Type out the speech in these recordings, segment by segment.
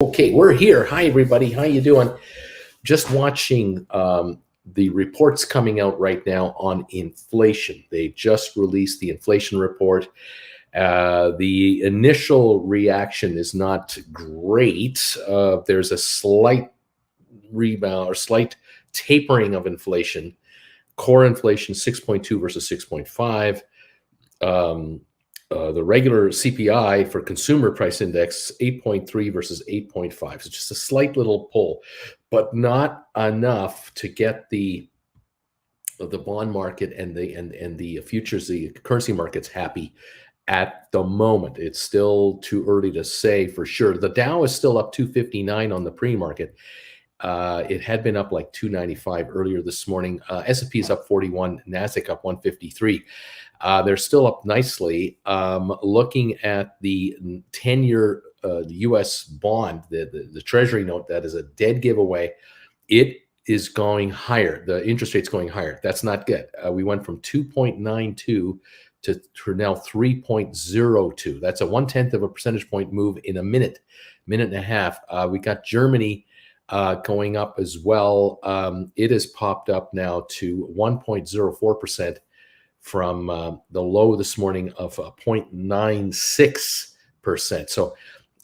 Okay, we're here. Hi, everybody. How you doing? Just watching the reports coming out right now on inflation. They just released the inflation report. The initial reaction is not great. There's a slight rebound or slight tapering of inflation. Core inflation 6.2 versus 6.5. The regular CPI for consumer price index 8.3 versus 8.5. So just a slight little pull, but not enough to get the bond market and the futures, the currency markets happy at the moment. It's still too early to say for sure. The Dow is still up 259 on the pre-market. It had been up like 295 earlier this morning. S&P is up 41, NASDAQ up 153. They're still up nicely. Looking at the 10-year U.S. bond, the Treasury note, that is a dead giveaway. It is going higher. The interest rate's going higher. That's not good. We went from 2.92 to now 3.02. That's a 1/10 of a percentage point move in a minute and a half. We got Germany going up as well. It has popped up now to 1.04% from the low this morning of 0.96%. So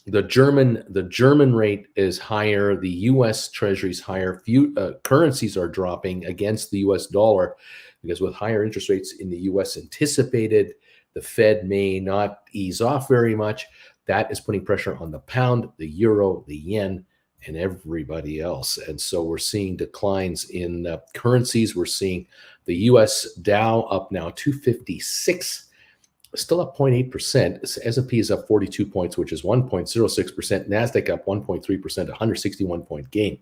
the German rate is higher. The U.S. Treasury is higher. Few currencies are dropping against the U.S. dollar because with higher interest rates in the U.S. anticipated, the Fed may not ease off very much. That is putting pressure on the pound, the euro, the yen, and everybody else. And so we're seeing declines in currencies. We're seeing the U.S. Dow up now 256, still up 0.8%. S&P is up 42 points, which is 1.06%. NASDAQ up 1.3%, 161-point gain.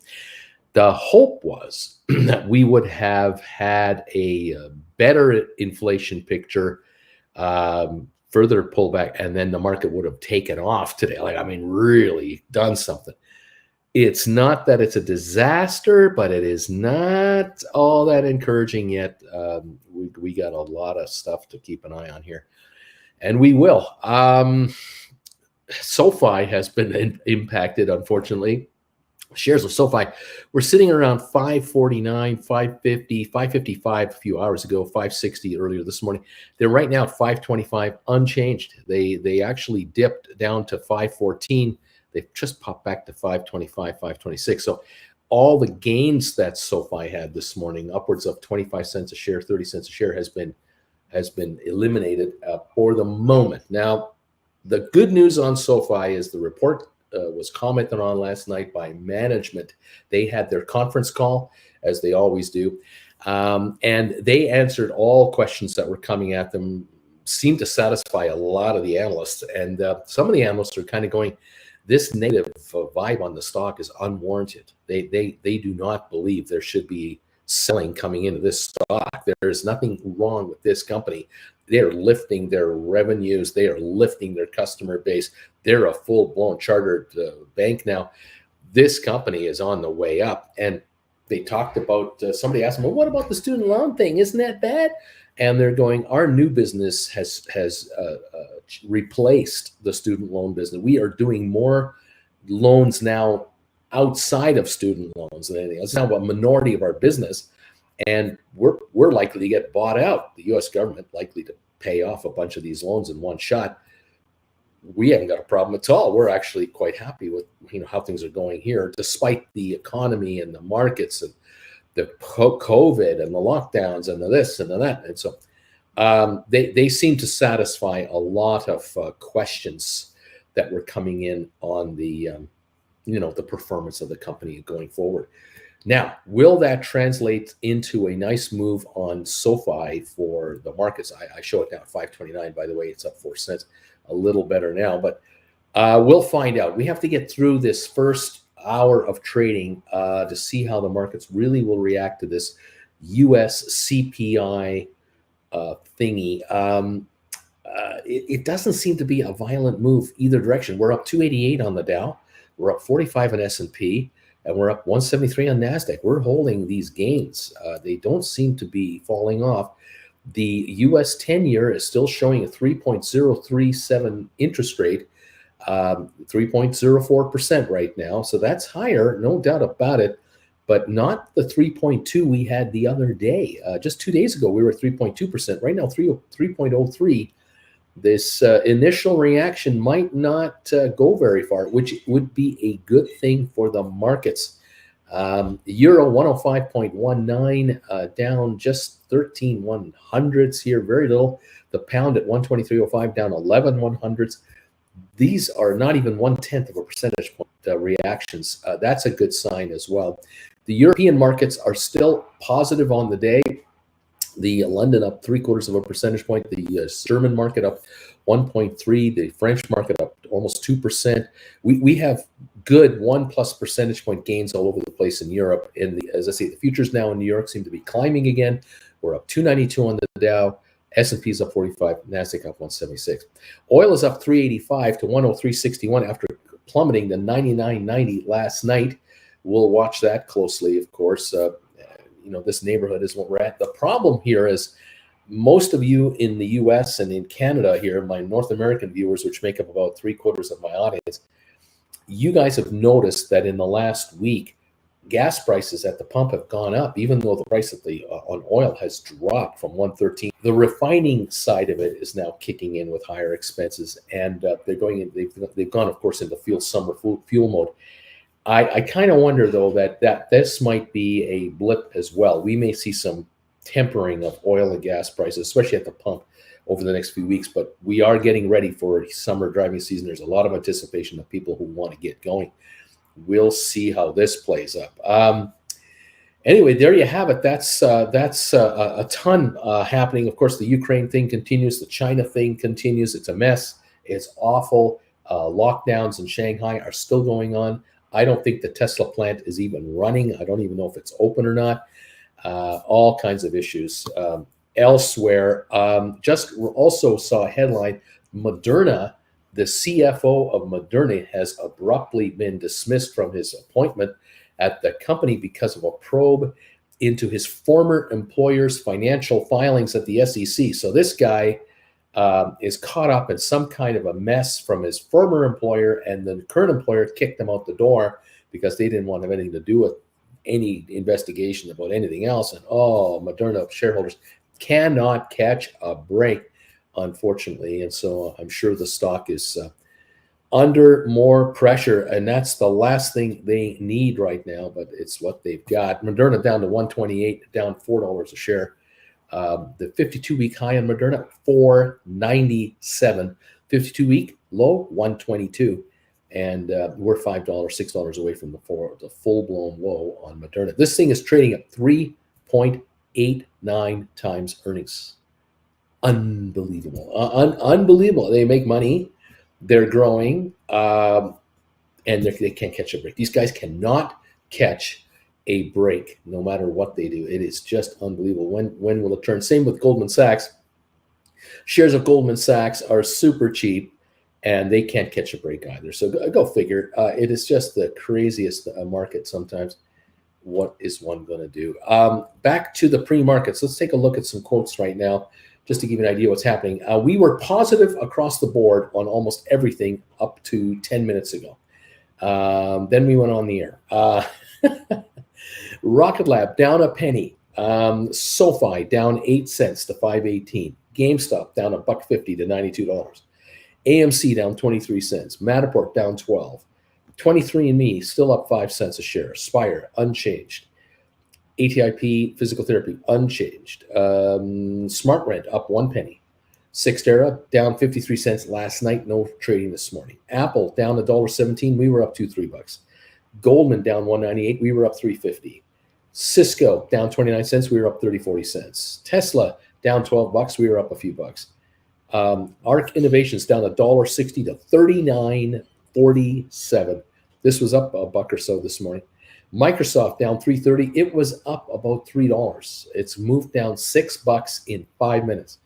The hope was that we would have had a better inflation picture, further pullback, and then the market would have taken off today. Really done something. It's not that it's a disaster, but it is not all that encouraging yet. We got a lot of stuff to keep an eye on here, and we will. SoFi has been impacted, unfortunately. Shares of SoFi were sitting around 549, 550, 555 a few hours ago, 560 earlier this morning. They're right now at 525, unchanged. They actually dipped down to 514. They've just popped back to 525, 526. So all the gains that SoFi had this morning, upwards of 25 cents a share, 30 cents a share, has been eliminated for the moment. Now, the good news on SoFi is the report was commented on last night by management. They had their conference call, as they always do, and they answered all questions that were coming at them, seemed to satisfy a lot of the analysts. And some of the analysts are kind of going, this negative vibe on the stock is unwarranted. They do not believe there should be selling coming into this stock. There is nothing wrong with this company. They are lifting their revenues. They are lifting their customer base. They're a full-blown chartered bank now. This company is on the way up. And they talked about, somebody asked them, well, what about the student loan thing? Isn't that bad? And they're going, our new business has replaced the student loan business. We are doing more loans now outside of student loans than anything else. It's now a minority of our business, and we're likely to get bought out. The U.S. government likely to pay off a bunch of these loans in one shot. We haven't got a problem at all. We're actually quite happy with how things are going here, despite the economy and the markets and the COVID and the lockdowns and the this and the that. And so they seem to satisfy a lot of questions that were coming in on the the performance of the company going forward. Now, will that translate into a nice move on SoFi for the markets? I show it now at 529. By the way, it's up 4 cents, a little better now, but we'll find out. We have to get through this first hour of trading to see how the markets really will react to this U.S. CPI thingy. It doesn't seem to be a violent move either direction. We're up 288 on the Dow. We're up 45 on S&P, and we're up 173 on NASDAQ. We're holding these gains. They don't seem to be falling off. The U.S. 10-year is still showing a 3.037 interest rate. 3.04% right now. So that's higher, no doubt about it, but not the 3.2 we had the other day. Just 2 days ago, we were 3.2%. Right now, 3.03. This initial reaction might not go very far, which would be a good thing for the markets. Euro 105.19, down just 13 100ths here, very little. The pound at 123.05, down 11 100ths. These are not even 1/10 of a percentage point reactions. That's a good sign as well. The European markets are still positive on the day. The London up 3/4 of a percentage point. The German market up 1.3. The French market up almost 2%. We have good 1+ percentage point gains all over the place in Europe. As I say, the futures now in New York seem to be climbing again. We're up 292 on the Dow. S&P's up 45, NASDAQ up 176. Oil is up 385 to 103.61 after plummeting to 99.90 last night. We'll watch that closely, of course. This neighborhood is what we're at. The problem here is most of you in the US and in Canada here, my North American viewers, which make up about 3/4 of my audience, you guys have noticed that in the last week, gas prices at the pump have gone up, even though the price of on oil has dropped from 113. The refining side of it is now kicking in with higher expenses, and they've gone, of course, into summer fuel mode. I kind of wonder, though, that this might be a blip as well. We may see some tempering of oil and gas prices, especially at the pump, over the next few weeks. But we are getting ready for summer driving season. There's a lot of anticipation of people who want to get going. We'll see how this plays up. Anyway, there you have it. That's a ton happening. Of course, the Ukraine thing continues. The China thing continues. It's a mess. It's awful. Lockdowns in Shanghai are still going on. I don't think the Tesla plant is even running. I don't even know if it's open or not. All kinds of issues. Elsewhere, just also saw a headline, Moderna, the CFO of Moderna has abruptly been dismissed from his appointment at the company because of a probe into his former employer's financial filings at the SEC. So this guy is caught up in some kind of a mess from his former employer, and the current employer kicked him out the door because they didn't want to have anything to do with any investigation about anything else. And Moderna shareholders cannot catch a break, unfortunately. And so I'm sure the stock is under more pressure, and that's the last thing they need right now, but it's what they've got. Moderna down to 128, down $4 a share. The 52-week high on Moderna, 497. 52-week low, 122. And we're $5, $6 away from the full-blown low on Moderna. This thing is trading at 3.89 times earnings. Unbelievable. Unbelievable. They make money. They're growing. And they can't catch a break. These guys cannot catch a break no matter what they do. It is just unbelievable. When will it turn? Same with Goldman Sachs. Shares of Goldman Sachs are super cheap, and they can't catch a break either. So go figure. It is just the craziest market sometimes. What is one going to do? Back to the pre-markets. Let's take a look at some quotes right now, just to give you an idea what's happening. We were positive across the board on almost everything up to 10 minutes ago. Then we went on the air. Rocket Lab down a penny. SoFi down 8 cents to 5.18. GameStop down $1.50 to $92. AMC down 23 cents. Matterport down 12. 23andMe still up 5 cents a share. Spire unchanged. ATIP Physical Therapy unchanged. SmartRent up 1 penny. Cyxtera down 53 cents last night. No trading this morning. Apple down $1.17. We were up $2-3. Goldman down 198. We were up 350. Cisco down 29 cents. We were up 30-40 cents. Tesla down $12. We were up a few bucks. Arc Innovations down $1.60 to $39.47. This was up a buck or so this morning. Microsoft down $3.30. It was up about $3. It's moved down $6 in 5 minutes.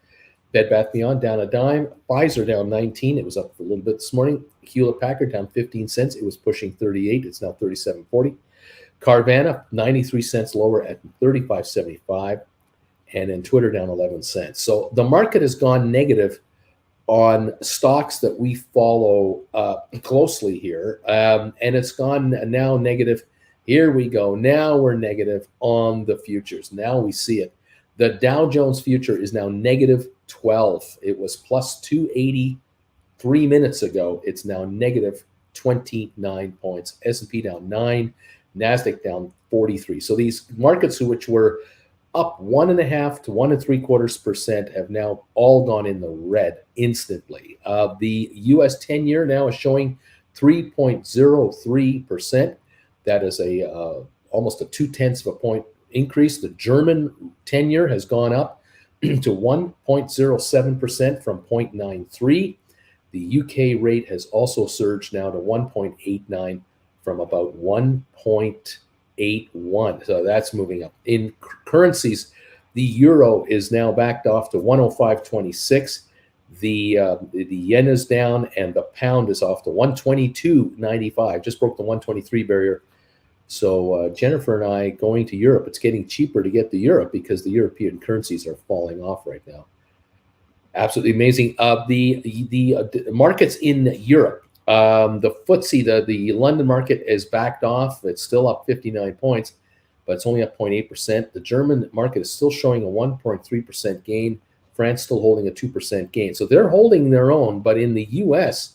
Bed Bath Beyond down a dime. Pfizer down 19. It was up a little bit this morning. Hewlett Packard down 15 cents. It was pushing 38. It's now 37.40. Carvana 93 cents lower at 35.75. And then Twitter down 11 cents. So the market has gone negative on stocks that we follow closely here, and it's gone now negative. Here we go. Now we're negative on the futures. Now we see it. The Dow Jones future is now negative 12. It was plus 280 3 minutes ago. It's now negative 29 points. S&P down 9, NASDAQ down 43. So these markets which were up 1.5 to 1.75% have now all gone in the red instantly. The U.S. 10-year now is showing 3.03%. That is almost a 0.2 point increase. The German 10-year has gone up to 1.07% from 0.93. The UK rate has also surged now to 1.89 from about 1.81. So that's moving up. In currencies, the euro is now backed off to 105.26. The yen is down, and the pound is off to 122.95. Just broke the 123 barrier. So Jennifer and I going to Europe, it's getting cheaper to get to Europe because the European currencies are falling off right now. Absolutely amazing. The markets in Europe, the FTSE, the London market is backed off. It's still up 59 points, but it's only up 0.8%. The German market is still showing a 1.3% gain. France still holding a 2% gain. So they're holding their own, but in the U.S.,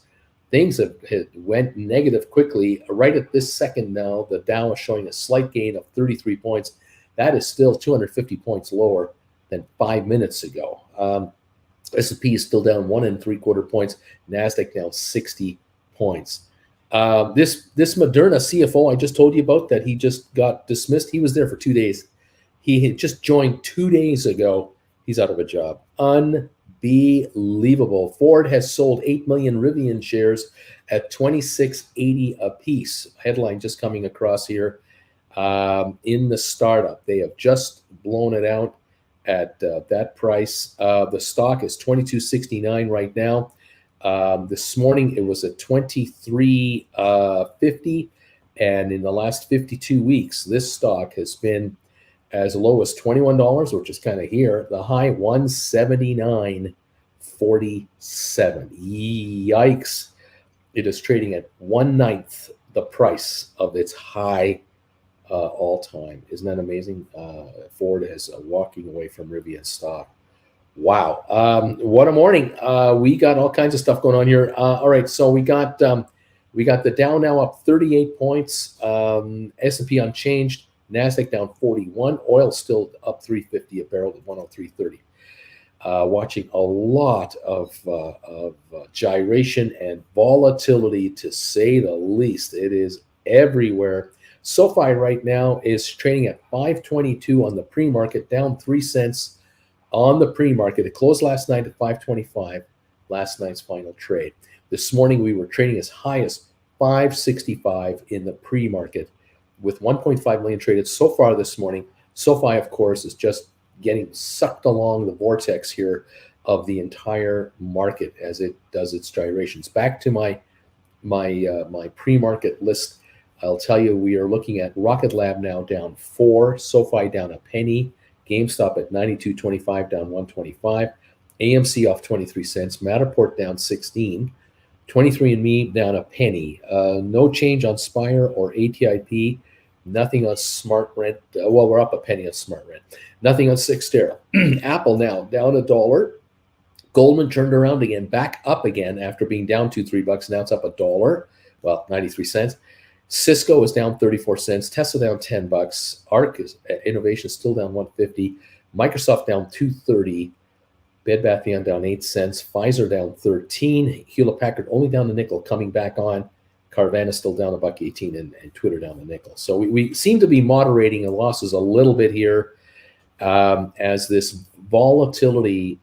things have went negative quickly. Right at this second now, the Dow is showing a slight gain of 33 points. That is still 250 points lower than 5 minutes ago. S&P is still down 1.75 points. NASDAQ down 60 points. This Moderna CFO I just told you about that he just got dismissed. He was there for 2 days. He had just joined 2 days ago. He's out of a job. Unbelievable. Ford has sold 8 million Rivian shares at $26.80 a piece. Headline just coming across here. In the startup, they have just blown it out at that price. The stock is $22.69 right now. This morning it was at $23.50, and in the last 52 weeks, this stock has been as low as $21, which is kind of here. The high $179.47. Yikes! It is trading at 1/9 the price of its high all time. Isn't that amazing? Ford is walking away from Rivian stock. Wow. What a morning. We got all kinds of stuff going on here. All right. So we got the Dow now up 38 points. S&P unchanged. NASDAQ down 41. Oil still up 350 a barrel at 103.30. Watching a lot of gyration and volatility, to say the least. It is everywhere. SoFi right now is trading at 522 on the pre-market, down 3 cents on the pre-market. It closed last night at 525, last night's final trade. This morning we were trading as high as 565 in the pre-market with 1.5 million traded so far this morning. SoFi, of course, is just getting sucked along the vortex here of the entire market as it does its gyrations. Back to my pre-market list. I'll tell you, we are looking at Rocket Lab now down 4, SoFi down a penny, GameStop at 92.25 down 125, AMC off 23 cents, Matterport down 16, 23andMe down a penny. No change on Spire or ATIP, nothing on Smart Rent. Well, we're up a penny on Smart Rent. Nothing on Cyxtera. Apple now down $1. Goldman turned around again, back up again after being down $2-3. Now it's up $1. Well, 93 cents. Cisco is down 34 cents. Tesla down $10. ARC Innovation is still down 150. Microsoft down 230. Bed Bath & Beyond down 8 cents. Pfizer down 13. Hewlett Packard only down a nickel, coming back on. Carvana still down $1.18, and Twitter down a nickel. So we seem to be moderating the losses a little bit here as this volatility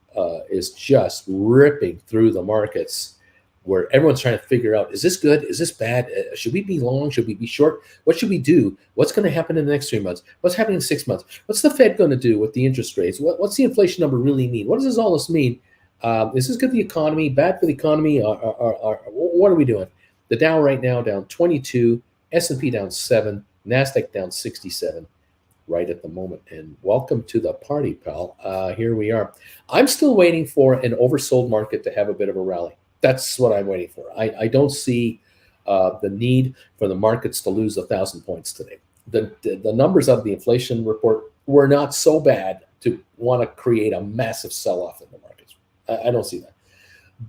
is just ripping through the markets, where everyone's trying to figure out, is this good? Is this bad? Should we be long? Should we be short? What should we do? What's going to happen in the next 3 months? What's happening in 6 months? What's the Fed going to do with the interest rates? What's the inflation number really mean? What does all this mean? Is this good for the economy? Bad for the economy? What are we doing? The Dow right now down 22, S&P down 7, NASDAQ down 67. right at the moment. And welcome to the party, pal. Here we are. I'm still waiting for an oversold market to have a bit of a rally. That's what I'm waiting for. I don't see the need for the markets to lose 1,000 points today. The numbers of the inflation report were not so bad to want to create a massive sell-off in the markets. I don't see that.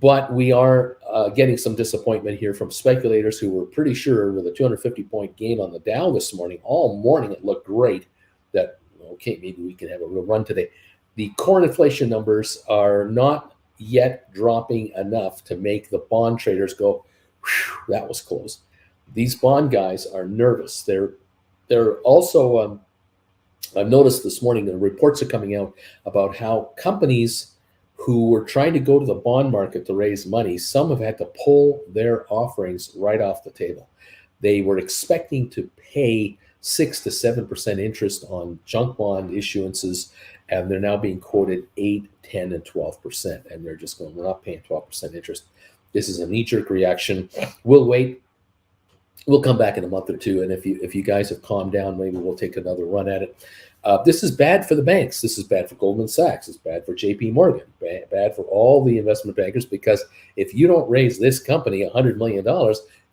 But we are getting some disappointment here from speculators who were pretty sure with a 250-point gain on the Dow this morning. All morning it looked great that, okay, maybe we can have a real run today. The core inflation numbers are not yet dropping enough to make the bond traders go, whew, that was close. These bond guys are nervous. They're also, I've noticed this morning the reports are coming out about how companies who were trying to go to the bond market to raise money, some have had to pull their offerings right off the table. They were expecting to pay 6 to 7% interest on junk bond issuances, and they're now being quoted 8, 10, and 12%. And they're just going, we're not paying 12% interest. This is a knee-jerk reaction. We'll wait. We'll come back in a month or two, and if you guys have calmed down, maybe we'll take another run at it. This is bad for the banks. This is bad for Goldman Sachs. It's bad for JP Morgan. Bad for all the investment bankers, because if you don't raise this company $100 million,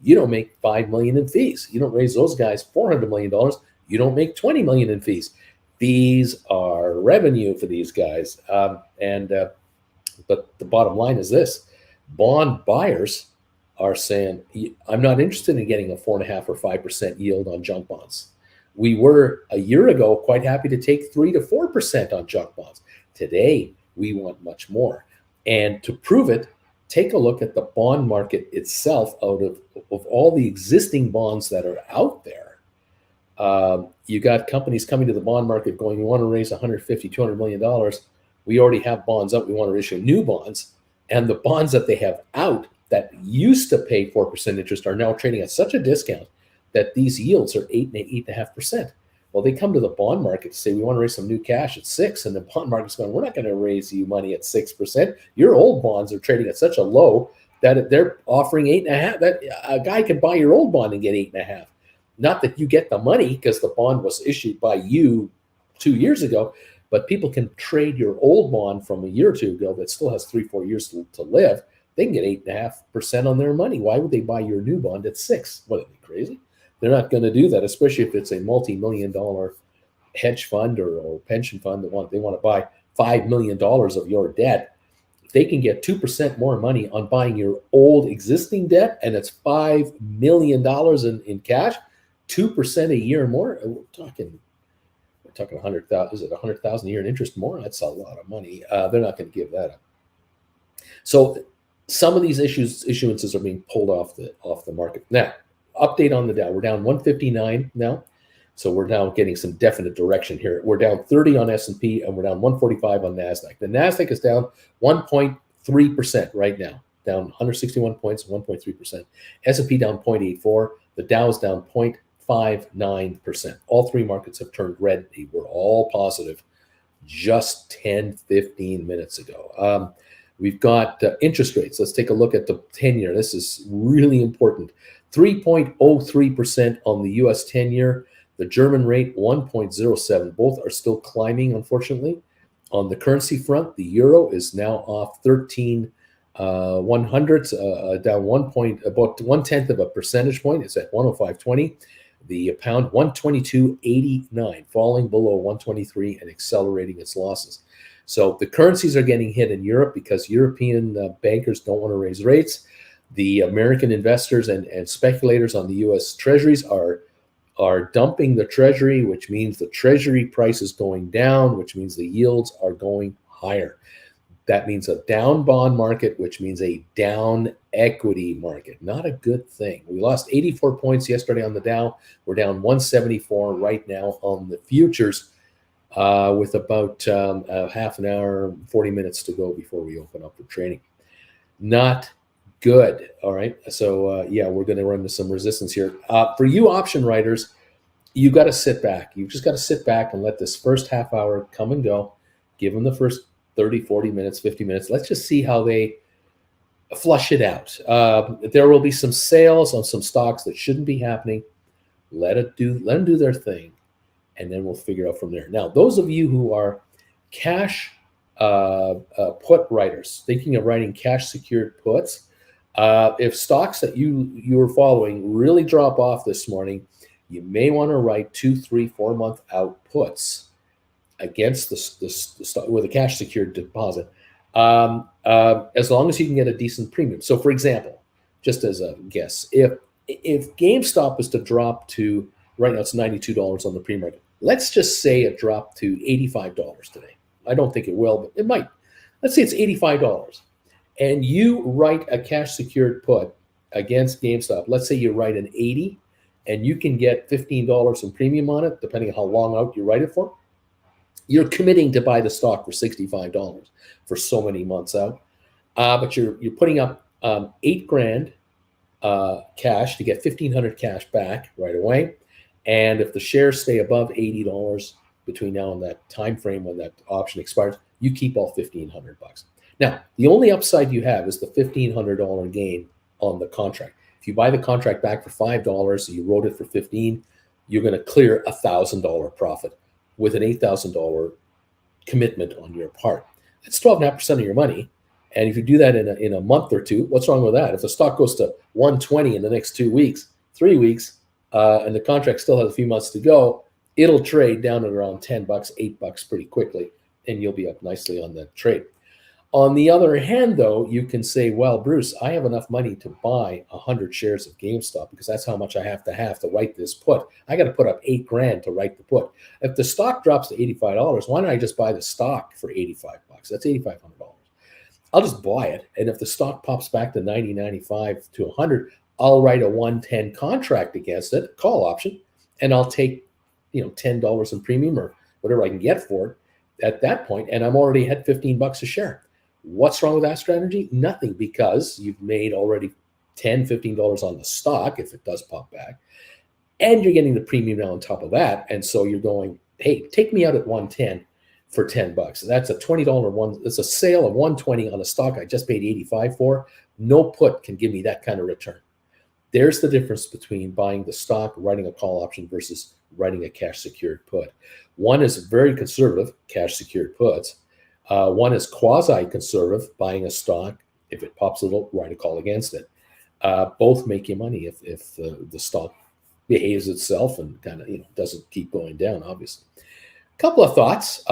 you don't make $5 million in fees. You don't raise those guys $400 million, you don't make $20 million in fees. Fees are revenue for these guys. But the bottom line is this: bond buyers are saying, I'm not interested in getting a 4.5 or 5% yield on junk bonds. We were a year ago quite happy to take 3 to 4% on junk bonds. Today, we want much more. And to prove it, take a look at the bond market itself. Out of all the existing bonds that are out there, you got companies coming to the bond market going, we want to raise $150, $200 million. We already have bonds out. We want to issue new bonds. And the bonds that they have out that used to pay 4% interest are now trading at such a discount that these yields are 8 and 8.5%. Well, they come to the bond market to say, we want to raise some new cash at 6%, and the bond market's going, we're not going to raise you money at 6%. Your old bonds are trading at such a low that they're offering 8.5%. That a guy can buy your old bond and get 8.5%. Not that you get the money because the bond was issued by you 2 years ago, but people can trade your old bond from a year or two ago that still has 3-4 years to live. They can get 8.5% on their money. Why would they buy your new bond at 6%? What, are they crazy? They're not going to do that, especially if it's a multi-million-dollar hedge fund or pension fund that they want to buy $5 million of your debt. If they can get 2% more money on buying your old existing debt, and it's $5 million in cash, 2% a year more. We're talking 100,000. Is it 100,000 a year in interest more? That's a lot of money. They're not going to give that up. So some of these issuances are being pulled off the market. Now, update on the Dow. We're down 159 now. So we're now getting some definite direction here. We're down 30 on S&P, and we're down 145 on NASDAQ. The NASDAQ is down 1.3% right now, down 161 points, 1.3%. S&P down 0.84. The Dow is down 0.59%. All three markets have turned red. They were all positive just 10, 15 minutes ago. We've got interest rates. Let's take a look at the 10-year. This is really important. 3.03% on the U.S. 10-year. The German rate, 1.07. Both are still climbing, unfortunately. On the currency front, the euro is now off 13 100ths, down about 1/10 of a percentage point. It's at 105.20. The pound, 122.89, falling below 123 and accelerating its losses. So the currencies are getting hit in Europe because European bankers don't want to raise rates. The American investors and speculators on the U.S. treasuries are dumping the treasury, which means the treasury price is going down, which means the yields are going higher. That means a down bond market, which means a down equity market. Not a good thing. We lost 84 points yesterday on the Dow. We're down 174 right now on the futures, with about half an hour, 40 minutes to go before we open up for trading. Not good. All right. So, yeah, we're going to run into some resistance here. For you option writers, you got to sit back. You just got to sit back and let this first half hour come and go. Give them the first 30, 40 minutes, 50 minutes. Let's just see how they flush it out. There will be some sales on some stocks that shouldn't be happening. Let them do their thing. and then we'll figure out from there. Now, those of you who are cash put writers, thinking of writing cash secured puts, if stocks that you're following really drop off this morning, you may want to write 2, 3, 4 month out puts against the stock with a cash secured deposit, as long as you can get a decent premium. So, for example, just as a guess, if GameStop was to drop to, right now it's $92 on the pre-market, let's just say it dropped to $85 today. I don't think it will, but it might. Let's say it's $85, and you write a cash secured put against GameStop. Let's say you write an 80, and you can get $15 in premium on it, depending on how long out you write it for. You're committing to buy the stock for $65 for so many months out, but you're putting up $8,000 cash to get $1,500 cash back right away. And if the shares stay above $80 between now and that time frame when that option expires, you keep all $1,500. Now, the only upside you have is the $1,500 gain on the contract. If you buy the contract back for $5, you wrote it for $15, you're going to clear $1,000 profit with an $8,000 commitment on your part. That's 12.5% of your money. And if you do that in a month or two, what's wrong with that? If the stock goes to 120 in the next 2 weeks, 3 weeks, and the contract still has a few months to go, it'll trade down at around $10, $8 pretty quickly, and you'll be up nicely on that trade. On the other hand, though, you can say, well, Bruce, I have enough money to buy 100 shares of GameStop because that's how much I have to write this put. I got to put up $8,000 to write the put. If the stock drops to $85, why don't I just buy the stock for $85? That's $8,500. I'll just buy it. And if the stock pops back to 90, 95 to 100, I'll write a 110 contract against it, call option, and I'll take, $10 in premium or whatever I can get for it at that point, and I'm already at $15 a share. What's wrong with that strategy? Nothing, because you've made already $10, $15 on the stock if it does pop back, and you're getting the premium now on top of that. And so you're going, hey, take me out at 110 for $10. That's a $20 one. It's a sale of 120 on a stock I just paid 85 for. No put can give me that kind of return. There's the difference between buying the stock, writing a call option versus writing a cash secured put. One is very conservative, cash secured puts. One is quasi-conservative, buying a stock. If it pops a little, write a call against it. Both make you money if the stock behaves itself and kind of doesn't keep going down, obviously. A couple of thoughts.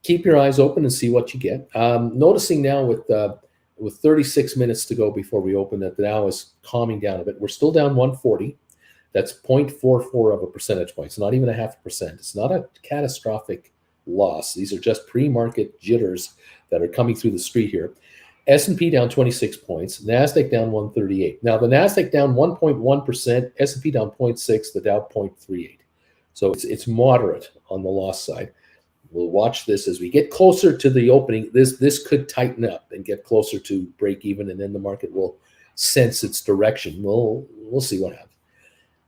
Keep your eyes open and see what you get. Noticing now with 36 minutes to go before we open, that the Dow is calming down a bit. We're still down 140. That's 0.44 of a percentage point. It's not even a 0.5%. It's not a catastrophic loss. These are just pre-market jitters that are coming through the street here. S&P down 26 points. NASDAQ down 138. Now, the NASDAQ down 1.1%. S&P down 0.6. The Dow 0.38. So it's moderate on the loss side. We'll watch this as we get closer to the opening. This could tighten up and get closer to break even, and then the market will sense its direction. We'll see what happens.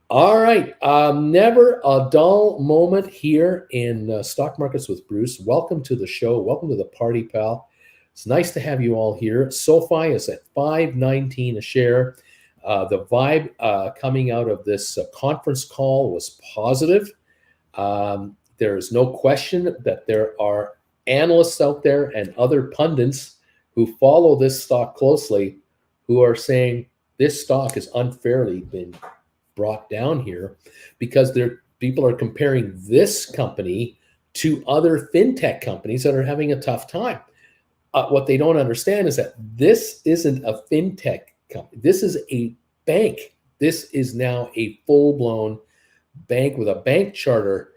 All right. Never a dull moment here in Stock Markets with Bruce. Welcome to the show. Welcome to the party, pal. It's nice to have you all here. SoFi is at $5.19 a share. The vibe coming out of this conference call was positive. There is no question that there are analysts out there and other pundits who follow this stock closely who are saying this stock has unfairly been brought down here because people are comparing this company to other fintech companies that are having a tough time. What they don't understand is that this isn't a fintech company. This is a bank. This is now a full-blown bank with a bank charter.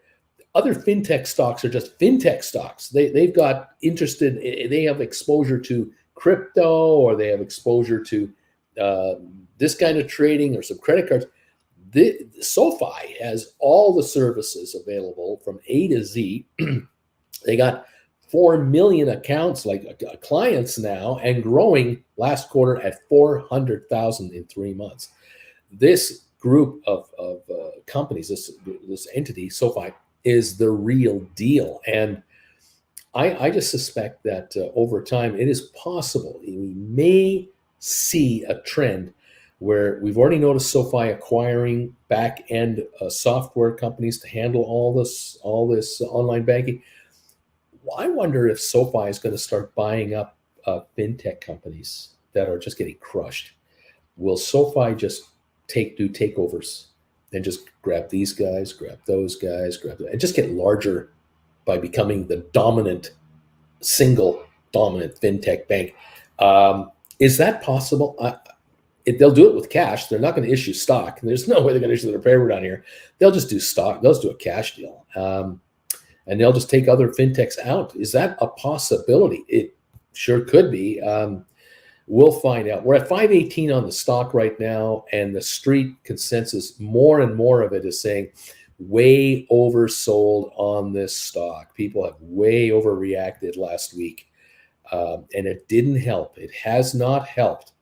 Other fintech stocks are just fintech stocks. They've got they have exposure to crypto, or they have exposure to this kind of trading or some credit cards. SoFi has all the services available from A to Z. They got 4 million accounts, like clients now, and growing last quarter at 400,000 in 3 months. This group of companies, this entity, SoFi, is the real deal. And I just suspect that over time, it is possible we may see a trend where we've already noticed SoFi acquiring back-end software companies to handle all this online banking. Well, I wonder if SoFi is going to start buying up fintech companies that are just getting crushed. Will SoFi just do takeovers and just grab these guys, grab those guys, and just get larger by becoming the single dominant fintech bank? Is that possible? They'll do it with cash. They're not going to issue stock. There's no way they're going to issue their paper down here. They'll just do stock. They'll just do a cash deal. And they'll just take other fintechs out. Is that a possibility? It sure could be. We'll find out. We're at 518 on the stock right now, and the street consensus, more and more of it is saying way oversold on this stock. People have way overreacted last week, and it didn't help. It has not helped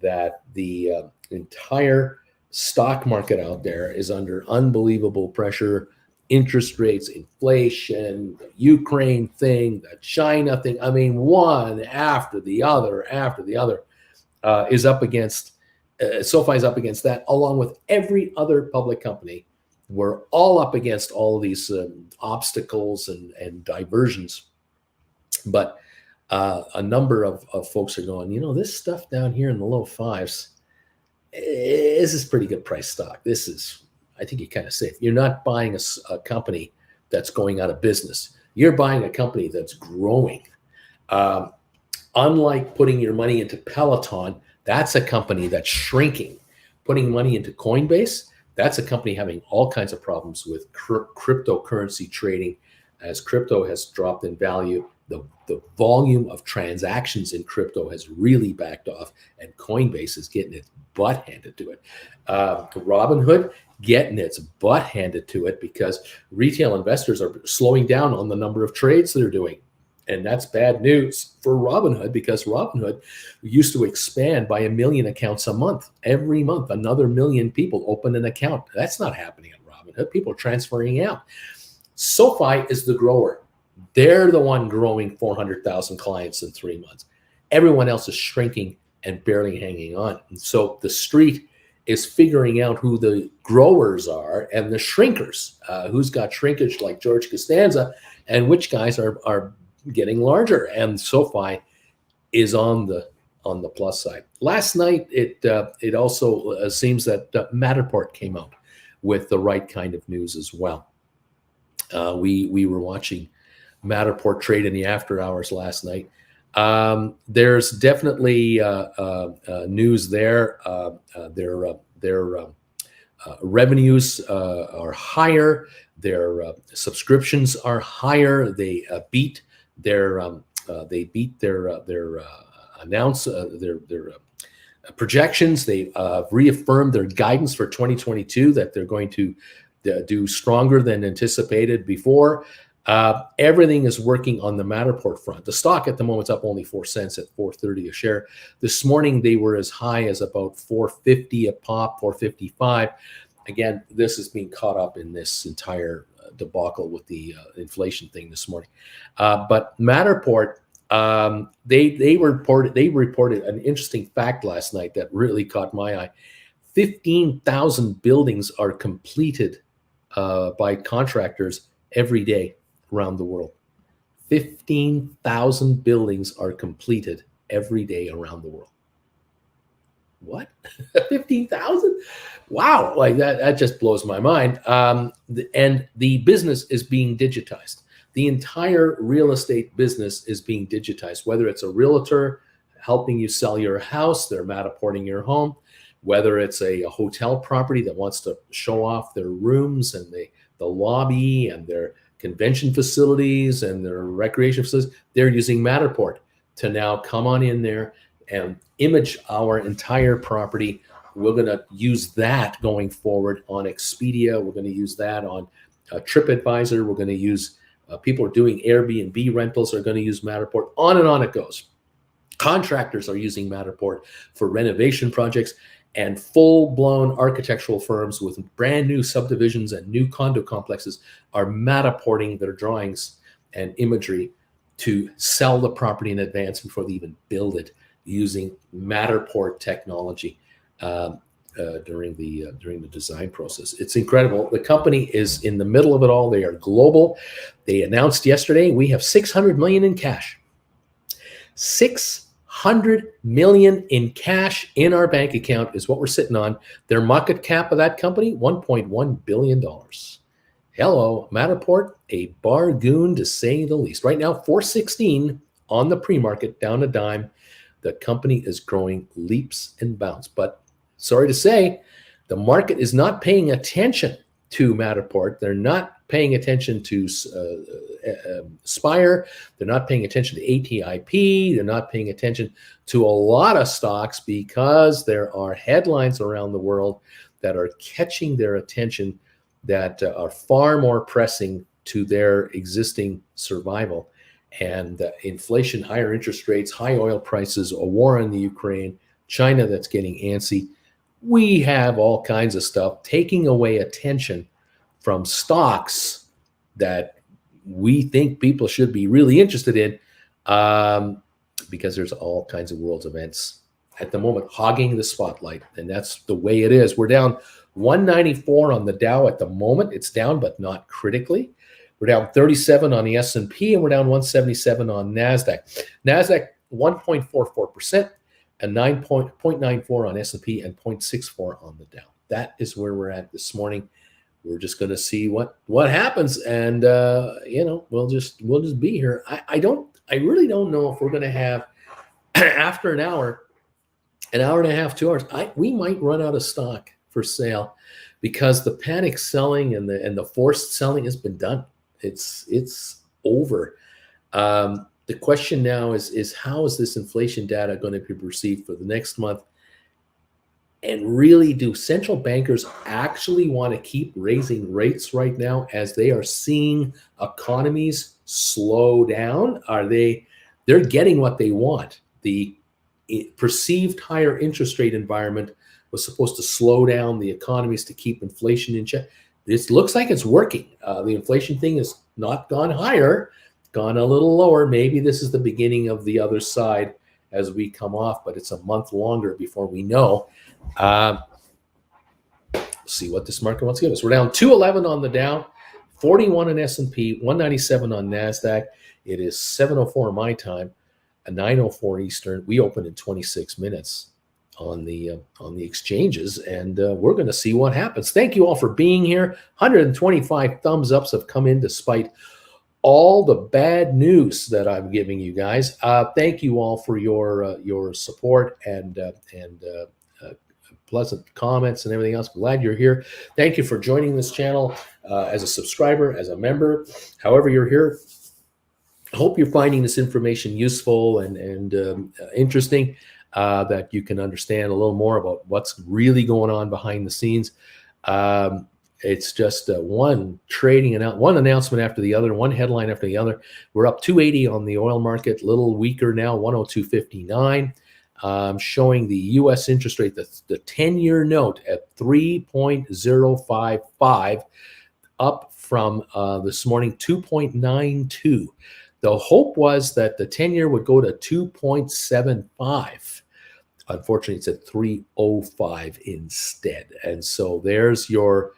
that the entire stock market out there is under unbelievable pressure. Interest rates, inflation, the Ukraine thing, the China thing. I mean, one after the other is up against, SoFi is up against that, along with every other public company. We're all up against all of these obstacles and diversions. But a number of folks are going, this stuff down here in the low fives, this is pretty good price stock. This is, I think you're kind of safe. You're not buying a company that's going out of business. You're buying a company that's growing. Unlike putting your money into Peloton, that's a company that's shrinking. Putting money into Coinbase, that's a company having all kinds of problems with cryptocurrency trading. As crypto has dropped in value, the volume of transactions in crypto has really backed off, and Coinbase is getting its butt handed to it. Robinhood getting its butt handed to it because retail investors are slowing down on the number of trades they're doing. And that's bad news for Robinhood, because Robinhood used to expand by 1 million accounts a month. Every month, another 1 million people open an account. That's not happening at Robinhood. People are transferring out. SoFi is the grower. They're the one growing 400,000 clients in 3 months. Everyone else is shrinking and barely hanging on. And so the street is figuring out who the growers are and the shrinkers, who's got shrinkage like George Costanza, and which guys are getting larger. And SoFi is on the plus side. Last night, it also seems that Matterport came out with the right kind of news as well. We were watching Matterport trade in the after hours last night. There's definitely news there. Their revenues are higher. Their subscriptions are higher. They beat their projections. They reaffirmed their guidance for 2022 that they're going to do stronger than anticipated before. Everything is working on the Matterport front. The stock at the moment's up only 4 cents at $4.30 a share. This morning they were as high as about $4.50 a pop, $4.55. Again, this is being caught up in this entire debacle with the inflation thing this morning. But Matterport, they reported an interesting fact last night that really caught my eye. 15,000 buildings are completed by contractors every day around the world. 15,000 buildings are completed every day around the world. What? 15,000? Wow. Like that just blows my mind. And the business is being digitized. The entire real estate business is being digitized, whether it's a realtor helping you sell your house, they're Matterporting your home, whether it's a hotel property that wants to show off their rooms and the lobby and their convention facilities and their recreation facilities, they're using Matterport to now come on in there and image our entire property. We're going to use that going forward on Expedia. We're going to use that on TripAdvisor. We're going to use people are doing Airbnb rentals are going to use Matterport. On and on it goes. Contractors are using Matterport for renovation projects, and full-blown architectural firms with brand new subdivisions and new condo complexes are Matterporting their drawings and imagery to sell the property in advance before they even build it using Matterport technology. during the design process. It's incredible. The company is in the middle of it all. They are global. They announced yesterday we have $600 million in cash. $600 million in cash in our bank account is what we're sitting on. Their market cap of that company, $1.1 billion. Hello, Matterport, a bargain to say the least. Right now, $4.16 on the pre-market, down a dime. The company is growing leaps and bounds. But sorry to say, the market is not paying attention to Matterport. They're not paying attention to Spire. They're not paying attention to ATIP. They're not paying attention to a lot of stocks because there are headlines around the world that are catching their attention that are far more pressing to their existing survival. And inflation, higher interest rates, high oil prices, a war in the Ukraine, China that's getting antsy. We have all kinds of stuff taking away attention from stocks that we think people should be really interested in, because there's all kinds of world events at the moment hogging the spotlight. And that's the way it is. We're down 194 on the Dow at the moment. It's down, but not critically. We're down 37 on the S&P, and we're down 177 on NASDAQ. NASDAQ, 1.44%, and 0.94 on S&P, and 0.64 on the Dow. That is where we're at this morning. We're just going to see what happens, and we'll just be here. I really don't know if we're going to have after an hour and a half, 2 hours. We might run out of stock for sale because the panic selling and the forced selling has been done. It's over. The question now is how is this inflation data going to be perceived for the next month? And really, do central bankers actually want to keep raising rates right now as they are seeing economies slow down? They're getting what they want. The perceived higher interest rate environment was supposed to slow down the economies to keep inflation in check. This looks like it's working. The inflation thing has not gone higher, gone a little lower. Maybe this is the beginning of the other side as we come off, but it's a month longer before we know. See what this market wants to give us. We're down 211 on the Dow, 41 on S&P, 197 on NASDAQ. It is 7:04 my time, 9:04 Eastern. We opened in 26 minutes on the exchanges, and we're going to see what happens. Thank you all for being here. 125 thumbs ups have come in despite all the bad news that I'm giving you guys. Thank you all for your support and pleasant comments and everything else. Glad you're here. Thank you for joining this channel as a subscriber, as a member, however you're here. I hope you're finding this information useful and interesting, that you can understand a little more about what's really going on behind the scenes. It's just one announcement after the other, one headline after the other. We're up 280 on the oil market, a little weaker now, 102.59. Showing the U.S. interest rate, the 10-year note at 3.055, up from this morning 2.92. The hope was that the 10-year would go to 2.75. Unfortunately, it's at 3.05 instead. And so there's your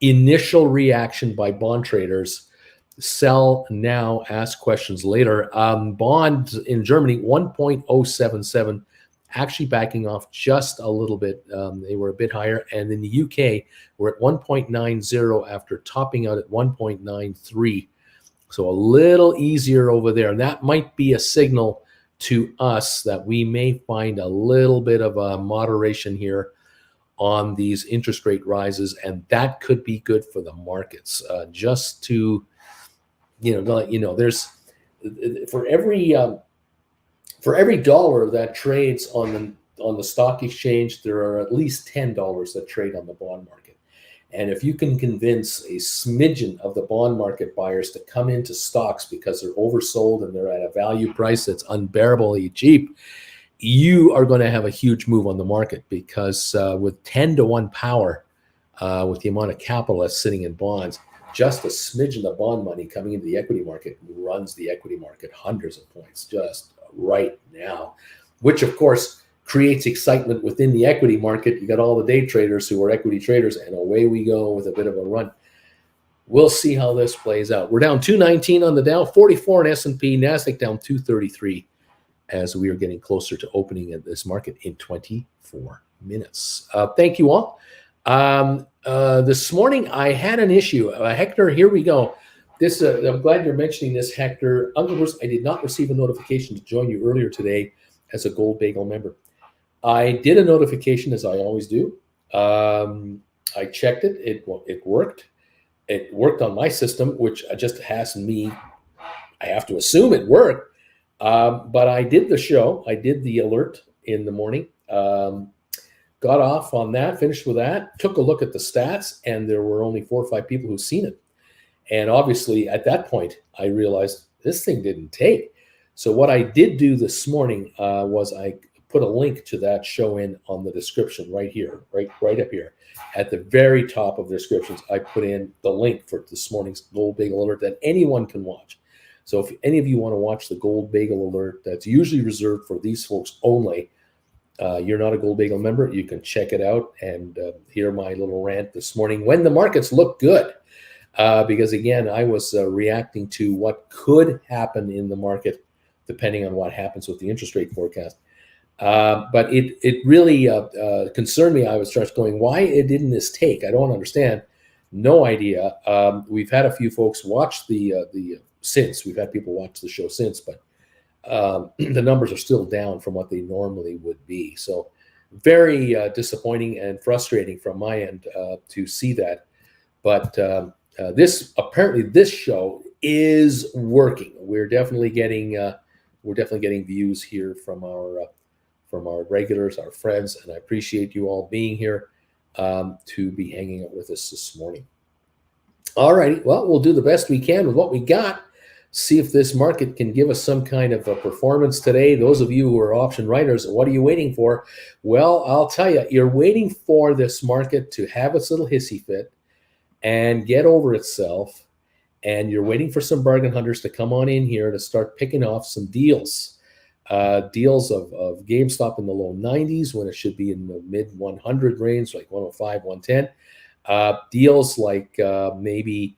initial reaction by bond traders. Sell now, ask questions later. Bonds in Germany, 1.077, actually backing off just a little bit. They were a bit higher. And in the UK, we're at 1.90 after topping out at 1.93. So a little easier over there. And that might be a signal to us that we may find a little bit of a moderation here on these interest rate rises. And that could be good for the markets. Just to, there's for every dollar that trades on the stock exchange, there are at least $10 that trade on the bond market. And if you can convince a smidgen of the bond market buyers to come into stocks because they're oversold and they're at a value price that's unbearably cheap, you are going to have a huge move on the market, because with 10-to-1 power, with the amount of capital that's sitting in bonds, just a smidgen of bond money coming into the equity market runs the equity market hundreds of points just right now, which of course creates excitement within the equity market. You got all the day traders who are equity traders, and away we go with a bit of a run. We'll see how this plays out. We're down 219 on the Dow, 44 in S&P, NASDAQ down 233 as we are getting closer to opening at this market in 24 minutes. Thank you all. This morning I had an issue. Hector, here we go. This I'm glad you're mentioning this, Hector. Uncle Bruce, I did not receive a notification to join you earlier today as a Gold Bagel member. I did a notification, as I always do. I checked it. It worked. It worked on my system, which just has me. I have to assume it worked. But I did the show. I did the alert in the morning. Got off on that, finished with that, took a look at the stats, and there were only 4 or 5 people who've seen it. And obviously, at that point, I realized this thing didn't take. So what I did do this morning was I put a link to that show in on the description right here, right up here. At the very top of the descriptions, I put in the link for this morning's Gold Bagel Alert that anyone can watch. So if any of you want to watch the Gold Bagel Alert, that's usually reserved for these folks only. You're not a Gold Bagel member, you can check it out and hear my little rant this morning when the markets look good. Because again, I was reacting to what could happen in the market depending on what happens with the interest rate forecast. But it really concerned me. I was just going, why didn't this take? I don't understand. No idea. We've had a few folks watch since. We've had people watch the show since, but the numbers are still down from what they normally would be. So very disappointing and frustrating from my end to see that. But this show is working. We're definitely getting views here from our regulars, our friends, and I appreciate you all being here to be hanging out with us this morning. All righty, well, we'll do the best we can with what we got. See if this market can give us some kind of a performance today. Those of you who are option writers, what are you waiting for? Well, I'll tell you, you're waiting for this market to have its little hissy fit and get over itself, and you're waiting for some bargain hunters to come on in here to start picking off some deals. Deals of GameStop in the low 90s when it should be in the mid 100 range, like 105, 110. Deals like maybe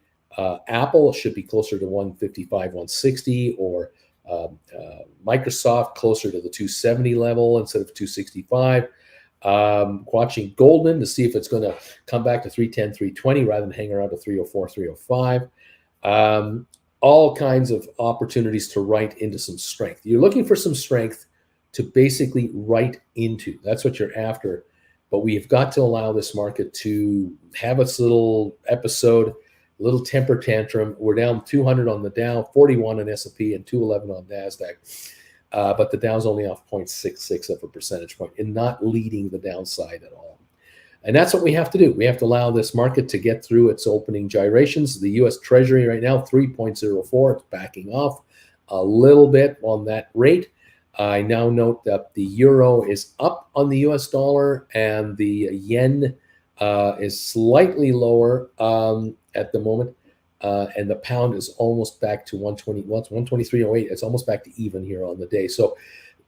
Apple should be closer to 155, 160, or Microsoft closer to the 270 level instead of 265. Watching Goldman to see if it's going to come back to 310, 320 rather than hang around to 304, 305. All kinds of opportunities to write into some strength. You're looking for some strength to basically write into. That's what you're after. But we've got to allow this market to have its little episode, little temper tantrum. We're down 200 on the Dow, 41 on S&P, and 211 on NASDAQ. But the Dow's only off 0.66 of a percentage point and not leading the downside at all. And that's what we have to do. We have to allow this market to get through its opening gyrations. The U.S. Treasury right now, 3.04. It's backing off a little bit on that rate. I now note that the euro is up on the U.S. dollar and the yen is slightly lower at the moment. And the pound is almost back to 120. Well, it's 123.08. It's almost back to even here on the day. So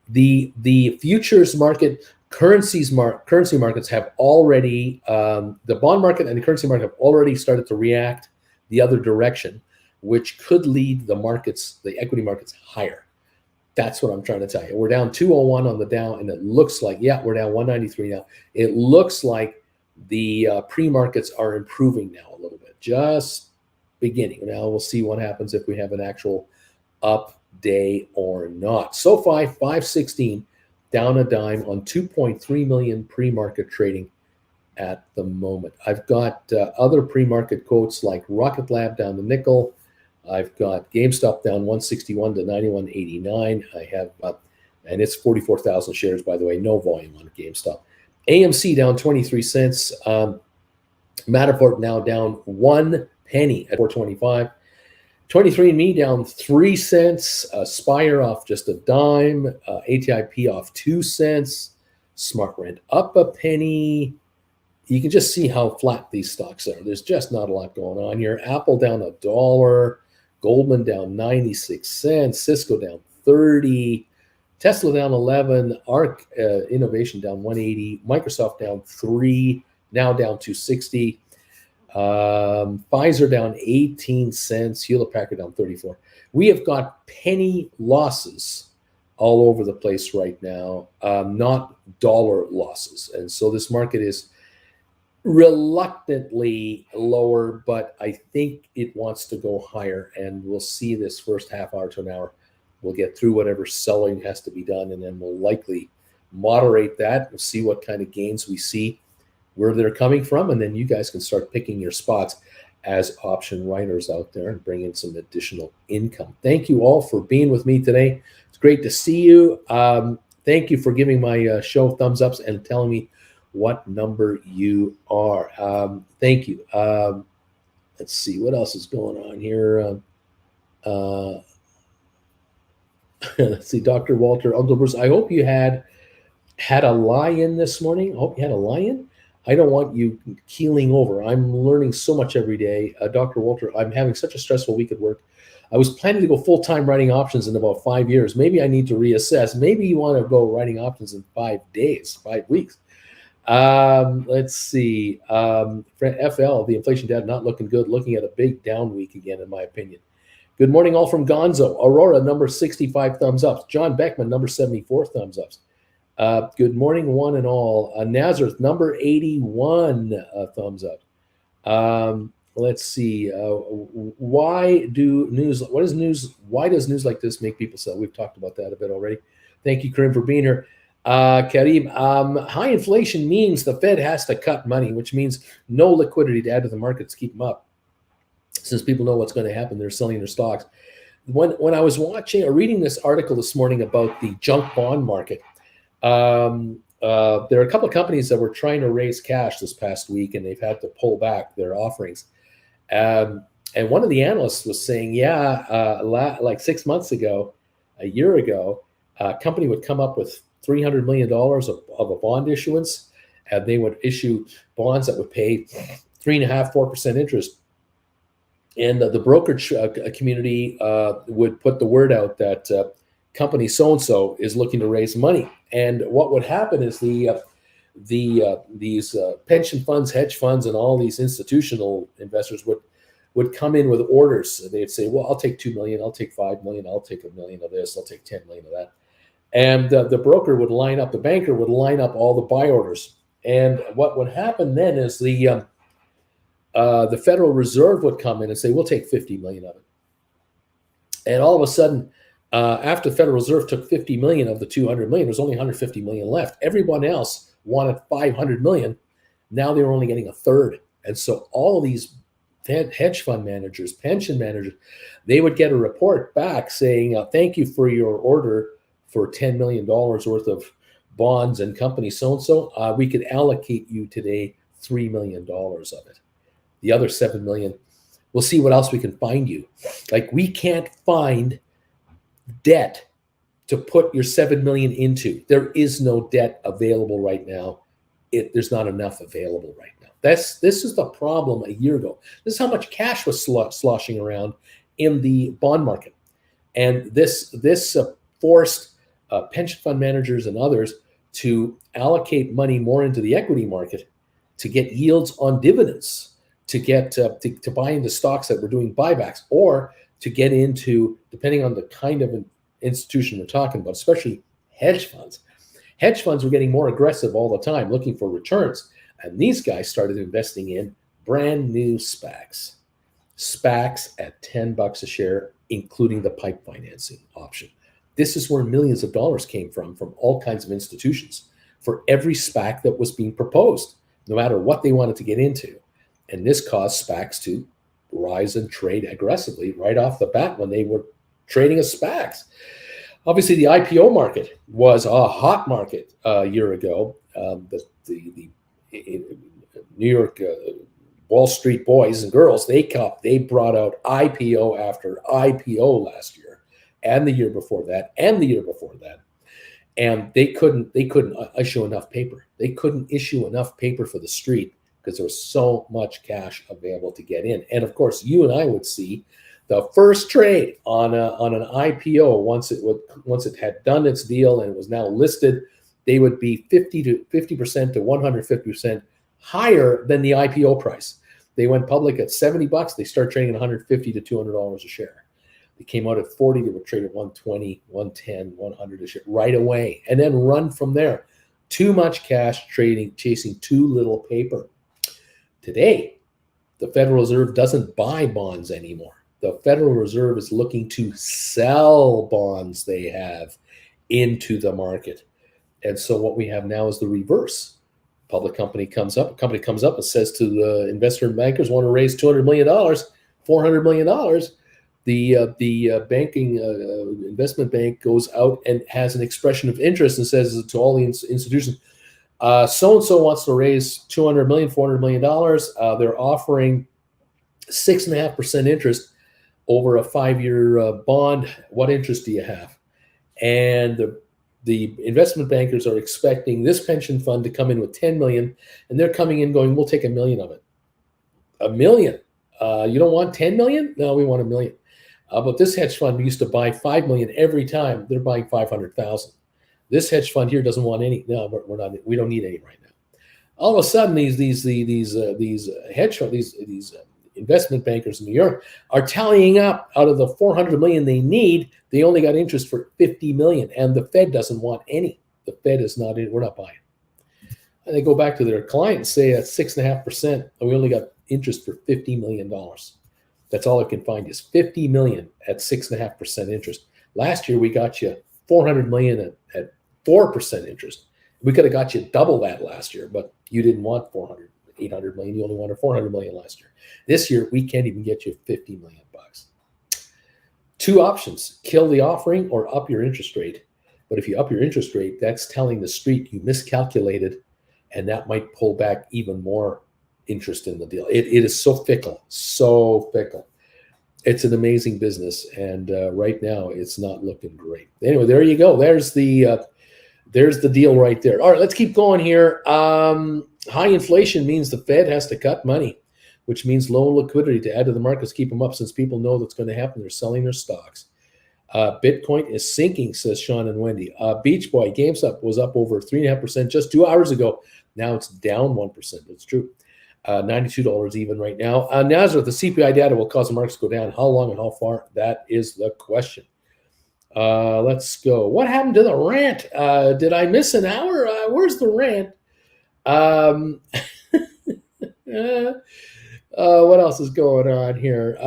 the futures market, currency markets have already, the bond market and the currency market have already started to react the other direction, which could lead the markets, the equity markets, higher. That's what I'm trying to tell you. We're down 201 on the Dow, and it looks like, yeah, we're down 193 now. It looks like the pre-markets are improving now a little bit, just beginning. Now we'll see what happens if we have an actual up day or not. SoFi 516 down a dime on 2.3 million pre-market trading at the moment. I've got other pre-market quotes like Rocket Lab down to nickel. I've got GameStop down 161 to 91.89. I have, and it's 44,000 shares, by the way, no volume on GameStop. AMC down 23 cents. Matterport now down 1 penny at 425. 23andMe down 3 cents. Spire off just a dime. ATIP off 2 cents. SmartRent up a penny. You can just see how flat these stocks are. There's just not a lot going on here. Apple down $1. Goldman down 96 cents. Cisco down 30. Tesla down 11, ARC Innovation down 180, Microsoft down 3, now down 260. Pfizer down 18 cents, Hewlett Packard down 34. We have got penny losses all over the place right now, not dollar losses. And so this market is reluctantly lower, but I think it wants to go higher. And we'll see this first half hour to an hour. We'll get through whatever selling has to be done, and then we'll likely moderate that. We'll see what kind of gains we see, where they're coming from, and then you guys can start picking your spots as option writers out there and bring in some additional income. Thank you all for being with me today. It's great to see you. Thank you for giving my show thumbs ups and telling me what number you are. Thank you. Let's see what else is going on here. Let's see, Dr. Walter, Uncle Bruce, I hope you had a lie-in this morning. I hope you had a lie-in. I don't want you keeling over. I'm learning so much every day. Dr. Walter, I'm having such a stressful week at work. I was planning to go full-time writing options in about 5 years. Maybe I need to reassess. Maybe you want to go writing options in 5 days, 5 weeks. Let's see. FL, the inflation data not looking good, looking at a big down week again, in my opinion. Good morning, all from Gonzo. Aurora, number 65, thumbs up. John Beckman, number 74, thumbs up. Good morning, one and all. Nazareth, number 81, thumbs up. Let's see. Why does news like this make people sell? We've talked about that a bit already. Thank you, Karim, for being here. Karim, high inflation means the Fed has to cut money, which means no liquidity to add to the markets, keep them up. Since people know what's going to happen, they're selling their stocks. When I was reading this article this morning about the junk bond market, there are a couple of companies that were trying to raise cash this past week, and they've had to pull back their offerings. And one of the analysts was saying, like 6 months ago, a year ago, a company would come up with $300 million of a bond issuance, and they would issue bonds that would pay 3.5%, 4% interest. And the brokerage community would put the word out that company so-and-so is looking to raise money. And what would happen is these pension funds, hedge funds, and all these institutional investors would come in with orders. They'd say, well, I'll take 2 million, I'll take 5 million, I'll take $1 million of this, I'll take 10 million of that. And the broker would line up, the banker would line up all the buy orders. And what would happen then is the Federal Reserve would come in and say, we'll take 50 million of it. And all of a sudden, after the Federal Reserve took 50 million of the 200 million, there's only 150 million left. Everyone else wanted 500 million. Now they were only getting a third. And so all of these hedge fund managers, pension managers, they would get a report back saying, thank you for your order for $10 million worth of bonds and company so-and-so. We could allocate you today $3 million of it. The other 7 million, we'll see what else we can find you. Like, we can't find debt to put your 7 million into. There is no debt available right now. There's not enough available right now. This is the problem a year ago. This is how much cash was sloshing around in the bond market. And this forced pension fund managers and others to allocate money more into the equity market to get yields on dividends, to get to buy into stocks that were doing buybacks, or to get into, depending on the kind of an institution we're talking about, especially hedge funds. Hedge funds were getting more aggressive all the time, looking for returns. And these guys started investing in brand new SPACs. SPACs at $10 a share, including the PIPE financing option. This is where millions of dollars came from all kinds of institutions for every SPAC that was being proposed, no matter what they wanted to get into. And this caused SPACs to rise and trade aggressively right off the bat when they were trading as SPACs. Obviously, the IPO market was a hot market a year ago. The New York Wall Street boys and girls, they brought out IPO after IPO last year, and the year before that, and the year before that. And they couldn't issue enough paper. They couldn't issue enough paper for the street because there was so much cash available to get in. And of course, you and I would see the first trade on an IPO, once it had done its deal and it was now listed, they would be 50% to 150% higher than the IPO price. They went public at $70. They start trading at $150 to $200 a share. They came out at 40. They would trade at 120, 110, 100 a share right away, and then run from there. Too much cash trading, chasing too little paper. Today, the Federal Reserve doesn't buy bonds anymore. The Federal Reserve is looking to sell bonds they have into the market. And so what we have now is the reverse. A company comes up and says to the investor and bankers, want to raise $200 million, $400 million. The banking investment bank goes out and has an expression of interest and says to all the institutions, so-and-so wants to raise $200 million, $400 million. They're offering 6.5% interest over a 5-year bond. What interest do you have? And the investment bankers are expecting this pension fund to come in with 10 million, and they're coming in going, we'll take $1 million of it. $1 million. You don't want 10 million? No, we want $1 million. But this hedge fund used to buy 5 million every time. They're buying 500,000. This hedge fund here doesn't want any. No, we're not. We don't need any right now. All of a sudden, these hedge fund, these investment bankers in New York are tallying up out of the 400 million they need. They only got interest for 50 million, and the Fed doesn't want any. The Fed is not in. We're not buying. And they go back to their client and say at 6.5%, and we only got interest for $50 million. That's all I can find is 50 million at 6.5% interest. Last year we got you 400 million at 4% interest. We could have got you double that last year, but you didn't want 800 million. You only wanted 400 million last year. This year we can't even get you 50 million bucks. Two options: kill the offering or up your interest rate. But if you up your interest rate, that's telling the street you miscalculated, and that might pull back even more interest in the deal. It is so fickle, so fickle. It's an amazing business, and right now it's not looking great. Anyway, there you go. There's the deal right there. All right, let's keep going here. High inflation means the Fed has to cut money, which means low liquidity to add to the markets, keep them up, since people know that's going to happen. They're selling their stocks. Bitcoin is sinking, says Sean and Wendy. Beach Boy, GameStop was up over 3.5% just 2 hours ago. Now it's down 1%. It's true. $92 even right now. Nazareth, the CPI data will cause the markets to go down. How long and how far? That is the question. Let's go. What happened to the rant? Did I miss an hour? Where's the rant? What else is going on here?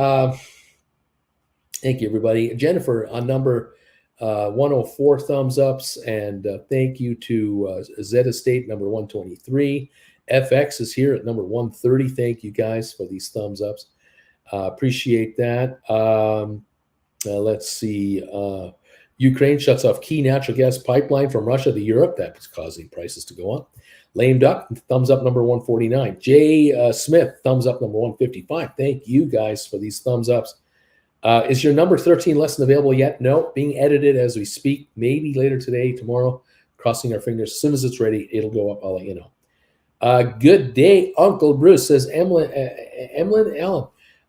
Thank you, everybody. Jennifer on number 104 thumbs ups, and thank you to Z Estate number 123. FX is here at number 130. Thank you guys for these thumbs ups. Appreciate that. Let's see. Ukraine shuts off key natural gas pipeline from Russia to Europe. That's causing prices to go up. Lame Duck, thumbs up number 149. Jay Smith, thumbs up number 155. Thank you guys for these thumbs ups. Is your number 13 lesson available yet? No, being edited as we speak. Maybe later today, tomorrow. Crossing our fingers. As soon as it's ready, it'll go up. I'll let you know. Good day, Uncle Bruce, says Emlyn Allen.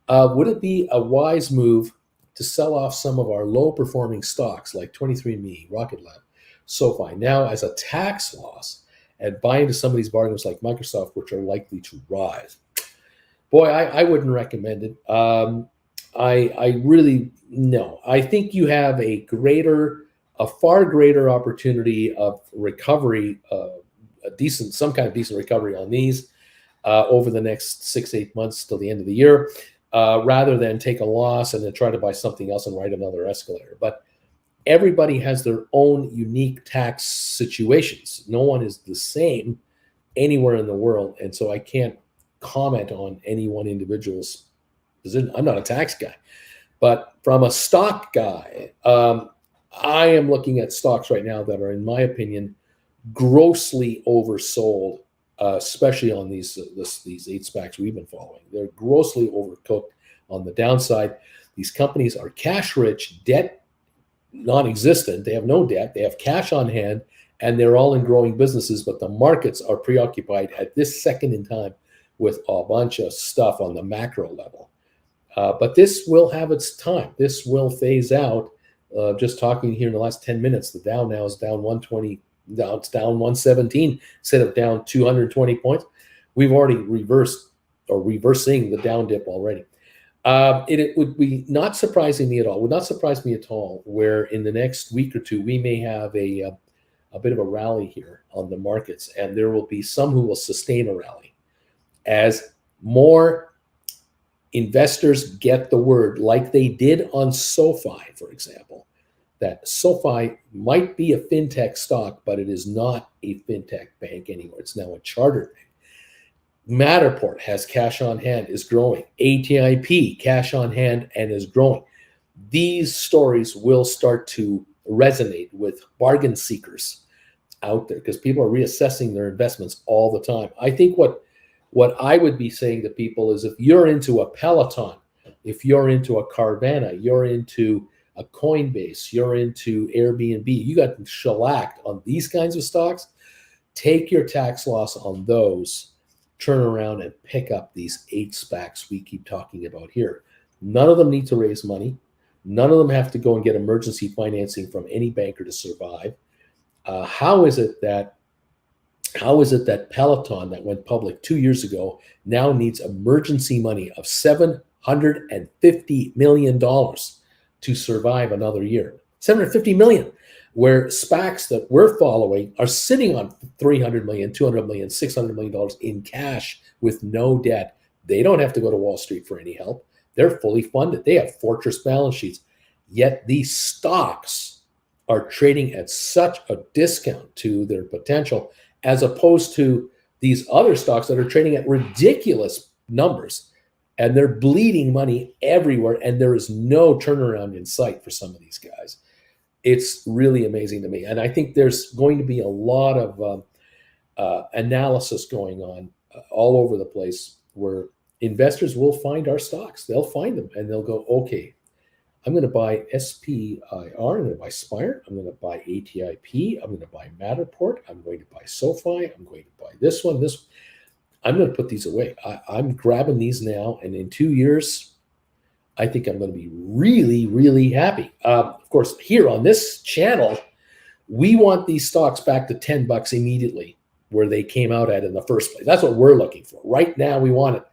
Would it be a wise move to sell off some of our low-performing stocks like 23andMe, Rocket Lab, SoFi now as a tax loss and buy into some of these bargains like Microsoft, which are likely to rise? Boy, I wouldn't recommend it. I really, no. I think you have a far greater opportunity of recovery, some kind of decent recovery on these over the next 6-8 months till the end of the year, rather than take a loss and then try to buy something else and ride another escalator. But everybody has their own unique tax situations. No one is the same anywhere in the world, and so I can't comment on any one individual's position. I'm not a tax guy, but from a stock guy, I am looking at stocks right now that are, in my opinion, grossly oversold, especially on these 8 SPACs we've been following. They're grossly overcooked on the downside. These companies are cash rich, debt non-existent. They have no debt. They have cash on hand, and they're all in growing businesses, but the markets are preoccupied at this second in time with a bunch of stuff on the macro level. But this will have its time. This will phase out. Just talking here in the last 10 minutes, the Dow now is down 120. Now it's down 117 instead of down 220 points. We've already reversed or reversing the down dip already. It would be not surprising me at all. Would not surprise me at all where in the next week or two we may have a bit of a rally here on the markets, and there will be some who will sustain a rally as more investors get the word, like they did on SoFi, for example, that SoFi might be a fintech stock, but it is not a fintech bank anymore. It's now a chartered bank. Matterport has cash on hand, is growing. ATIP, cash on hand, and is growing. These stories will start to resonate with bargain seekers out there because people are reassessing their investments all the time. I think what I would be saying to people is if you're into a Peloton, if you're into a Carvana, you're into a Coinbase, you're into Airbnb, you got shellacked on these kinds of stocks, take your tax loss on those, turn around and pick up these 8 SPACs we keep talking about here. None of them need to raise money. None of them have to go and get emergency financing from any banker to survive. How is it that Peloton that went public 2 years ago now needs emergency money of $750 million to survive another year? $750 million, where SPACs that we're following are sitting on $300 million, $200 million, $600 million in cash with no debt. They don't have to go to Wall Street for any help. They're fully funded. They have fortress balance sheets. Yet these stocks are trading at such a discount to their potential, as opposed to these other stocks that are trading at ridiculous numbers, and they're bleeding money everywhere, and there is no turnaround in sight for some of these guys. It's really amazing to me. And I think there's going to be a lot of analysis going on all over the place where investors will find our stocks. They'll find them and they'll go, okay, I'm going to buy SPIR, I'm going to buy Spire, I'm going to buy ATIP, I'm going to buy Matterport, I'm going to buy SoFi, I'm going to buy this one, this. I'm going to put these away. I'm grabbing these now, and in 2 years, I think I'm going to be really, really happy. Of course, here on this channel, we want these stocks back to $10 immediately, where they came out at in the first place. That's what we're looking for. Right now, we want it.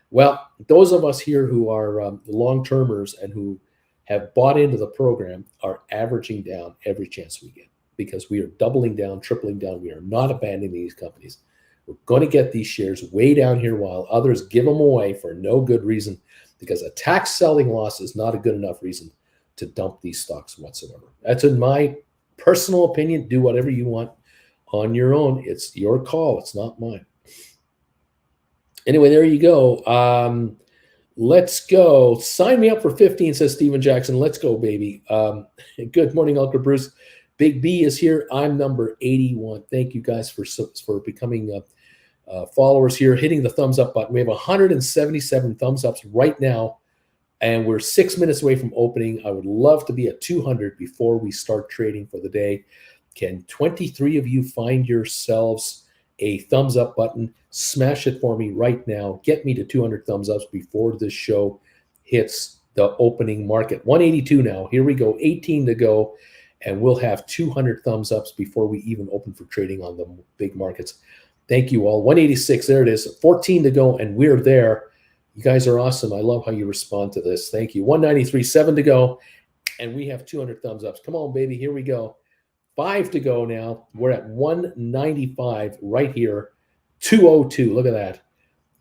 Well, those of us here who are long-termers and who have bought into the program are averaging down every chance we get, because we are doubling down, tripling down. We are not abandoning these companies. We're going to get these shares way down here while others give them away for no good reason, because a tax selling loss is not a good enough reason to dump these stocks whatsoever. That's in my personal opinion. Do whatever you want on your own. It's your call. It's not mine. Anyway, there you go. Let's go. Sign me up for 15, says Steven Jackson. Let's go, baby. Good morning, Uncle Bruce. Big B is here. I'm number 81. Thank you guys for becoming followers here, hitting the thumbs up button. We have 177 thumbs ups right now, and we're 6 minutes away from opening. I would love to be at 200 before we start trading for the day. Can 23 of you find yourselves a thumbs up button? Smash it for me right now. Get me to 200 thumbs ups before this show hits the opening market. 182 now. Here we go. 18 to go. And we'll have 200 thumbs ups before we even open for trading on the big markets. Thank you all. 186. There it is. 14 to go. And we're there. You guys are awesome. I love how you respond to this. Thank you. 193. 7 to go. And we have 200 thumbs ups. Come on, baby. Here we go. 5 to go now. We're at 195 right here. 202. Look at that.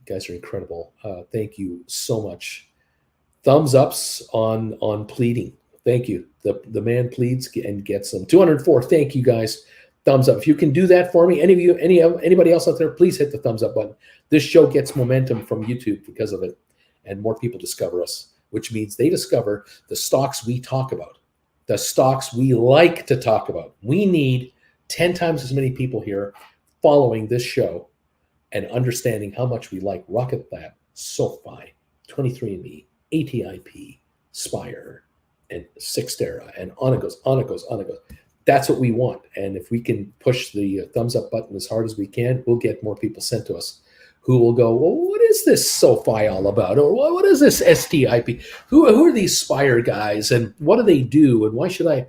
You guys are incredible. Thank you so much. Thumbs ups on pleading. Thank you. The man pleads and gets them. 204. Thank you guys. Thumbs up. If you can do that for me, anybody else out there, please hit the thumbs up button. This show gets momentum from YouTube because of it, and more people discover us, which means they discover the stocks we talk about, the stocks we like to talk about. We need 10 times as many people here following this show and understanding how much we like Rocket Lab, SoFi, 23andMe, ATIP, Spire, and Sixtera, and on it goes, on it goes, on it goes. That's what we want. And if we can push the thumbs up button as hard as we can, we'll get more people sent to us who will go, well, what is this SoFi all about? Or what is this STIP? Who are these Spire guys, and what do they do, and why should I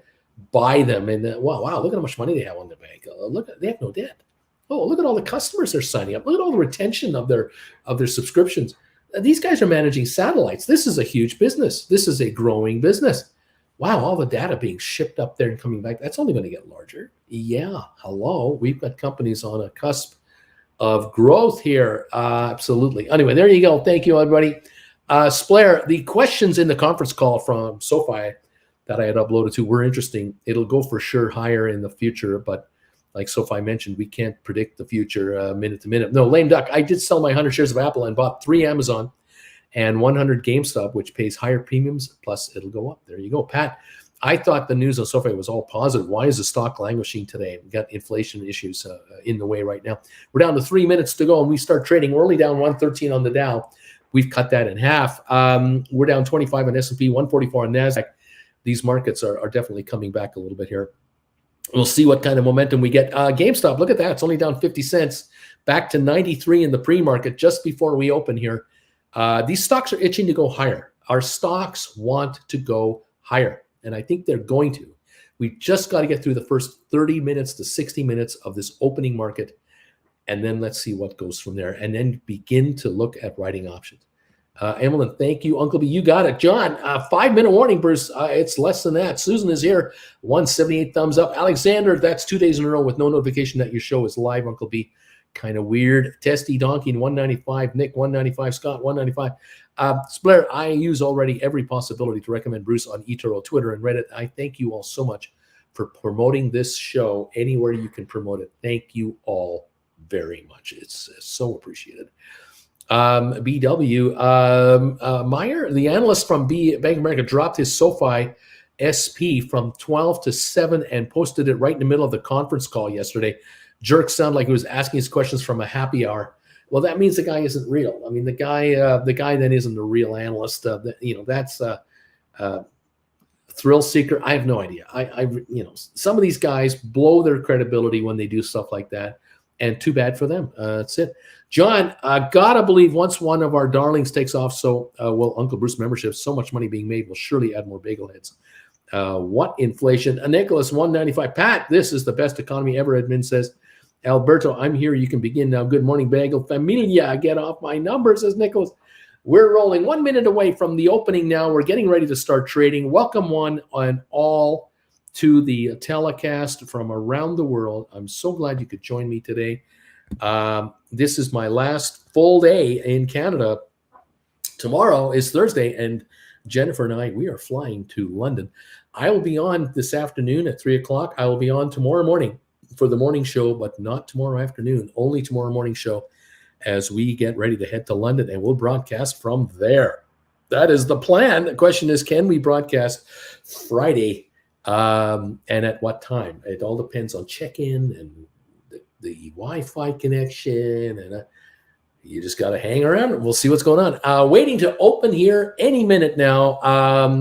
buy them? And wow, look at how much money they have on the bank. They have no debt. Oh, look at all the customers they're signing up. Look at all the retention of their subscriptions. These guys are managing satellites. This is a huge business. This is a growing business. Wow, all the data being shipped up there and coming back. That's only going to get larger. Yeah, hello. We've got companies on a cusp of growth here. Absolutely. Anyway, there you go. Thank you, everybody. Splair, the questions in the conference call from SoFi that I had uploaded to were interesting. It'll go for sure higher in the future, but like SoFi mentioned, we can't predict the future minute to minute. No, lame duck. I did sell my 100 shares of Apple and bought 3 Amazon and 100 GameStop, which pays higher premiums, plus it'll go up. There you go. Pat, I thought the news on SoFi was all positive. Why is the stock languishing today? We've got inflation issues in the way right now. We're down to 3 minutes to go, and we start trading. We're only down 113 on the Dow. We've cut that in half. We're down 25 on S&P, 144 on NASDAQ. These markets are definitely coming back a little bit here. We'll see what kind of momentum we get. GameStop, look at that. It's only down 50 cents, back to 93 in the pre-market just before we open here. These stocks are itching to go higher. Our stocks want to go higher, and I think they're going to. We just got to get through the first 30 minutes to 60 minutes of this opening market, and then let's see what goes from there, and then begin to look at writing options. Emmeline, thank you. Uncle B, you got it. John, 5-minute warning, Bruce. It's less than that. Susan is here. 178 thumbs up. Alexander, that's 2 days in a row with no notification that your show is live, Uncle B. Kind of weird. Testy Donkey, 195. Nick, 195. Scott, 195. Splair, I use already every possibility to recommend Bruce on eToro, Twitter, and Reddit. I thank you all so much for promoting this show anywhere you can promote it. Thank you all very much. It's so appreciated. BW Meyer, the analyst from Bank of America, dropped his SoFi SP from 12 to 7 and posted it right in the middle of the conference call yesterday. Jerk sounded like he was asking his questions from a happy hour. Well, that means the guy isn't real. I mean, the guy then isn't a real analyst. That's thrill seeker. I have no idea. Some of these guys blow their credibility when they do stuff like that, and too bad for them. That's it. John, gotta believe once one of our darlings takes off, so will Uncle Bruce membership. So much money being made will surely add more bagel heads. What inflation? Nicholas, 195. Pat, this is the best economy ever, admin says. Alberto, I'm here. You can begin now. Good morning, Bagel Familia. Get off my number, says Nicholas. We're rolling 1 minute away from the opening now. We're getting ready to start trading. Welcome one and all to the telecast from around the world. I'm so glad you could join me today. This is my last full day in Canada. Tomorrow is Thursday, and Jennifer and I, we are flying to London. I will be on this afternoon at 3 o'clock. I will be on tomorrow morning for the morning show, but not tomorrow afternoon, only tomorrow morning show as we get ready to head to London, and we'll broadcast from there. That is the plan. The question is, can we broadcast Friday, and at what time? It all depends on check-in and the Wi-Fi connection, and you just got to hang around. We'll see what's going on. Waiting to open here any minute now.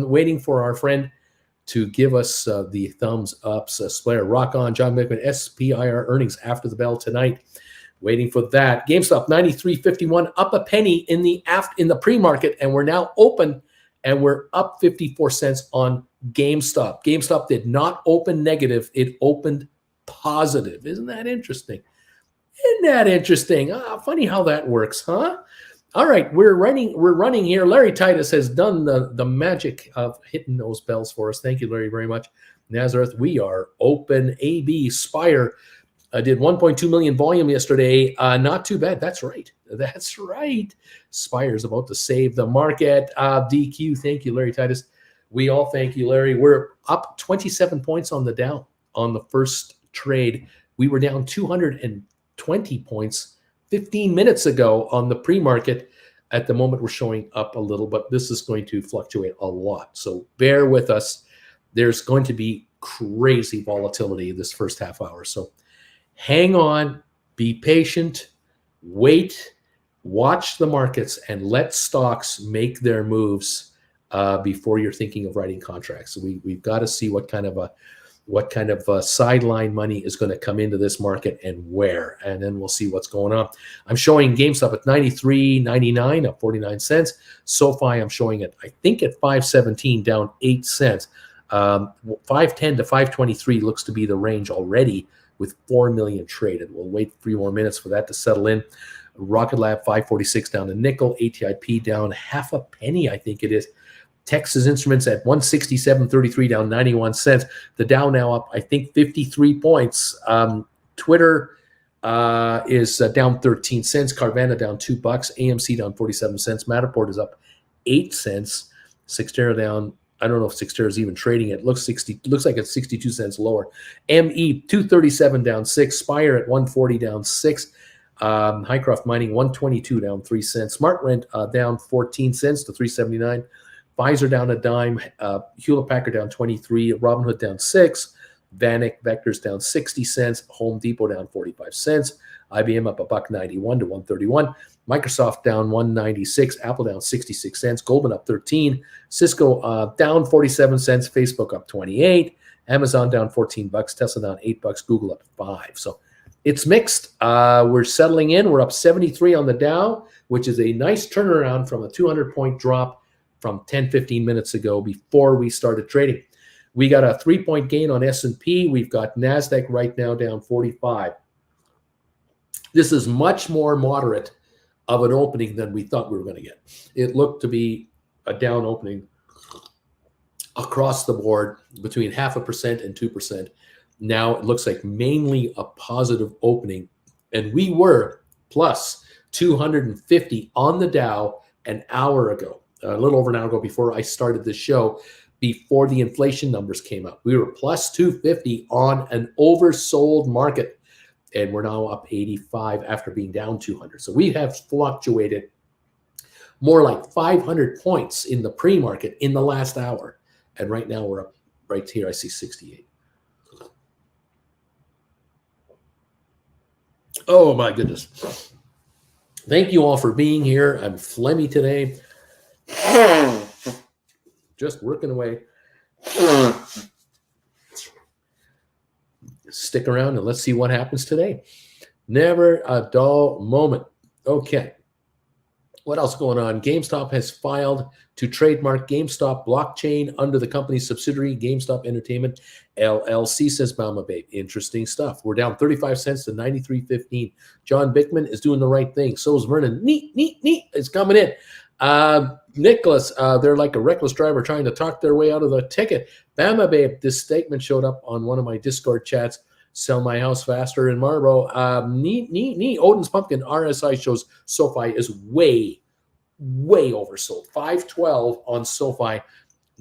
Waiting for our friend to give us the thumbs up. Splair, rock on. John Mickman, SPIR earnings after the bell tonight. Waiting for that. GameStop 93.51, up a penny in the pre-market, and we're now open, and we're up 54 cents on GameStop. GameStop did not open negative; it opened positive. Isn't that interesting? Funny how that works, huh? All right, we're running here. Larry Titus has done the magic of hitting those bells for us. Thank you, Larry, very much. Nazareth, we are open. AB Spire did 1.2 million volume yesterday. Not too bad. That's right. Spire's about to save the market. DQ, thank you, Larry Titus. We all thank you, Larry. We're up 27 points on the Dow on the first trade. We were down 220 points 15 minutes ago on the pre-market. At the moment, we're showing up a little, but this is going to fluctuate a lot. So bear with us. There's going to be crazy volatility this first half hour. So hang on, be patient, wait, watch the markets, and let stocks make their moves before you're thinking of writing contracts. So we've got to see what kind of what kind of sideline money is going to come into this market and where, and then we'll see what's going on. I'm showing GameStop at $93.99, up 49 cents. SoFi I'm showing it, I think, at $5.17, down 8 cents. 510 to 523 looks to be the range already, with 4 million traded. We'll wait 3 more minutes for that to settle in. Rocket Lab 546 down a nickel, ATIP down half a penny, I think it is. Texas Instruments at 167.33, down 91 cents. The Dow now up, I think, 53 points. Twitter is down 13 cents. Carvana down $2. AMC down 47 cents. Matterport is up 8 cents. Cyxtera down, I don't know if Cyxtera is even trading it. Looks like it's 62 cents lower. ME 237 down 6. Spire at 140 down 6. Hycroft Mining 122 down 3 cents. SmartRent down 14 cents to 379. Pfizer down a dime. Hewlett Packard down 23. Robinhood down 6. Vanek Vectors down 60 cents. Home Depot down 45 cents. IBM up $1.91 to 131. Microsoft down 196. Apple down 66 cents. Goldman up 13. Cisco down 47 cents. Facebook up 28. Amazon down $14. Tesla down $8. Google up 5. So it's mixed. We're settling in. We're up 73 on the Dow, which is a nice turnaround from a 200-point drop from 10-15 minutes ago before we started trading. We got a 3-point gain on S&P. We've got NASDAQ right now down 45. This is much more moderate of an opening than we thought we were going to get. It looked to be a down opening across the board between 0.5% and 2%. Now it looks like mainly a positive opening. And we were plus 250 on the Dow an hour ago, a little over an hour ago before I started this show, before the inflation numbers came up. We were plus 250 on an oversold market. And we're now up 85 after being down 200. So we have fluctuated more like 500 points in the pre-market in the last hour. And right now we're up right here. I see 68. Oh, my goodness. Thank you all for being here. I'm phlegmy today. Just working away. Stick around and let's see what happens today. Never a dull moment. Okay. What else going on? GameStop has filed to trademark GameStop blockchain under the company's subsidiary GameStop Entertainment LLC, says Bama Babe. Interesting stuff. We're down 35 cents to 93.15. John Bickman is doing the right thing. So is Vernon. Neat. It's coming in. Nicholas, they're like a reckless driver trying to talk their way out of the ticket. Bama Babe, this statement showed up on one of my Discord chats. Sell my house faster in Marlboro. Neat. Odin's Pumpkin RSI shows SoFi is way oversold. 512 on SoFi,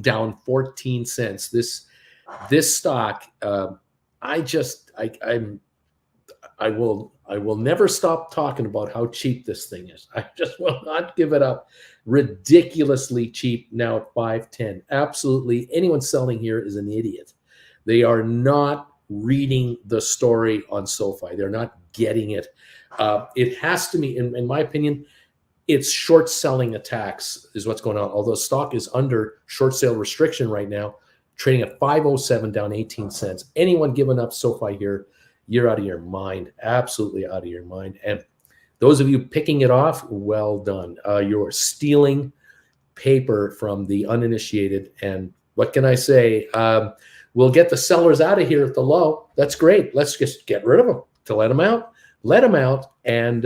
down 14 cents. This stock, I will never stop talking about how cheap this thing is. I just will not give it up. Ridiculously cheap now at 510. Absolutely, anyone selling here is an idiot. They are not reading the story on SoFi. They're not getting it. It has to be, in my opinion, it's short selling attacks is what's going on. Although stock is under short sale restriction right now, trading at 507, down 18 cents. Anyone giving up SoFi here, you're out of your mind. Absolutely out of your mind. And those of you picking it off, well done. You're stealing paper from the uninitiated. And what can I say? We'll get the sellers out of here at the low. That's great. Let's just get rid of them to let them out. Let them out, and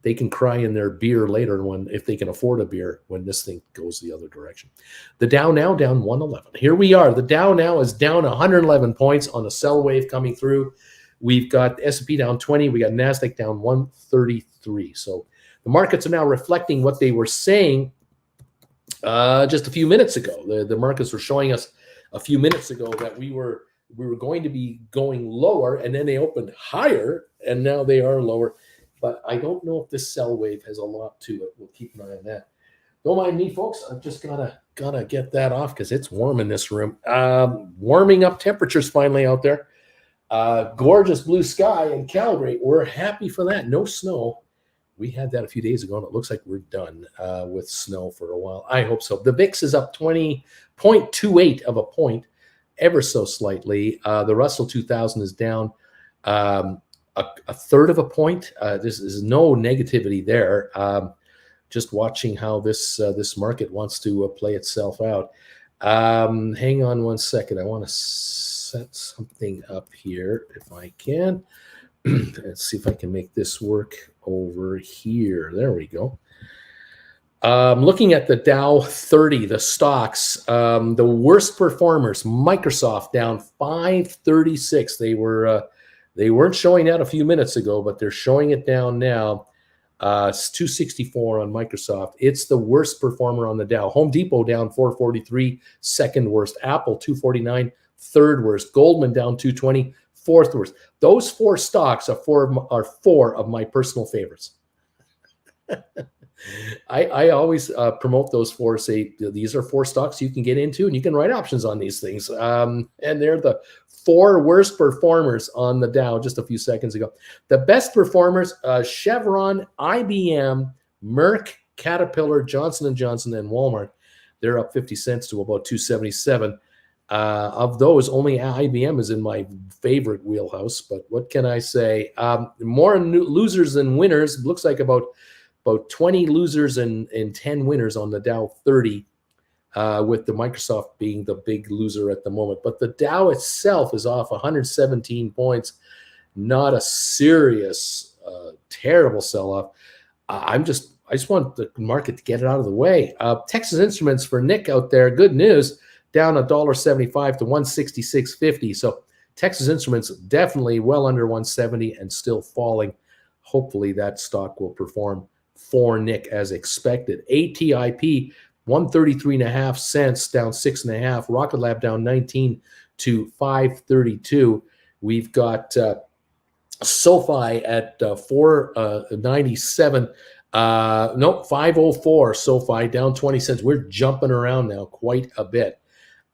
they can cry in their beer later if they can afford a beer when this thing goes the other direction. The Dow now down 111. Here we are. The Dow now is down 111 points on a sell wave coming through. We've got S&P down 20. We got NASDAQ down 133. So the markets are now reflecting what they were saying just a few minutes ago. The markets were showing us a few minutes ago that we were going to be going lower, and then they opened higher, and now they are lower. But I don't know if this sell wave has a lot to it. We'll keep an eye on that. Don't mind me, folks. I've just gotta get that off because it's warm in this room. Warming up temperatures finally out there. Gorgeous blue sky in Calgary. We're happy for that. No snow. We had that a few days ago, and it looks like we're done with snow for a while. I hope so. The VIX is up 20.28 of a point. ever so slightly. The Russell 2000 is down a third of a point. This is no negativity there. Just watching how this market wants to play itself out. Hang on one second. I want to set something up here if I can. Let's see if I can make this work over here. There we go. Looking at the Dow 30, the stocks, the worst performers, Microsoft down 536. They weren't showing that a few minutes ago, but they're showing it down now. It's 264 on Microsoft. It's the worst performer on the Dow. Home Depot down 443, second worst. Apple 249, third worst. Goldman down 220, fourth worst. Those four stocks are four of my personal favorites. I always promote those four, say these are four stocks you can get into and you can write options on these things. And they're the four worst performers on the Dow just a few seconds ago. The best performers, Chevron, IBM, Merck, Caterpillar, Johnson & Johnson, and Walmart. They're up 50 cents to about 277. Of those, only IBM is in my favorite wheelhouse. But what can I say? More losers than winners. Looks like about 20 losers and 10 winners on the Dow 30, with the Microsoft being the big loser at the moment. But the Dow itself is off 117 points. Not a serious, terrible sell-off. I just want the market to get it out of the way. Texas Instruments for Nick out there, good news, down $1.75 to 166.50. So Texas Instruments definitely well under 170 and still falling. Hopefully that stock will perform for Nick as expected. ATIP 133.5 cents, down 6.5. Rocket Lab down 19 to 532. We've got SoFi at 497. Nope, 504. SoFi down 20 cents. We're jumping around now quite a bit.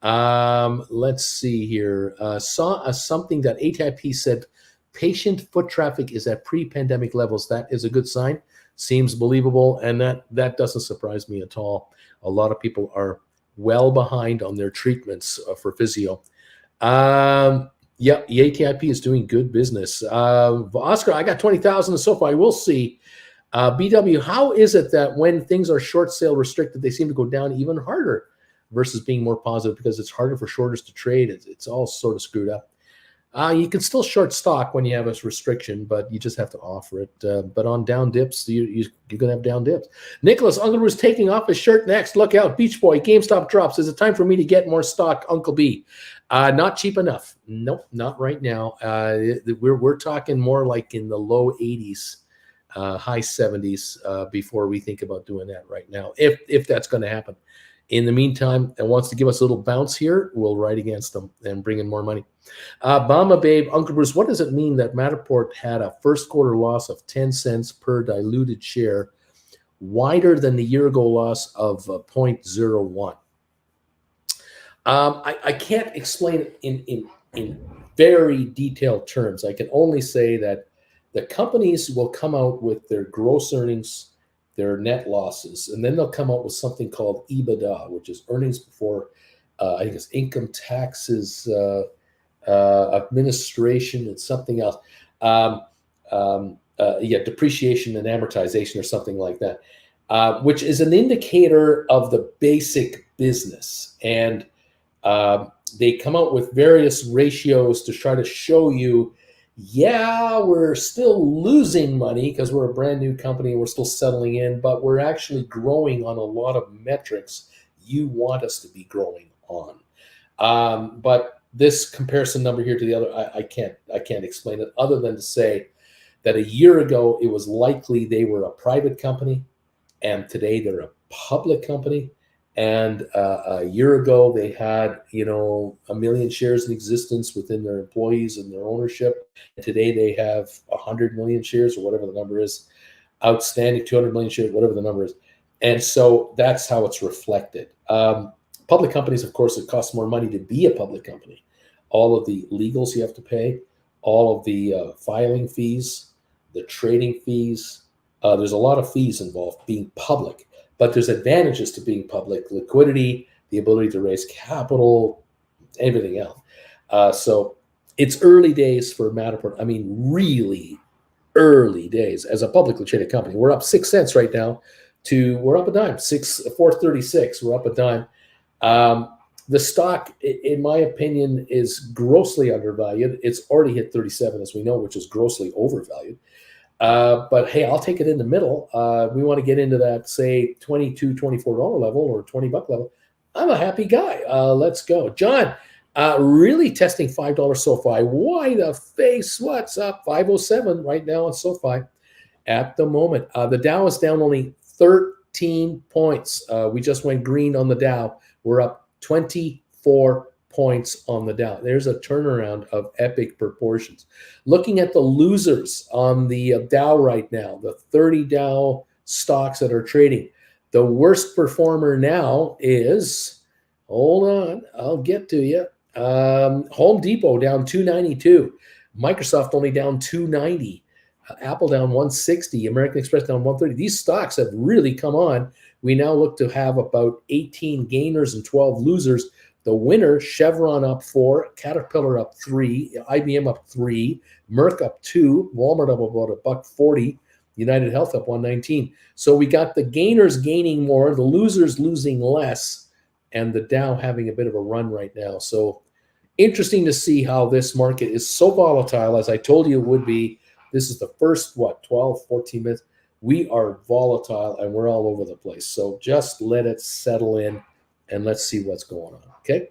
Let's see here. Saw something that ATIP said patient foot traffic is at pre-pandemic levels. That is a good sign. Seems believable, and that doesn't surprise me at all. A lot of people are well behind on their treatments for physio. Yeah, the ATIP is doing good business. Oscar, I got 20,000 in SoFi. We'll see. BW, how is it that when things are short sale restricted, they seem to go down even harder versus being more positive because it's harder for shorters to trade? It's all sort of screwed up. You can still short stock when you have a restriction, but you just have to offer it. But on down dips, you're going to have down dips. Nicholas, Uncle Bruce taking off his shirt next. Look out. Beach Boy, GameStop drops. Is it time for me to get more stock, Uncle B? Not cheap enough. Nope, not right now. We're talking more like in the low 80s, high 70s before we think about doing that right now, if that's going to happen. In the meantime, and wants to give us a little bounce here, we'll ride against them and bring in more money. Bama Babe, Uncle Bruce, what does it mean that Matterport had a first quarter loss of 10 cents per diluted share, wider than the year-ago loss of 0.01? I can't explain it in very detailed terms. I can only say that the companies will come out with their gross earnings, their net losses, and then they'll come out with something called EBITDA, which is earnings before, I think it's income taxes, administration, and something else. Depreciation and amortization or something like that, which is an indicator of the basic business. And they come out with various ratios to try to show you, yeah, we're still losing money because we're a brand new company and we're still settling in, but we're actually growing on a lot of metrics you want us to be growing on. But this comparison number here to the other, I can't explain it other than to say that a year ago, it was likely they were a private company, and today they're a public company. And a year ago, they had, 1 million shares in existence within their employees and their ownership. And today they have 100 million shares or whatever the number is, outstanding, 200 million shares, whatever the number is. And so that's how it's reflected. Public companies, of course, it costs more money to be a public company. All of the legals you have to pay, all of the filing fees, the trading fees. There's a lot of fees involved being public. But there's advantages to being public: liquidity, the ability to raise capital, everything else. So it's early days for Matterport. I mean, really early days as a publicly traded company. We're up 6 cents right now we're up a dime, 436. We're up a dime. The stock, in my opinion, is grossly undervalued. It's already hit 37, as we know, which is grossly overvalued. But hey, I'll take it in the middle. We want to get into that, say, $22, $24 level or $20 level. I'm a happy guy. Let's go. John, really testing $5 SoFi. Why the face? What's up? 507 right now on SoFi at the moment. The Dow is down only 13 points. We just went green on the Dow. We're up 24 points on the Dow. There's a turnaround of epic proportions. Looking at the losers on the Dow right now, the 30 Dow stocks that are trading, the worst performer now is, hold on, I'll get to you. Home Depot down 292. Microsoft only down 290. Apple down 160. American Express down 130. These stocks have really come on. We now look to have about 18 gainers and 12 losers. The winner, Chevron up 4, Caterpillar up 3, IBM up 3, Merck up 2, Walmart up about $1.40, United Health up 119. So we got the gainers gaining more, the losers losing less, and the Dow having a bit of a run right now. So interesting to see how this market is so volatile, as I told you it would be. This is the first, 12, 14 minutes. We are volatile and we're all over the place. So just let it settle in and let's see what's going on, okay?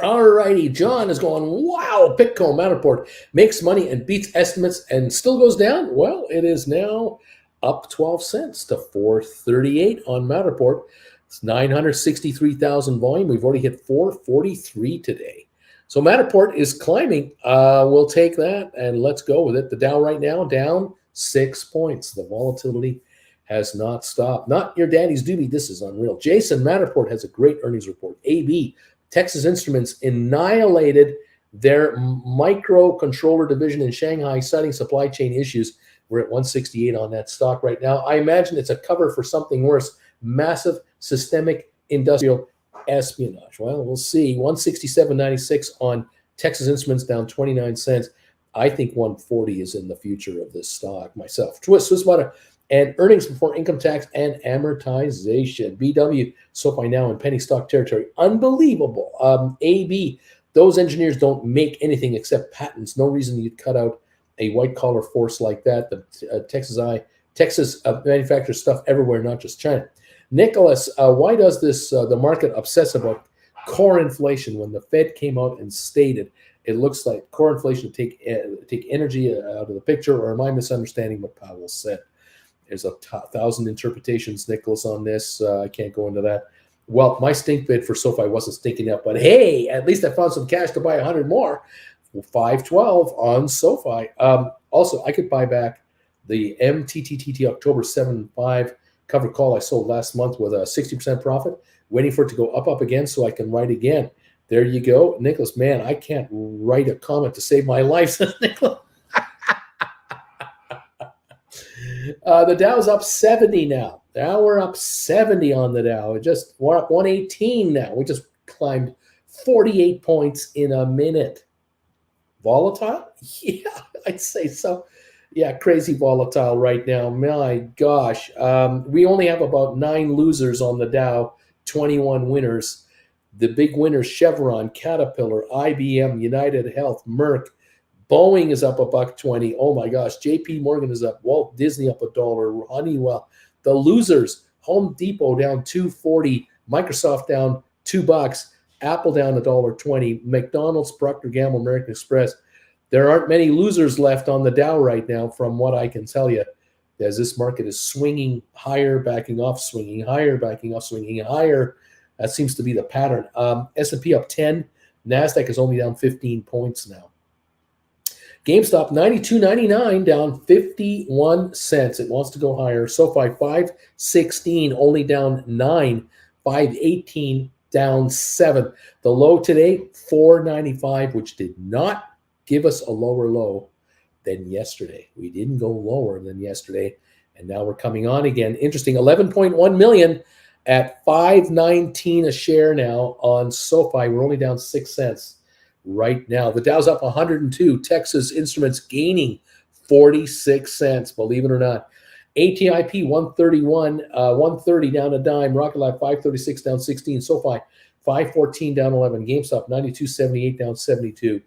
All righty, John is going, wow, Bitcoin Matterport makes money and beats estimates and still goes down. Well, it is now up 12 cents to 438 on Matterport. It's 963,000 volume. We've already hit 443 today. So Matterport is climbing. We'll take that and let's go with it. The Dow right now down 6 points. The volatility has not stopped. Not your daddy's doobie. This is unreal. Jason, Matterport has a great earnings report. AB, Texas Instruments annihilated their microcontroller division in Shanghai, citing supply chain issues. We're at 168 on that stock right now. I imagine it's a cover for something worse. Massive systemic industrial espionage. Well, we'll see. 167.96 on Texas Instruments, down 29 cents. I think 140 is in the future of this stock myself. Swiss Water and earnings before income tax and amortization. BW, SoFi now in penny stock territory. Unbelievable. AB, those engineers don't make anything except patents. No reason you'd cut out a white-collar force like that. The Texas manufactures stuff everywhere, not just China. Nicholas, why does the market obsess about core inflation when the Fed came out and stated it looks like core inflation take energy out of the picture, or am I misunderstanding what Powell said? There's 1,000 interpretations, Nicholas, on this. I can't go into that. Well, my stink bid for SoFi wasn't stinking up, but hey, at least I found some cash to buy 100 more. 512 on SoFi. Also, I could buy back the MTTTT October 7.5 covered call I sold last month with a 60% profit, waiting for it to go up again so I can write again. There you go. Nicholas, man, I can't write a comment to save my life, says Nicholas. The Dow's up 70 now. Now we're up 70 on the Dow. We're up 118 now. We just climbed 48 points in a minute. Volatile? Yeah, I'd say so. Yeah, crazy volatile right now. My gosh. We only have about 9 losers on the Dow, 21 winners. The big winners, Chevron, Caterpillar, IBM, United Health, Merck. Boeing is up $1.20. Oh my gosh. JP Morgan is up. Walt Disney up $1. Honeywell. The losers, Home Depot down $2.40. Microsoft down $2. Apple down $1.20. McDonald's, Procter & Gamble, American Express. There aren't many losers left on the Dow right now, from what I can tell you, as this market is swinging higher, backing off, swinging higher, backing off, swinging higher. That seems to be the pattern. S&P up 10. NASDAQ is only down 15 points now. GameStop, $92.99, down 51 cents. It wants to go higher. SoFi, $5.16, only down 9. $5.18, down 7. The low today, $4.95, which did not give us a lower low than yesterday. We didn't go lower than yesterday, and now we're coming on again. Interesting, 11.1 million at $5.19 a share now on SoFi. We're only down 6 cents right now. The Dow's up 102. Texas Instruments gaining 46 cents, believe it or not. ATIP 131, 130 down a dime. Rocket Lab 536 down 16. SoFi 514 down 11. GameStop 92.78 down 72.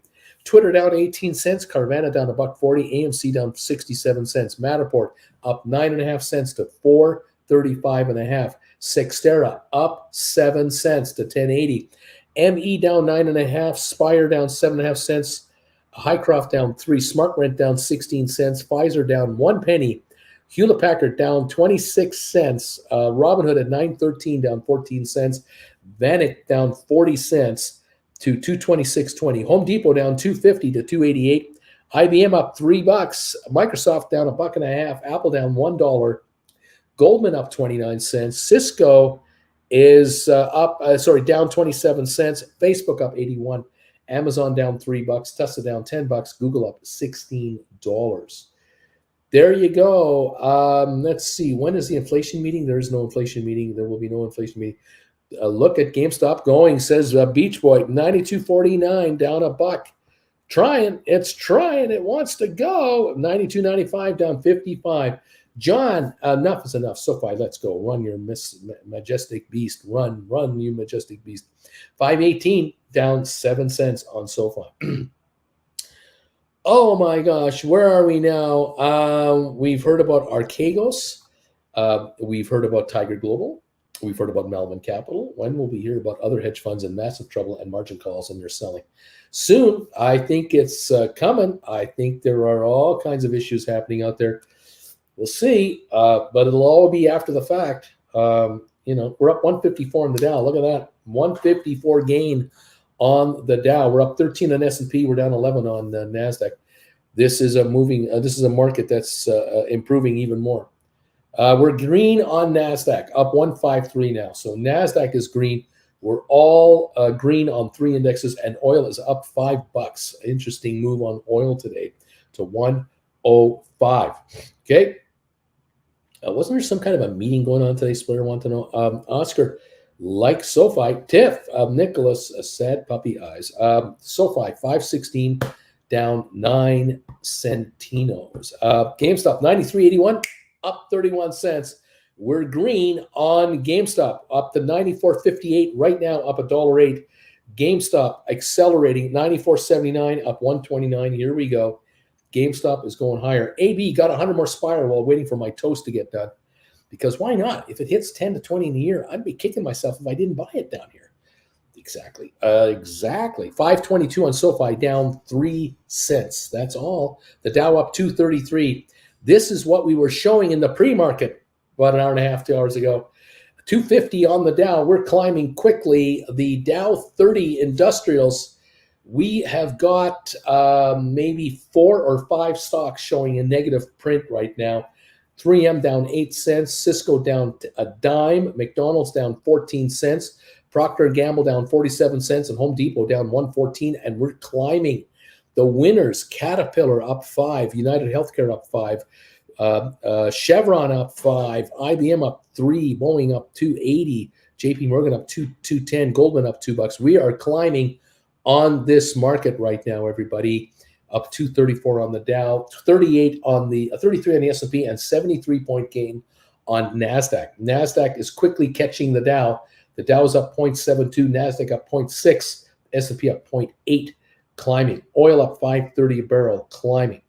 Twitter down 18 cents. Carvana down $1.40. AMC down 67 cents. Matterport up 9.5 cents to 435.5. Sextera up 7 cents to 1080. ME down 9.5. Spire down 7.5 cents. Hycroft down 3. SmartRent down 16 cents. Pfizer down 1 penny. Hewlett Packard down 26 cents. Robinhood at 9.13 down 14 cents. Vanek down 40 cents to 226.20. Home Depot down 250 to 288. IBM up $3. Microsoft down $1.50. Apple down $1. Goldman up 29 cents. Cisco is down 27 cents. Facebook up 81. Amazon down $3. Tesla down $10. Google up $16. There you go. Let's see. When is the inflation meeting? There is no inflation meeting. There will be no inflation meeting. Look at GameStop going, says Beach Boy, 92.49 down $1. Trying. It's trying. It wants to go. 92.95 down 55. John, enough is enough. SoFi, let's go. Run your majestic beast. Run, you majestic beast. 518 down 7 cents on SoFi. Oh my gosh, where are we now? We've heard about Archegos. We've heard about Tiger Global. We've heard about Melvin Capital. When will we hear about other hedge funds in massive trouble and margin calls and they're selling? Soon, I think it's coming. I think there are all kinds of issues happening out there. We'll see, but it'll all be after the fact. We're up 154 on the Dow. Look at that, 154 gain on the Dow. We're up 13 on S&P. We're down 11 on the NASDAQ. This is a market that's improving even more. We're green on NASDAQ, up 153 now. So NASDAQ is green. We're all green on 3 indexes, and oil is up $5. Interesting move on oil today to 105. Okay. Wasn't there some kind of a meeting going on today? Splayer want to know. Oscar, like SoFi, Tiff, Nicholas, sad puppy eyes. SoFi 516 down 9 centinos. GameStop 93.81 up 31 cents. We're green on GameStop, up to 94.58 right now, up $1.08. GameStop accelerating 94.79 up 129. Here we go. GameStop is going higher. AB got 100 more Spire while waiting for my toast to get done. Because why not? If it hits 10 to 20 in a year, I'd be kicking myself if I didn't buy it down here. Exactly. 522 on SoFi, down 3 cents. That's all. The Dow up 233. This is what we were showing in the pre-market about an hour and a half, 2 hours ago. 250 on the Dow. We're climbing quickly. The Dow 30 Industrials, we have got maybe 4 or 5 stocks showing a negative print right now. 3M down 8 cents, Cisco down a dime, McDonald's down 14 cents, Procter & Gamble down 47 cents, and Home Depot down 114, and we're climbing. The winners, Caterpillar up 5, United Healthcare up 5, Chevron up 5, IBM up 3, Boeing up 280, JP Morgan up 210, Goldman up $2. We are climbing on this market right now, everybody. Up 234 on the Dow, 38 on the 33 on the S&P, and 73-point gain on NASDAQ. NASDAQ is quickly catching the Dow. The Dow is up 0.72, NASDAQ up 0.6, S&P up 0.8, climbing. Oil up 5.30 a barrel, climbing.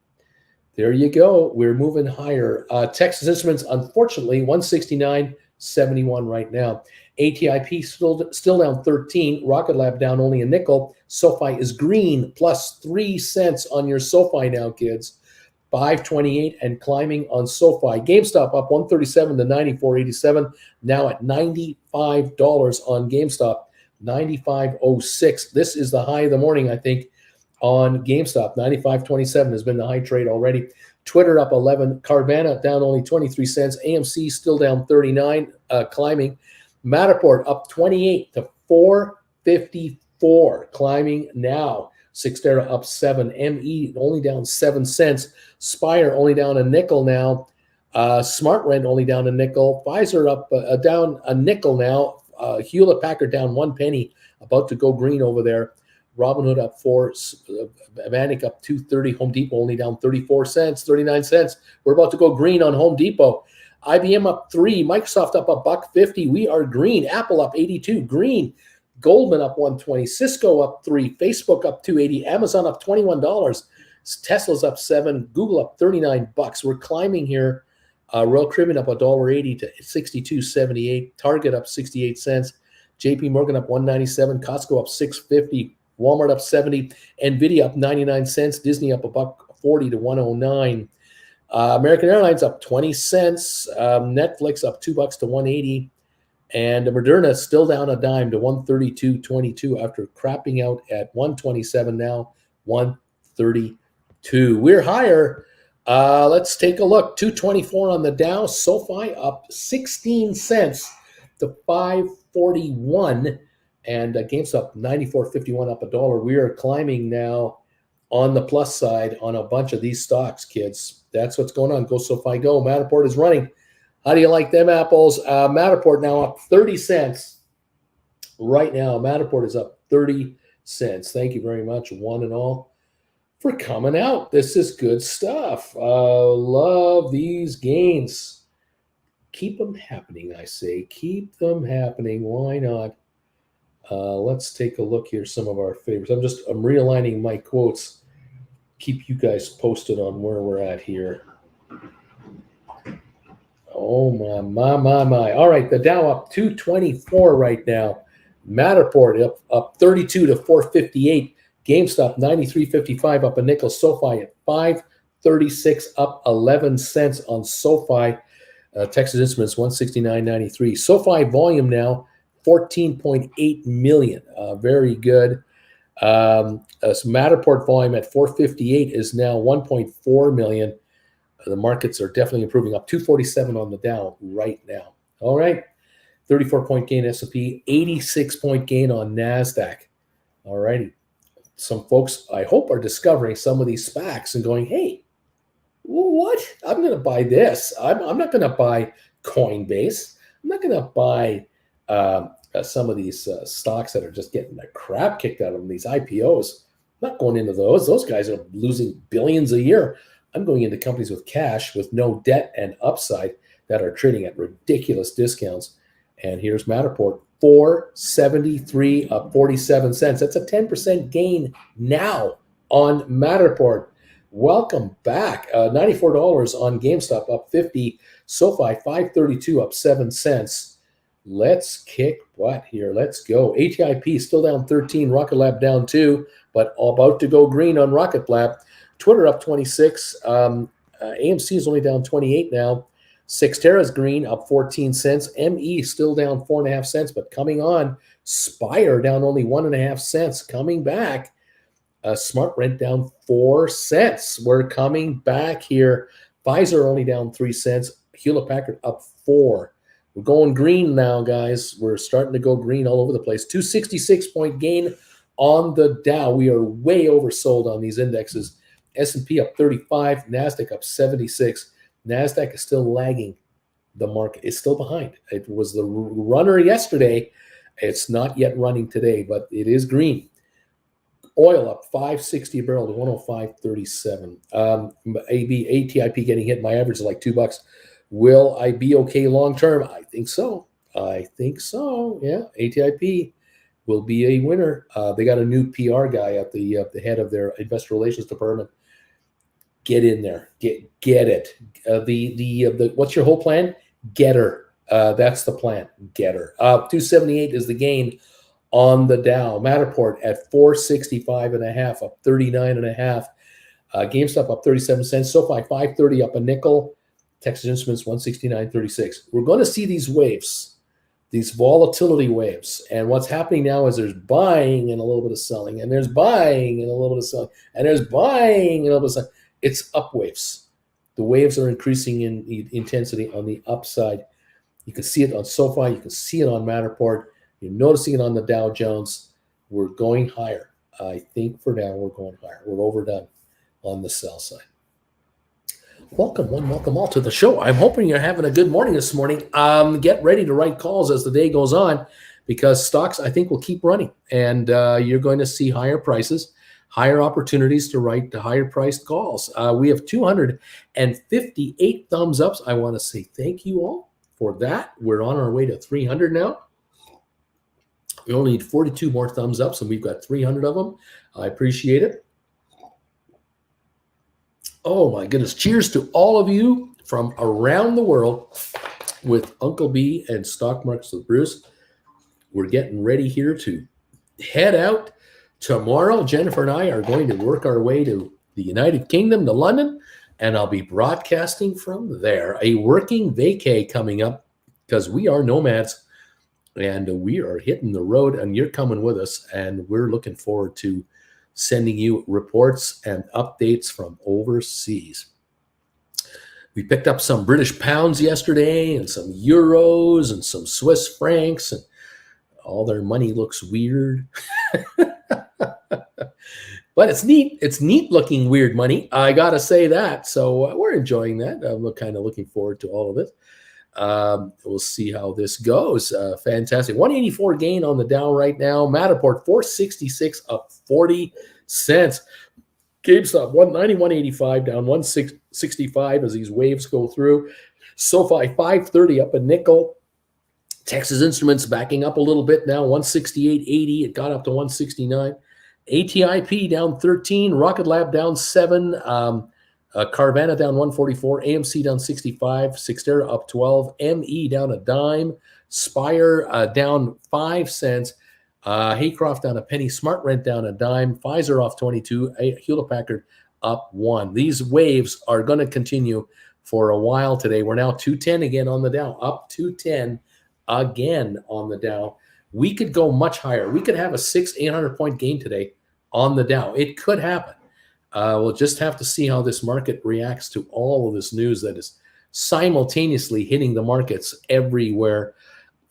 There you go. We're moving higher. Texas Instruments, unfortunately, 169.71 right now. ATIP still down 13. Rocket Lab down only a nickel. SoFi is green, plus 3 cents on your SoFi now, kids. 528 and climbing on SoFi. GameStop up 137 to 94.87. Now at $95 on GameStop. 95.06. This is the high of the morning, I think, on GameStop. 95.27 has been the high trade already. Twitter up 11. Carvana down only 23 cents. AMC still down 39, climbing. Matterport up 28 to 454, climbing now. Sextera up 7. ME only down 7 cents. Spire only down a nickel now. Smart Rent only down a nickel. Pfizer up down a nickel now. Hewlett Packard down 1 penny, about to go green over there. Robinhood up 4, Vanik up 2.30. Home Depot only down 34 cents, 39 cents. We're about to go green on Home Depot. IBM up 3, Microsoft up $1.50. We are green. Apple up 82, green. Goldman up 120, Cisco up 3, Facebook up 280, Amazon up $21, Tesla's up 7, Google up $39. We're climbing here. Royal Caribbean up $1.80 to 62.78. Target up 68 cents. JP Morgan up 197. Costco up 6.50. Walmart up 70. Nvidia up 99 cents. Disney up $1.40 to 109. American Airlines up 20 cents. Netflix up $2 to 180. And Moderna still down a dime to 132.22 after crapping out at 127 now, 132. We're higher. Let's take a look. 224 on the Dow. SoFi up 16 cents to 541. And GameStop 94.51 up $1. We are climbing now on the plus side on a bunch of these stocks, kids. That's what's going on. Go SoFi, go. Matterport is running. How do you like them apples? Matterport now up 30 cents. Right now, Matterport is up 30 cents. Thank you very much, one and all, for coming out. This is good stuff. Love these gains. Keep them happening, I say. Keep them happening. Why not? Let's take a look here, some of our favorites. I'm realigning my quotes. Keep you guys posted on where we're at here. Oh, my. All right, the Dow up 224 right now. Matterport up 32 to 458. GameStop 93.55 up a nickel. SoFi at 536 up 11 cents on SoFi. Texas Instruments 169.93. SoFi volume now 14.8 million. Very good. Matterport volume at 458 is now 1.4 million. The markets are definitely improving, up 247 on the Dow right now. All right, 34-point gain S&P, 86-point gain on NASDAQ. All righty. Some folks, I hope, are discovering some of these SPACs and going, hey, what? I'm going to buy this. I'm not going to buy Coinbase. I'm not going to buy some of these stocks that are just getting the crap kicked out of them, these IPOs. I'm not going into those. Those guys are losing billions a year. I'm going into companies with cash, with no debt and upside, that are trading at ridiculous discounts. And here's Matterport, 473 up 47 cents. That's a 10% gain now on Matterport. Welcome back. $94 on GameStop, up 50. SoFi, 532 up 7 cents. Let's kick butt here. Let's go. ATIP still down 13. Rocket Lab down 2, but about to go green on Rocket Lab. Twitter up 26. AMC is only down 28 now. Xterra's green, up 14 cents. ME still down 4.5 cents, but coming on. Spire down only 1.5 cents. Coming back. Smart Rent down 4 cents. We're coming back here. Pfizer only down 3 cents. Hewlett Packard up 4. We're going green now, guys. We're starting to go green all over the place. 266-point gain on the Dow. We are way oversold on these indexes. S&P up 35, NASDAQ up 76. NASDAQ is still lagging the market. It's still behind. It was the runner yesterday. It's not yet running today, but it is green. Oil up 5.60 a barrel to 105.37. ATIP getting hit. My average is like $2. Will I be okay long term? I think so. Yeah, ATIP will be a winner. They got a new PR guy at the head of their investor relations department. Get in there. Get it. The what's your whole plan? Get her. That's the plan. Get her. 278 is the gain on the Dow. Matterport at 465.5, up 39.5. GameStop up 37 cents. SoFi 530 up a nickel. Texas Instruments 169.36. We're going to see these waves, these volatility waves. And what's happening now is there's buying and a little bit of selling, and there's buying and a little bit of selling, and there's buying and a little bit of selling. It's up waves. The waves are increasing in intensity on the upside. You can see it on SoFi. You can see it on Matterport. You're noticing it on the Dow Jones. We're going higher. I think for now we're going higher. We're overdone on the sell side. Welcome all to the show. I'm hoping you're having a good morning this morning. Get ready to write calls as the day goes on, because stocks, I think, will keep running, and you're going to see higher prices, higher opportunities to write the higher priced calls. We have 258 thumbs ups. I want to say thank you all for that. We're on our way to 300 now. We only need 42 more thumbs ups, and we've got 300 of them. I appreciate it. Oh my goodness. Cheers to all of you from around the world with Uncle B and Stock Markets with Bruce. We're getting ready here to head out tomorrow. Jennifer and I are going to work our way to the United Kingdom, to London, and I'll be broadcasting from there. A working vacay coming up, because we are nomads and we are hitting the road, and you're coming with us, and we're looking forward to sending you reports and updates from overseas. We picked up some British pounds yesterday and some euros and some Swiss francs, and all their money looks weird. But it's neat. It's neat looking weird money. I got to say that. So we're enjoying that. I'm kind of looking forward to all of it. We'll see how this goes. Fantastic. 184 gain on the Dow right now. Matterport 466 up 40 cents. GameStop 190, 185 down 165 as these waves go through. SoFi 530 up a nickel. Texas Instruments backing up a little bit now, 168.80. It got up to 169. ATIP down 13. Rocket Lab down 7. Carvana down 144, AMC down 65, Cyxtera up 12, ME down a dime, Spire down 5 cents, Haycroft down a penny, SmartRent down a dime, Pfizer off 22, Hewlett-Packard up 1. These waves are going to continue for a while today. We're now 210 again on the Dow, up 210 again on the Dow. We could go much higher. We could have a 800 point gain today on the Dow. It could happen. We'll just have to see how this market reacts to all of this news that is simultaneously hitting the markets everywhere.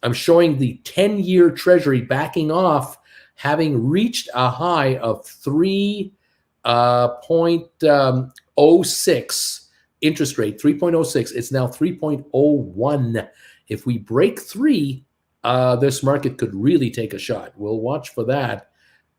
I'm showing the 10-year Treasury backing off, having reached a high of 3.06 interest rate, 3.06. It's now 3.01. If we break 3, this market could really take a shot. We'll watch for that.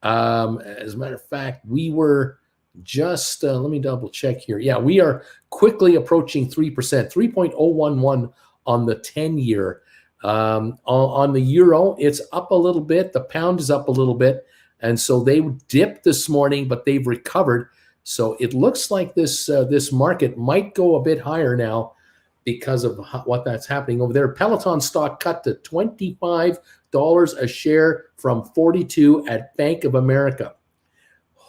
As a matter of fact, we were just, let me double check here. Yeah, we are quickly approaching 3%, 3.011 on the 10-year. On the euro, it's up a little bit. The pound is up a little bit. And so they dipped this morning, but they've recovered. So it looks like this market might go a bit higher now because of what that's happening over there. Peloton stock cut to $25 a share from $42 at Bank of America.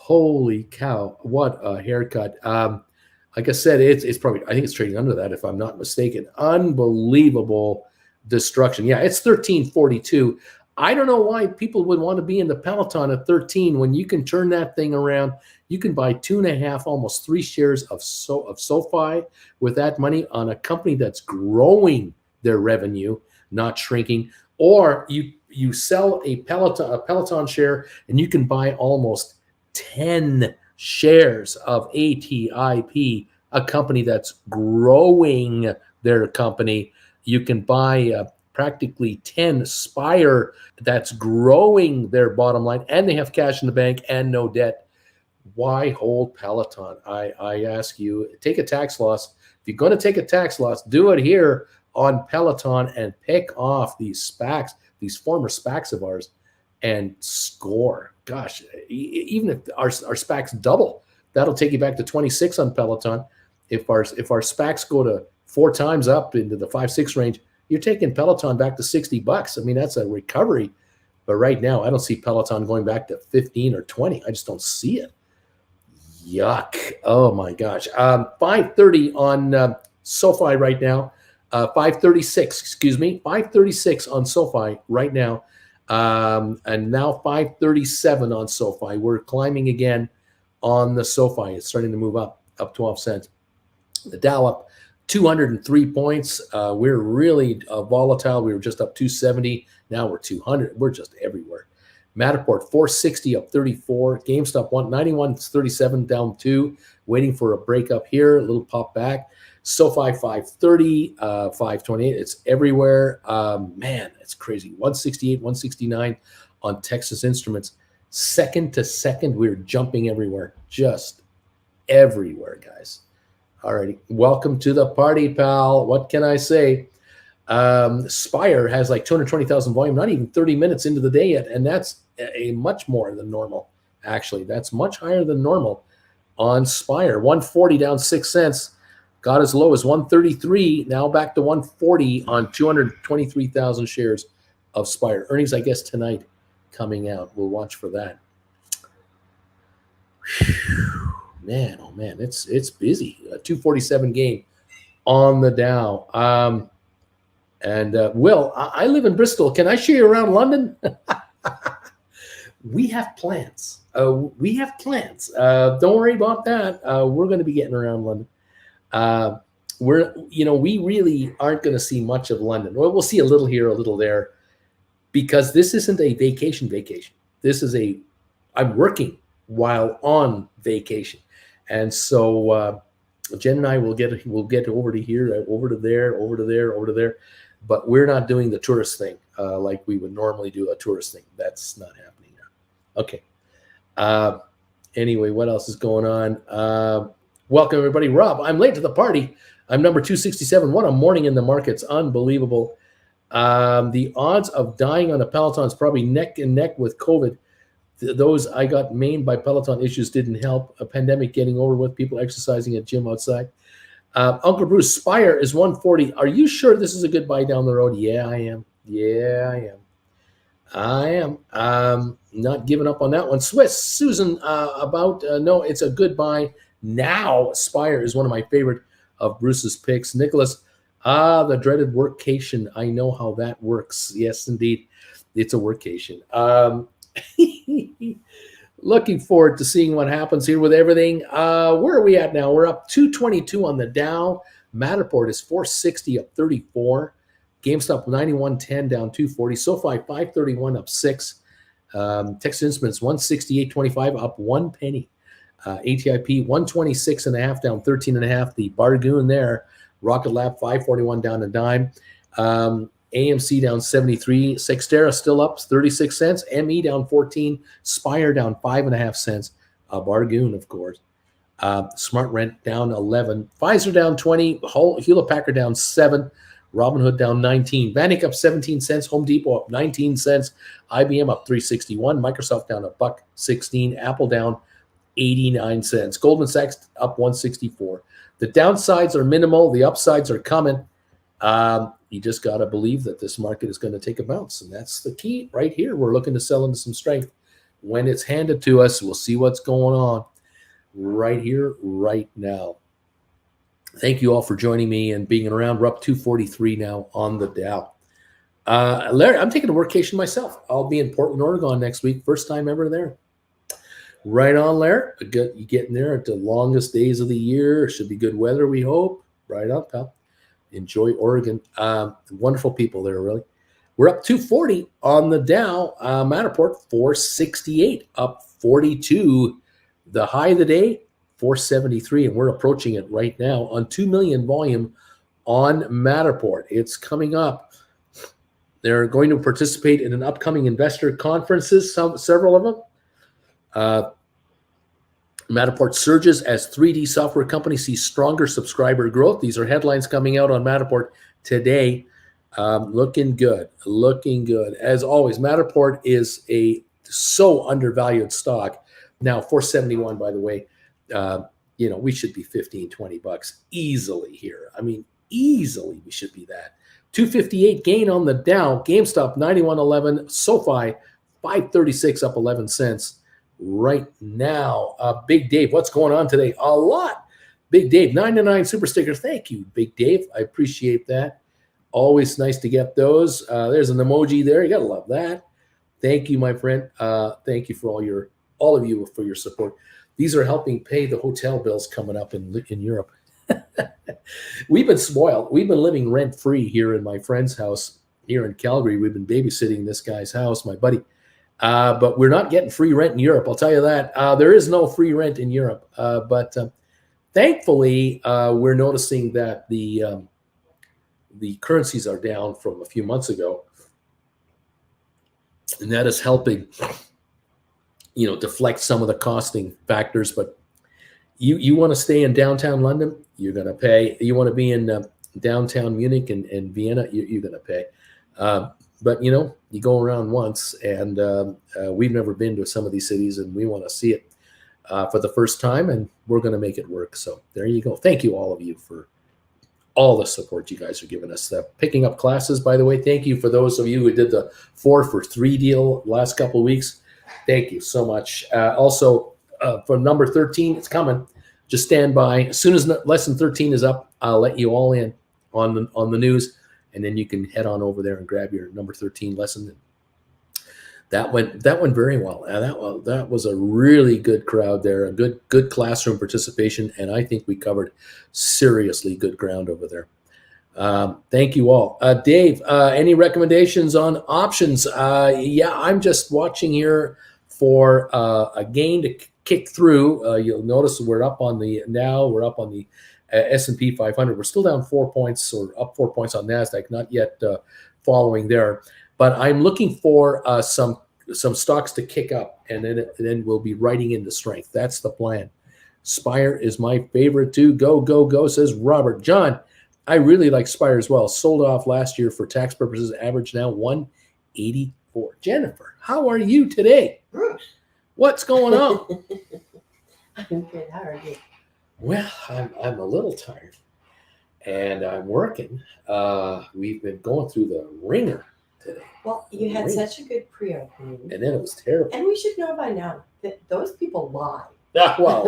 Holy cow, what a haircut. Like I said, it's probably, I think it's trading under that if I'm not mistaken. Unbelievable destruction. Yeah, it's 13.42. I don't know why people would want to be in the Peloton at 13 when you can turn that thing around. You can buy 2.5, almost 3 shares of SoFi with that money on a company that's growing their revenue, not shrinking. Or you sell a Peloton share and you can buy almost 10 shares of ATIP, a company that's growing their company. You can buy practically 10 Spire that's growing their bottom line, and they have cash in the bank and no debt. Why hold Peloton? I ask you, take a tax loss. If you're going to take a tax loss, do it here on Peloton and pick off these SPACs, these former SPACs of ours, and score. Gosh, even if our SPACs double, that'll take you back to 26 on Peloton. If our SPACs go to 4 times up into the 5-6 range, you're taking Peloton back to $60. I mean, that's a recovery. But right now, I don't see Peloton going back to 15 or 20. I just don't see it. Yuck. Oh, my gosh. 530 on SoFi right now. 536, excuse me. 536 on SoFi right now. And now 537 on SoFi. We're climbing again on the SoFi. It's starting to move up 12 cents. The Dow up 203 points. We're really volatile. We were just up 270. Now we're 200. We're just everywhere. Matterport 460 up 34. GameStop 191.37 down 2, waiting for a break up here, a little pop back. SoFi 530, 528. It's everywhere. Man, it's crazy. 168, 169 on Texas Instruments. Second to second, we're jumping everywhere. Just everywhere, guys. All righty. Welcome to the party, pal. What can I say? Spire has like 220,000 volume, not even 30 minutes into the day yet. And that's a much more than normal. Actually, that's much higher than normal on Spire. 140 down 6 cents. Got as low as 133. Now back to 140 on 223,000 shares of Spire. Earnings, I guess, tonight coming out. We'll watch for that. Whew. Man, oh man, it's busy. A 247 gain on the Dow. Will, I live in Bristol. Can I show you around London? We have plans. Don't worry about that. We're going to be getting around London. We really aren't going to see much of London. Well, we'll see a little here, a little there, because this isn't a vacation. This is I'm working while on vacation. And so Jen and I will get over to here, over to there. But we're not doing the tourist thing like we would normally do a tourist thing. That's not happening now. Okay. Anyway, what else is going on? Welcome, everybody. Rob, I'm late to the party. I'm number 267. What a morning in the markets. Unbelievable. The odds of dying on a Peloton is probably neck and neck with COVID. Those I got maimed by Peloton issues didn't help. A pandemic getting over with, people exercising at gym outside. Uncle Bruce, Spire is 140. Are you sure this is a good buy down the road? Yeah, I am. Not giving up on that one. Swiss, Susan, no, it's a good buy now. Spire is one of my favorite of Bruce's picks. Nicholas, the dreaded workcation. I know how that works. Yes, indeed. It's a workation. Looking forward to seeing what happens here with everything. Where are we at now? We're up 222 on the Dow. Matterport is 460 up 34. GameStop 91.10 down 240. SoFi 531 up 6. Texas Instruments 168.25 up 1 penny. ATIP 126.5 down 13.5. The bargain there. Rocket Lab 541 down a dime. AMC down 73. Sextera still up 36 cents. ME down 14. Spire down 5.5 cents. A bargain, of course. Smart Rent down 11. Pfizer down 20. Hewlett Packard down 7. Robinhood down 19. Vanek up 17 cents. Home Depot up 19 cents. IBM up 361. Microsoft down $1.16. Apple down 89 cents. Goldman Sachs up 164. The downsides are minimal. The upsides are coming. You just got to believe that this market is going to take a bounce. And that's the key right here. We're looking to sell into some strength. When it's handed to us, we'll see what's going on right here, right now. Thank you all for joining me and being around. We're up 243 now on the Dow. Larry, I'm taking a workation myself. I'll be in Portland, Oregon next week. First time ever there. Right on, Larry. You getting there at the longest days of the year. Should be good weather, we hope. Right on, pal. Enjoy Oregon. Wonderful people there, really. We're up 240 on the Dow. Matterport 468 up 42. The high of the day 473, and we're approaching it right now on 2 million volume on Matterport. It's coming up. They're going to participate in an upcoming investor conferences, several of them. Matterport surges as 3D software companies see stronger subscriber growth. These are headlines coming out on Matterport today. Looking good. As always, Matterport is a so undervalued stock. Now, 471, by the way, we should be 15, 20 bucks easily here. I mean, easily we should be that. 258 gain on the Dow. GameStop 91.11. SoFi 536 up 11 cents. Right now, Big Dave, what's going on today? A lot. Big Dave, 9-9 super stickers. Thank you, Big Dave. I appreciate that. Always nice to get those. There's an emoji there. You gotta love that. Thank you, my friend. Thank you for all of you for your support. These are helping pay the hotel bills coming up in Europe. We've been spoiled. We've been living rent free here in my friend's house here in Calgary. We've been babysitting this guy's house, my buddy. But we're not getting free rent in Europe. I'll tell you that. There is no free rent in Europe. But thankfully, we're noticing that the currencies are down from a few months ago, and that is helping, deflect some of the costing factors. But you want to stay in downtown London, you're going to pay. You want to be in downtown Munich and Vienna, you're going to pay. But you go around once, and we've never been to some of these cities, and we want to see it for the first time, and we're going to make it work. So there you go. Thank you, all of you, for all the support you guys are giving us. Picking up classes, by the way, thank you for those of you who did the 4 for 3 deal last couple of weeks. Thank you so much. Also, for number 13, it's coming. Just stand by. As soon as lesson 13 is up, I'll let you all in on the news, and then you can head on over there and grab your number 13 lesson. That went very well. That was a really good crowd there, a good classroom participation, and I think we covered seriously good ground over there. Thank you all. Dave, any recommendations on options? Yeah, I'm just watching here for a gain to kick through. You'll notice we're up on the S&P 500. We're still down 4 points, or up 4 points on NASDAQ, not yet following there. But I'm looking for some stocks to kick up, and then we'll be riding into strength. That's the plan. Spire is my favorite too. Go, go, go, says Robert. John, I really like Spire as well. Sold off last year for tax purposes. Average now 184. Jennifer, how are you today? Bruce, what's going on? I'm good. How are you? Well, I'm a little tired, and I'm working. We've been going through the ringer today. Well, you had such a good pre-opening. And then it was terrible. And we should know by now that those people lie. Well,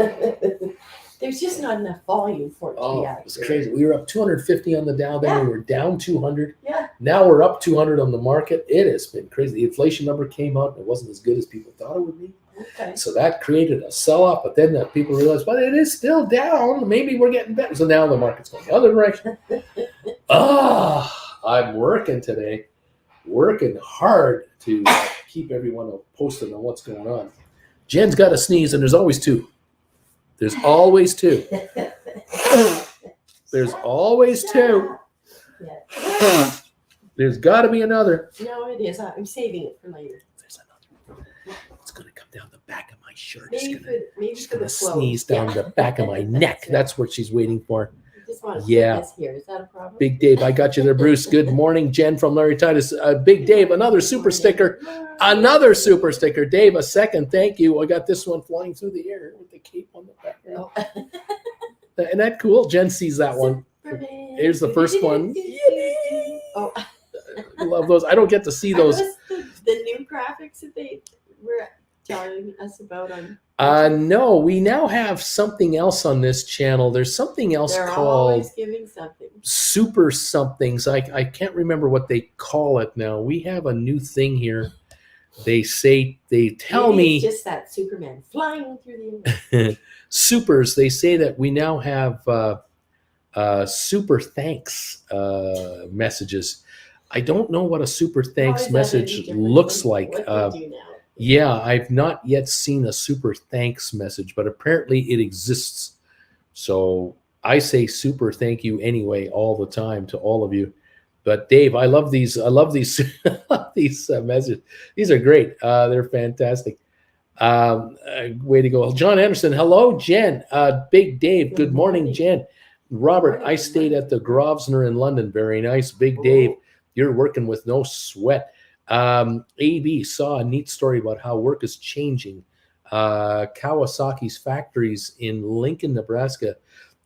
there's just not enough volume for it to be accurate. It's crazy. We were up 250 on the Dow, then we were down 200. Yeah. Now we're up 200 on the market. It has been crazy. The inflation number came out, and it wasn't as good as people thought it would be. Okay. So that created a sell-off, but then people realized, but it is still down. Maybe we're getting better. So now the market's going the other direction. I'm working today, working hard to keep everyone posted on what's going on. Jen's got a sneeze, and there's always two. There's always two. There's always two. Yeah. There's got to be another. No, it is. I'm saving it for later. There's another. It's going to come down the back of my shirt. Maybe She's for going the to sneeze clothes. down the back of my neck. That's what she's waiting for. I just want to Yeah. put this here. Is that a problem? Big Dave, I got you there, Bruce. Good morning, Jen from Larry Titus. Big Dave, another super sticker. Another super sticker. Dave, a second. Thank you. I got this one flying through the air with the cape on the back. Oh. Isn't that cool? Jen sees that one. Here's the first one. Oh. I love those. I don't get to see those. The new graphics that they were telling us about on. No, we now have something else on this channel. There's something else They're called always giving something. super somethings. I can't remember what they call it now. We have a new thing here. They tell Maybe me it's just that Superman flying through the air. supers. They say that we now have super thanks messages. I don't know what a super thanks How is that message any different looks from like. what we do now? Yeah, I've not yet seen a super thanks message, but apparently it exists. So I say super thank you anyway all the time to all of you. But Dave, I love these. I love these messages. These are great. They're fantastic. Way to go, John Anderson. Hello, Jen. Big Dave. Good morning, Jen. Robert, I stayed at the Grosvenor in London. Very nice. Big Dave, you're working with no sweat. AB saw a neat story about how work is changing. Kawasaki's factories in Lincoln, Nebraska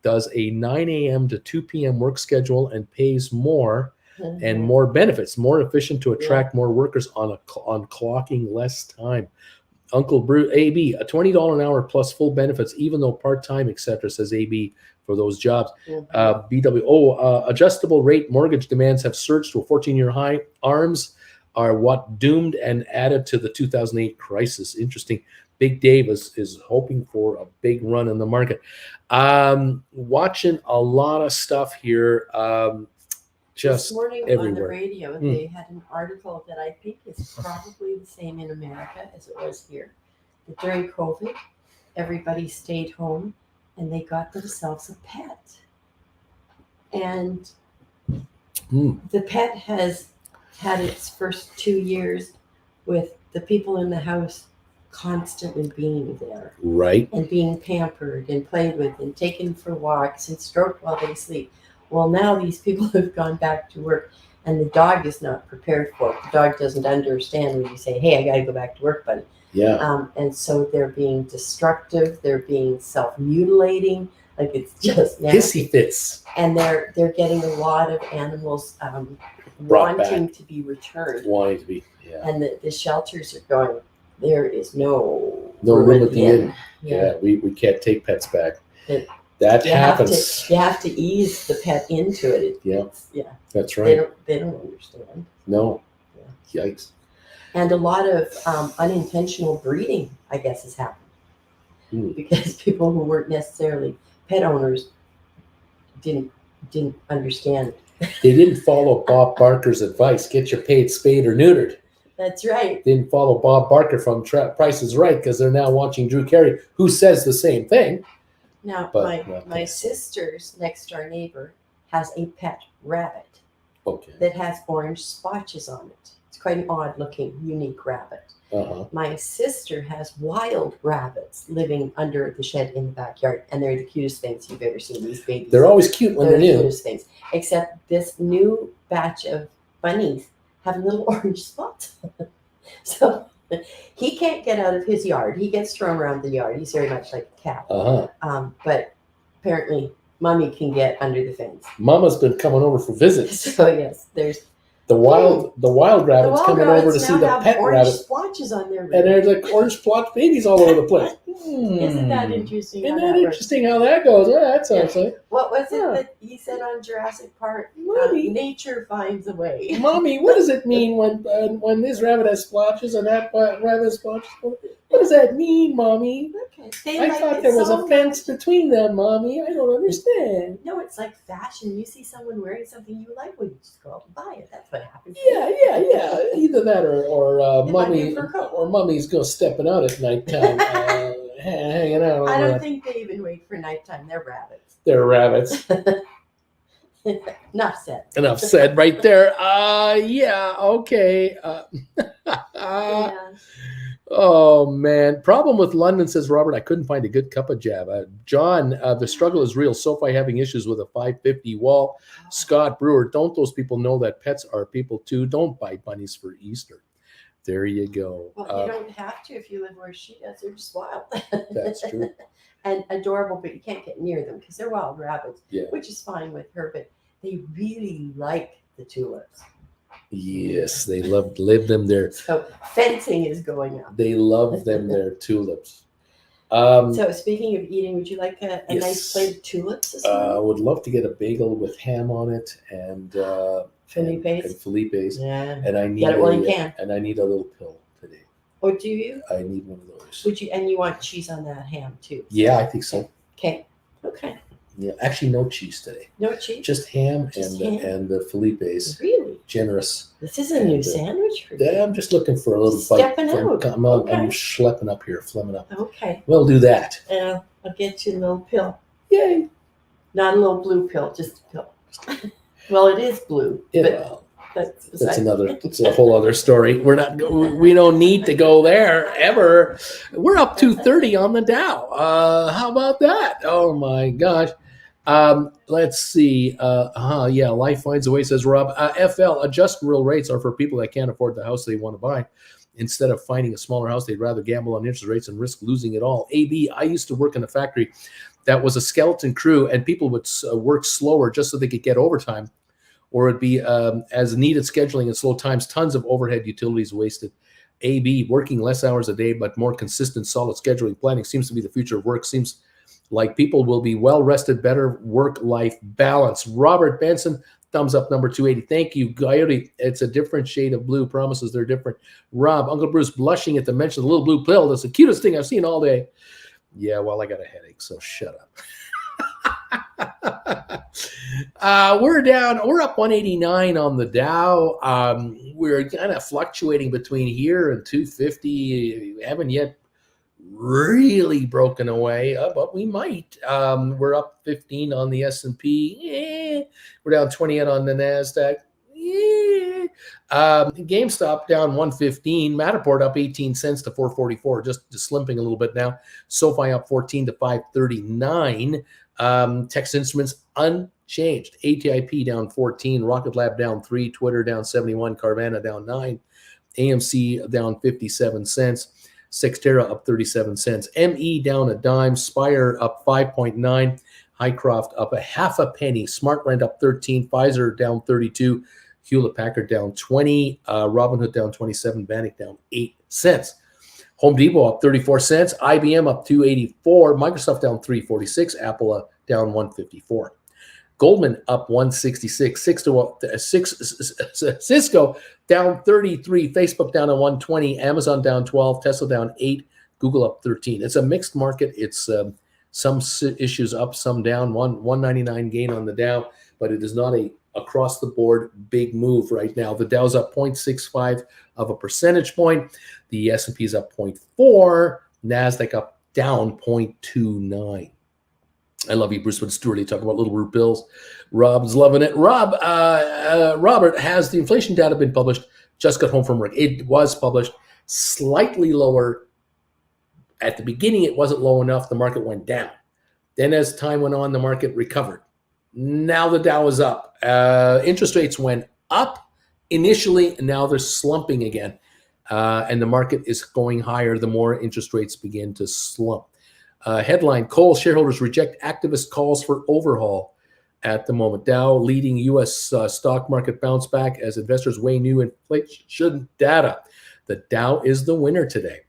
does a 9 a.m. to 2 p.m. work schedule and pays more and more benefits, more efficient to attract more workers on clocking less time. Uncle Bruce, AB, a $20 an hour plus full benefits, even though part-time, etc., says AB for those jobs. BW, adjustable rate mortgage demands have surged to a 14-year high. ARMs are what doomed and added to the 2008 crisis. Interesting. Big Dave is hoping for a big run in the market. Watching a lot of stuff here. just this morning on the everywhere. radio, they had an article that I think is probably the same in America as it was here. That during COVID, everybody stayed home and they got themselves a pet. And the pet has had its first 2 years with the people in the house constantly being there. Right. And being pampered and played with and taken for walks and stroked while they sleep. Well, now these people have gone back to work and the dog is not prepared for it. The dog doesn't understand when you say, hey, I got to go back to work, buddy. Yeah. And so they're being destructive. They're being self-mutilating. Like it's just nasty. Hissy fits. And they're getting a lot of animals Brought wanting back. to be returned. Wanting to be, yeah. And the shelters are going, there is no room at the inn. Yeah. We can't take pets back. That You happens. you have to ease the pet into it. Yeah. That's right. They don't understand. No. Yeah. Yikes. And a lot of unintentional breeding, I guess, has happened because people who weren't necessarily pet owners didn't understand. They didn't follow Bob Barker's advice. Get your paid spayed or neutered. That's right. Didn't follow Bob Barker from Price is Right because they're now watching Drew Carey, who says the same thing. Now, But my sister's next door neighbor has a pet rabbit Okay. that has orange splotches on it. It's quite an odd looking, unique rabbit. Uh-huh. My sister has wild rabbits living under the shed in the backyard, and they're the cutest things you've ever seen. These babies. They're always cute when they're the new. cutest things. Except this new batch of bunnies have little orange spots. So he can't get out of his yard. He gets thrown around the yard. He's very much like a cat. Uh-huh. But apparently, Mommy can get under the fence. Mama's been coming over for visits. So yes, there's The wild rabbits coming over to see the pet orange rabbit. splotches on their And there's like orange splotch babies all over the place. Isn't that interesting? Isn't that interesting how that goes? Yeah, that sounds like. What was it that he said on Jurassic Park? Mommy. Nature finds a way. Mommy, what does it mean when this rabbit has splotches and that rabbit has splotches? What does that mean, Mommy? Okay. I thought there was a fence between them, Mommy. I don't understand. No, it's like fashion. You see someone wearing something you like, well, you just go out and buy it. That's what happens. Yeah. Either that or Mummy's go stepping out at nighttime, hanging out. I don't think they even wait for nighttime. They're rabbits. They're rabbits. Enough said. Enough said right there. Yeah, okay. Yeah. Oh, man. Problem with London, says Robert, I couldn't find a good cup of jab. John, the struggle is real. SoFi having issues with a 550 wall. Scott Brewer, don't those people know that pets are people too? Don't buy bunnies for Easter. There you go. Well, you don't have to if you live where she does. They're just wild. That's true. And adorable, but you can't get near them because they're wild rabbits, Yeah. which is fine with her, but they really like the tulips. Yes, they live them there. So fencing is going up. They love them their tulips. So speaking of eating, would you like a Yes. nice plate of tulips this I morning? would love to get a bagel with ham on it and Felipe's? and Felipe's. Yeah. And I need Get it while you can. And I need a little pill today. Or do you? I need one of those. Would you? And you want cheese on that ham too? Yeah, I think so. Okay. Yeah, actually, no cheese today. No cheese? Just ham Just and ham? and the Felipe's. Really? Generous. This is a new sandwich for you. Yeah, I'm just looking for a little Stepping bite. out. I'm Okay. schlepping up here, flemming up. Okay. We'll do that. I'll get you a little pill. Yay! Not a little blue pill, just a pill. Well, it is blue, Yeah, but well, that's it's a whole other story. We don't need to go there ever. We're up 230 on the Dow. How about that? Oh my gosh. Let's see. Yeah, life finds a way, says Rob. FL, adjust real rates are for people that can't afford the house they want to buy. Instead of finding a smaller house, they'd rather gamble on interest rates and risk losing it all. AB, I used to work in a factory that was a skeleton crew, and people would work slower just so they could get overtime, or it'd be as needed scheduling and slow times, tons of overhead utilities wasted. AB, working less hours a day, but more consistent, solid scheduling planning seems to be the future of work. Seems like people will be well-rested, better work-life balance. Robert Benson, thumbs up number 280. Thank you, Coyote. It's a different shade of blue. Promises they're different. Rob, Uncle Bruce, blushing at the mention of the little blue pill. That's the cutest thing I've seen all day. Yeah, well, I got a headache, so shut up. We're down. We're up 189 on the Dow. We're kind of fluctuating between here and 250. We haven't yet really broken away, but we might. We're up 15 on the S&P. We're down 28 on the NASDAQ. GameStop down 115. Matterport up 18 cents to 444, just limping a little bit now. SoFi up 14 to 539. Text Instruments unchanged. ATIP down 14. Rocket Lab down 3. Twitter down 71. Carvana down 9. AMC down 57 cents. Sextera up 37 cents. ME down a dime. Spire up 5.9. Hycroft up a half a penny. SmartRent up 13. Pfizer down 32. Hewlett Packard down 20. Robinhood down 27. Bannock down 8 cents. Home Depot up 34 cents. IBM up 284. Microsoft down 346. Apple down 154. Goldman up 166. Cisco down 33. Facebook down at 120. Amazon down 12. Tesla down 8. Google up 13. It's a mixed market. It's some issues up, some down. 199 gain on the Dow, but it is not a across the board big move right now. The Dow's up 0.65 of a percentage point. The S&P is up 0.4. NASDAQ up down 0.29. I love you, Bruce, but it's too early to talk about little root bills. Rob's loving it. Robert, has the inflation data been published? Just got home from work. It was published, slightly lower. At the beginning, it wasn't low enough. The market went down. Then as time went on, the market recovered. Now the Dow is up. Interest rates went up initially, and now they're slumping again. And the market is going higher the more interest rates begin to slump. Headline, Coal shareholders reject activist calls for overhaul at the moment. Dow leading U.S. Stock market bounce back as investors weigh new inflation data. The Dow is the winner today.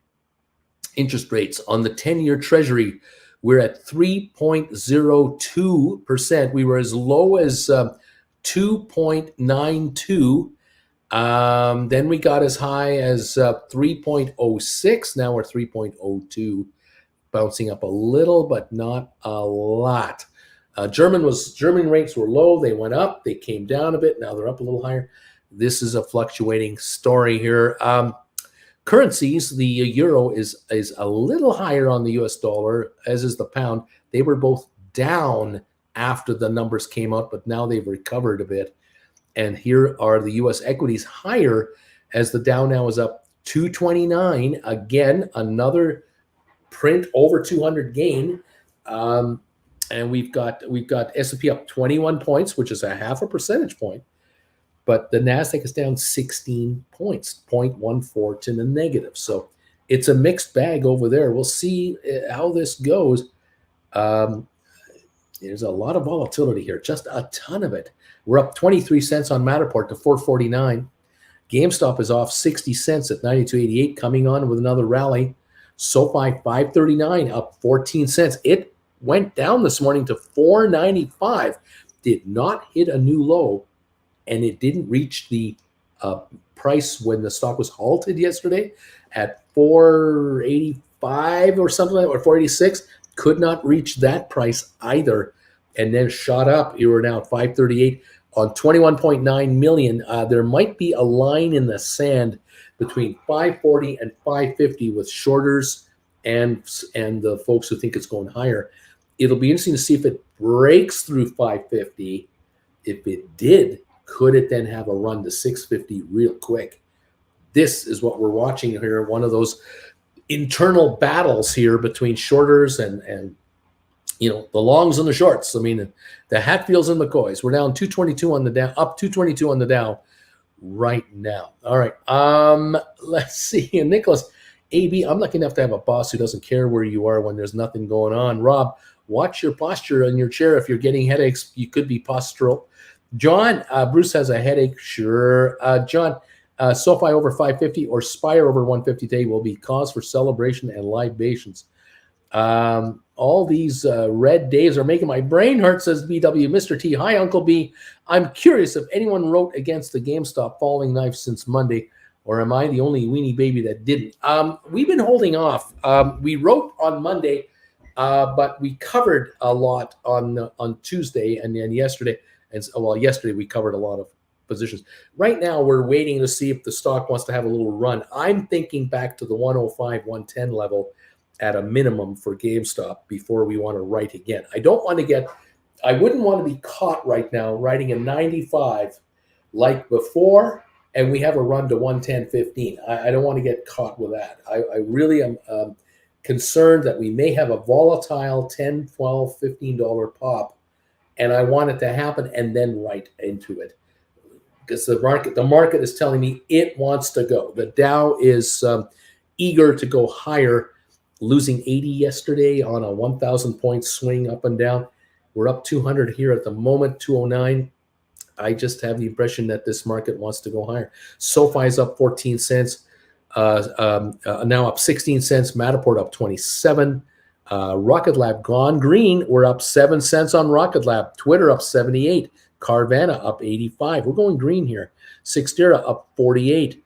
Interest rates on the 10-year Treasury, we're at 3.02%. We were as low as 2.92. Then we got as high as 3.06. Now we're 3.02, bouncing up a little, but not a lot. German rates were low. They went up. They came down a bit. Now they're up a little higher. This is a fluctuating story here. Currencies, the euro is a little higher on the US dollar, as is the pound. They were both down after the numbers came out, but now they've recovered a bit. And here are the US equities higher as the Dow now is up 229. Again, another print over 200 gain. And we've got S&P up 21 points, which is a half a percentage point. But the NASDAQ is down 16 points, 0.14 to the negative. So it's a mixed bag over there. We'll see how this goes. There's a lot of volatility here, just a ton of it. We're up 23 cents on Matterport to 449. GameStop is off 60 cents at 92.88, coming on with another rally. SoFi 539, up 14 cents. It went down this morning to 495, did not hit a new low. And it didn't reach the price when the stock was halted yesterday at 485 or something like that, or 486. Could not reach that price either, and then shot up. You were now at 538 on 21.9 million. There might be a line in the sand between 540 and 550 with shorters and the folks who think it's going higher. It'll be interesting to see if it breaks through 550. If it did, could it then have a run to 650 real quick? This is what we're watching here. One of those internal battles here between shorters and the longs and the shorts. I mean, the Hatfields and McCoys. We're down 222 on the Dow, up 222 on the Dow right now. All right. Let's see. Nicholas, AB, I'm lucky enough to have a boss who doesn't care where you are when there's nothing going on. Rob, watch your posture in your chair. If you're getting headaches, you could be postural. John, Bruce has a headache. Sure. John, SoFi over 550 or Spire over 150 today will be cause for celebration and libations. All these red days are making my brain hurt, says BW. Mr. T, hi, Uncle B. I'm curious if anyone wrote against the GameStop falling knife since Monday, or am I the only weenie baby that didn't? We've been holding off. We wrote on Monday but we covered a lot on Tuesday and then yesterday. And yesterday we covered a lot of positions. Right now, we're waiting to see if the stock wants to have a little run. I'm thinking back to the 105, 110 level at a minimum for GameStop before we want to write again. I wouldn't want to be caught right now writing a 95 like before, and we have a run to 110.15. I don't want to get caught with that. I really am concerned that we may have a volatile $10, $12, $15 pop, and I want it to happen and then write into it. Because the market is telling me it wants to go. The Dow is eager to go higher, losing 80 yesterday on a 1,000 point swing up and down. We're up 200 here at the moment, 209. I just have the impression that this market wants to go higher. SoFi is up 14 cents, now up 16 cents. Matterport up 27. Rocket Lab gone green. We're up 7 cents on Rocket Lab. Twitter up 78. Carvana up 85. We're going green here. Sixtera up 48.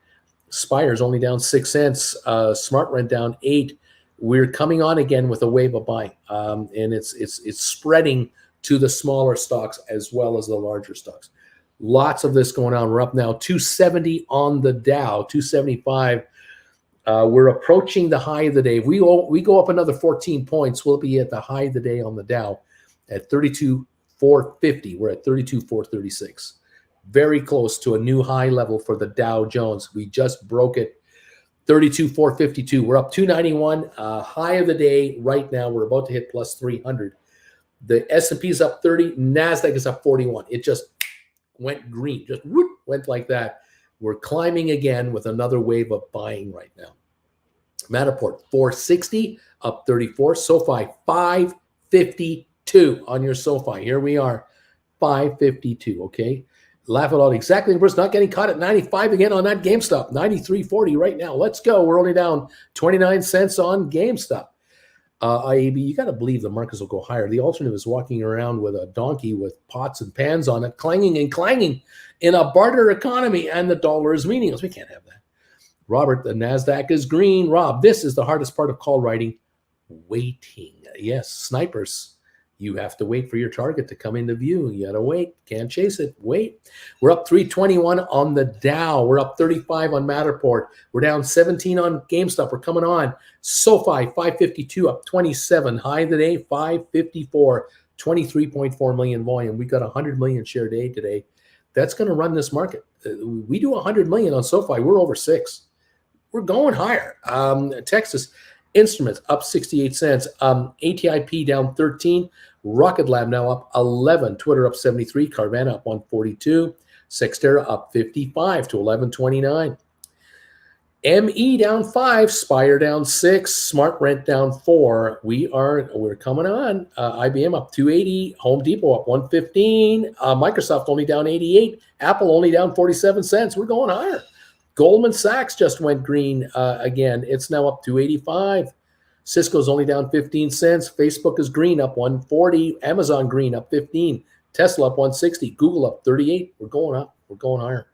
Spire's only down 6 cents. SmartRent down 8. We're coming on again with a wave of buying, and it's spreading to the smaller stocks as well as the larger stocks. Lots of this going on. We're up now 270 on the Dow, 275. We're approaching the high of the day. If we go up another 14 points, we'll be at the high of the day on the Dow at 32,450. We're at 32,436. Very close to a new high level for the Dow Jones. We just broke it, 32,452. We're up 291. High of the day right now. We're about to hit plus 300. The S&P is up 30. NASDAQ is up 41. It just went green. Just whoop, went like that. We're climbing again with another wave of buying right now. Matterport, 460, up 34. SoFi, 552 on your SoFi. Here we are, 552, okay? Laugh it out exactly. We're not getting caught at 95 again on that GameStop. 93.40 right now. Let's go. We're only down 29 cents on GameStop. IAB, you got to believe the markets will go higher. The alternative is walking around with a donkey with pots and pans on it, clanging and clanging in a barter economy, and the dollar is meaningless. We can't have that. Robert, the NASDAQ is green. Rob, this is the hardest part of call writing, waiting. Yes, snipers. You have to wait for your target to come into view. You got to wait. Can't chase it. Wait. We're up 321 on the Dow. We're up 35 on Matterport. We're down 17 on GameStop. We're coming on. SoFi, 552, up 27. High of the day, 554. 23.4 million volume. We got 100 million share day today. That's going to run this market. We do 100 million on SoFi. We're over 6. We're going higher. Texas Instruments up 68 cents. ATIP down 13. Rocket Lab now up 11. Twitter up 73. Carvana up 142. Sextera up 55 to 1129. ME down 5. Spire down 6. SmartRent down 4. We're coming on. IBM up 280. Home Depot up 115. Microsoft only down 88. Apple only down 47 cents. We're going higher. Goldman Sachs just went green again. It's now up 285. Cisco's only down 15 cents. Facebook is green, up 140. Amazon green, up 15. Tesla up 160. Google up 38. We're going up. We're going higher.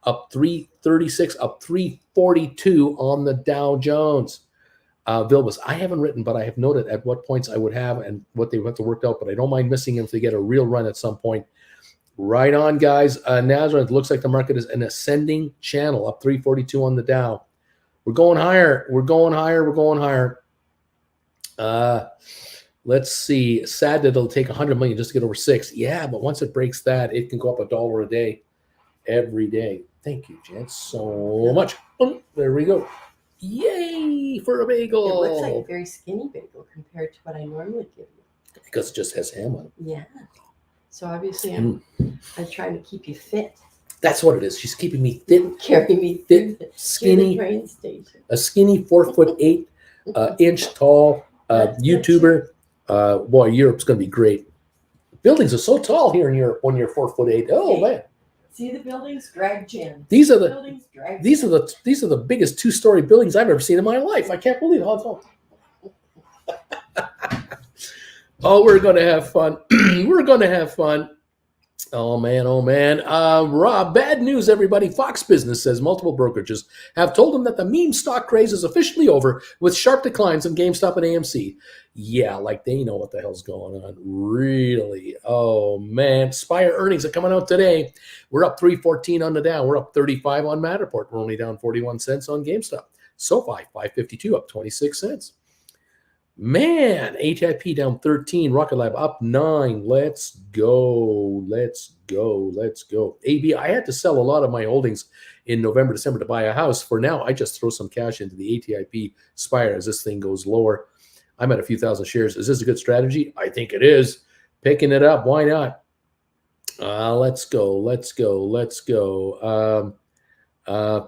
Up 336, up 342 on the Dow Jones. Vilbus, I haven't written, but I have noted at what points I would have and what they would have to work out, but I don't mind missing them if they get a real run at some point. Right on, guys. Nazareth looks like the market is an ascending channel, up 342 on the Dow. We're going higher. We're going higher. We're going higher. Let's see. Sad that it'll take 100 million just to get over 6. Yeah, but once it breaks that, it can go up $1 a day every day. Thank you, gents, so much. There we go. Yay for a bagel. It looks like a very skinny bagel compared to what I normally give you. Because it just has ham on it. Yeah. So obviously I'm trying to keep you fit. That's what it is. She's keeping me fit. Carry me fit, skinny. Train station. A skinny 4'8" inch tall YouTuber. Boy, Europe's going to be great. Buildings are so tall here in Europe when you're 4'8". Oh man. See the buildings? Drag Jen. These are the biggest 2-story buildings I've ever seen in my life. I can't believe how tall. Oh, we're going to have fun. We're going to have fun. Oh man, oh man. Rob, bad news, everybody. Fox Business says multiple brokerages have told them that the meme stock craze is officially over with sharp declines in GameStop and AMC. Yeah, like they know what the hell's going on. Really? Oh man. Spire earnings are coming out today. We're up 314 on the Dow. We're up 35 on Matterport. We're only down 41 cents on GameStop. SoFi 552 up 26 cents. Man, HIP down 13, Rocket Lab up 9. Let's go. Let's go. Let's go. AB, I had to sell a lot of my holdings in November, December to buy a house. For now, I just throw some cash into the ATIP Spire as this thing goes lower. I'm at a few thousand shares. Is this a good strategy? I think it is. Picking it up. Why not? Let's go. Let's go. Let's go.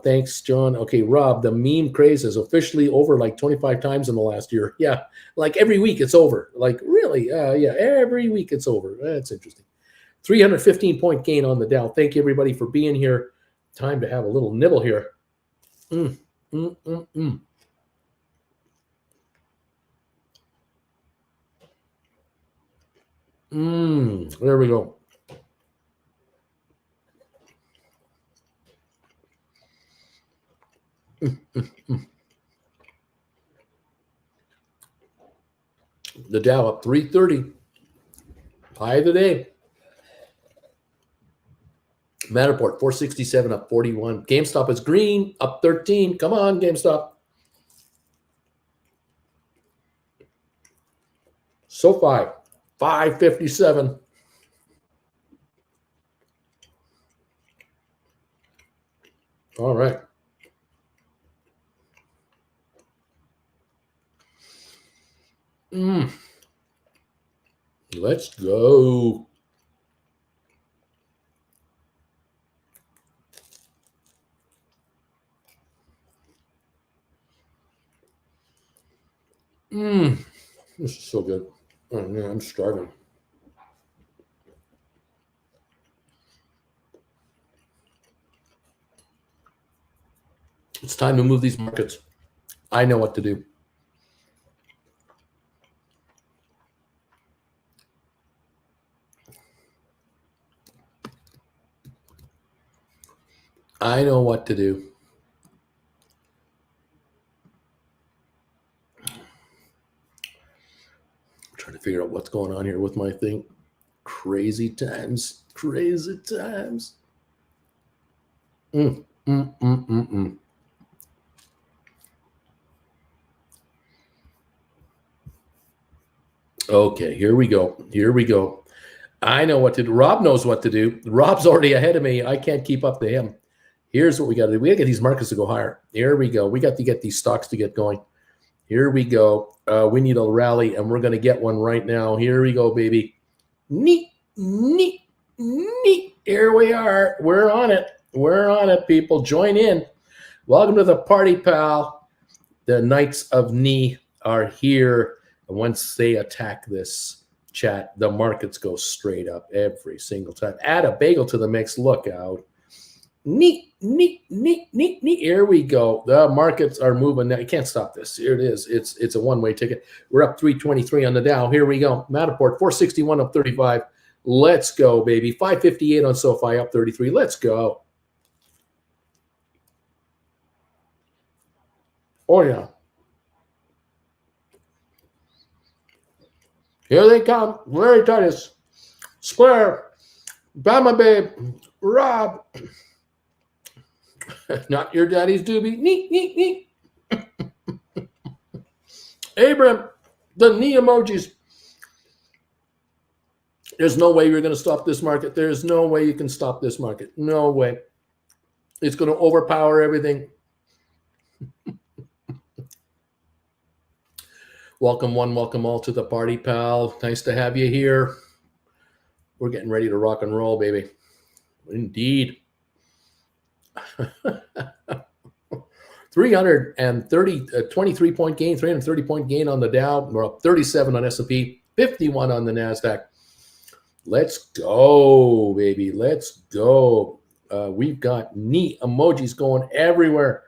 Thanks, John. Okay, Rob, the meme craze is officially over like 25 times in the last year. Yeah, like every week it's over. Like really, yeah, every week it's over. That's interesting. 315-point gain on the Dow. Thank you, everybody, for being here. Time to have a little nibble here. There we go. The Dow up 330. High of the day. Matterport 467 up 41. GameStop is green up 13. Come on, GameStop. SoFi 557. All right. Let's go. This is so good. Oh man, I'm starving. It's time to move these markets. I know what to do. I know what to do. I'm trying to figure out what's going on here with my thing. Crazy times. Crazy times. Okay, here we go. Here we go. I know what to do. Rob knows what to do. Rob's already ahead of me. I can't keep up to him. Here's what we got to do. We got to get these markets to go higher. Here we go. We got to get these stocks to get going. Here we go. We need a rally, and we're going to get one right now. Here we go, baby. Neat, neat, neat. Here we are. We're on it. We're on it, people. Join in. Welcome to the party, pal. The Knights of Knee are here. And once they attack this chat, the markets go straight up every single time. Add a bagel to the mix. Look out. Neat, neat, neat, neat, neat. Here we go. The markets are moving now. You can't stop this. Here it is. It's a one-way ticket. We're up 323 on the Dow. Here we go. Matterport 461 up 35. Let's go, baby. 558 on SoFi up 33. Let's go. Oh yeah. Here they come. Larry Titus. Square. Bama Babe. Rob. Not your daddy's doobie. Neat, neat, neat. Abram. The knee emojis. There's no way you're going to stop this market. There's no way you can stop this market. No way. It's going to overpower everything. Welcome one, welcome all to the party, pal. Nice to have you here. We're getting ready to rock and roll, baby. Indeed. 23-point gain, 330-point gain on the Dow. We're up 37 on S&P, 51 on the NASDAQ. Let's go, baby. Let's go. We've got neat emojis going everywhere.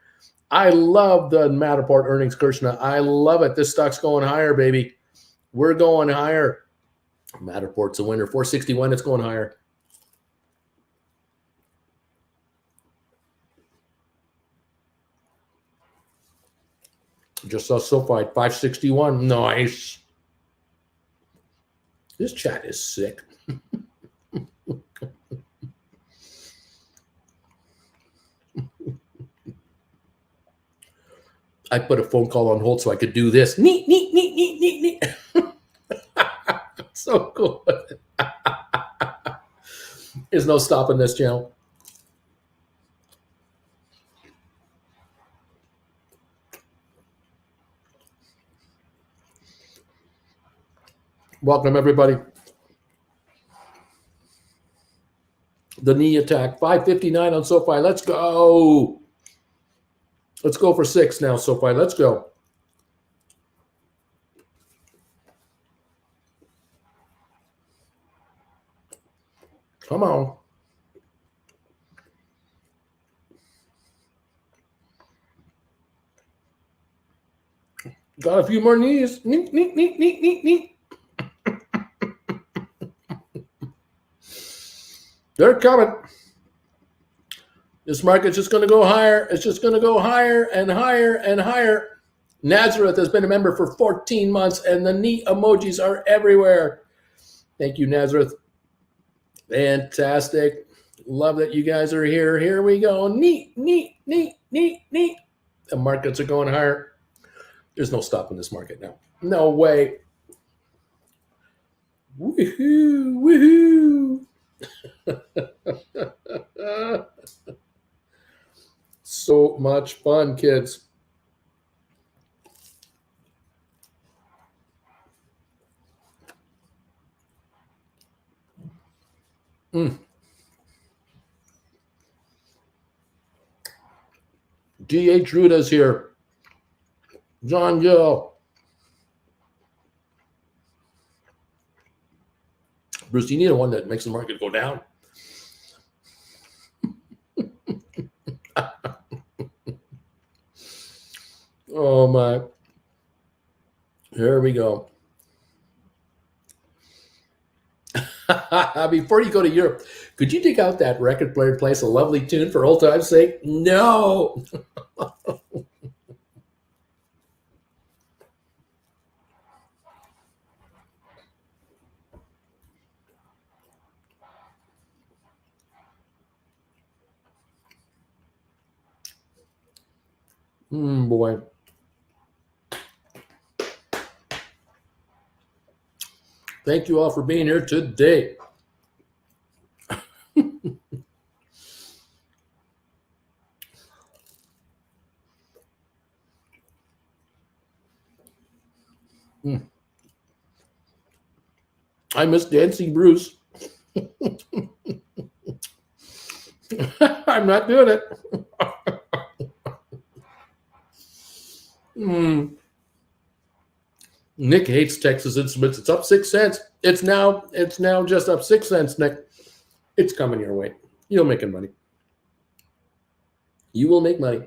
I love the Matterport earnings, Kirshna. I love it. This stock's going higher, baby. We're going higher. Matterport's a winner. 461, it's going higher. Just saw SoFi at 561. Nice. This chat is sick. I put a phone call on hold so I could do this. Neat, neat, neat, neat, neat, neat. So cool. There's no stopping this channel. Welcome, everybody. The knee attack, 559 on SoFi. Let's go. Let's go for 6 now, SoFi. Let's go. Come on. Got a few more knees. Neat, neat, neat, neat, neat, neat. They're coming. This market's just going to go higher. It's just going to go higher and higher and higher. Nazareth has been a member for 14 months, and the neat emojis are everywhere. Thank you, Nazareth. Fantastic. Love that you guys are here. Here we go. Neat, neat, neat, neat, neat. The markets are going higher. There's no stopping this market now. No way. Woohoo, woohoo. So much fun, kids. D.H. Ruda's here. John Gill. Bruce, you need one that makes the market go down. Oh, my. Here we go. Before you go to Europe, could you dig out that record player and play us a lovely tune for old time's sake? No. Boy. Thank you all for being here today. I miss Dancing Bruce. I'm not doing it. Nick hates Texas Instruments. It's up 6 cents. It's now just up 6 cents, Nick. It's coming your way. You're making money. You will make money.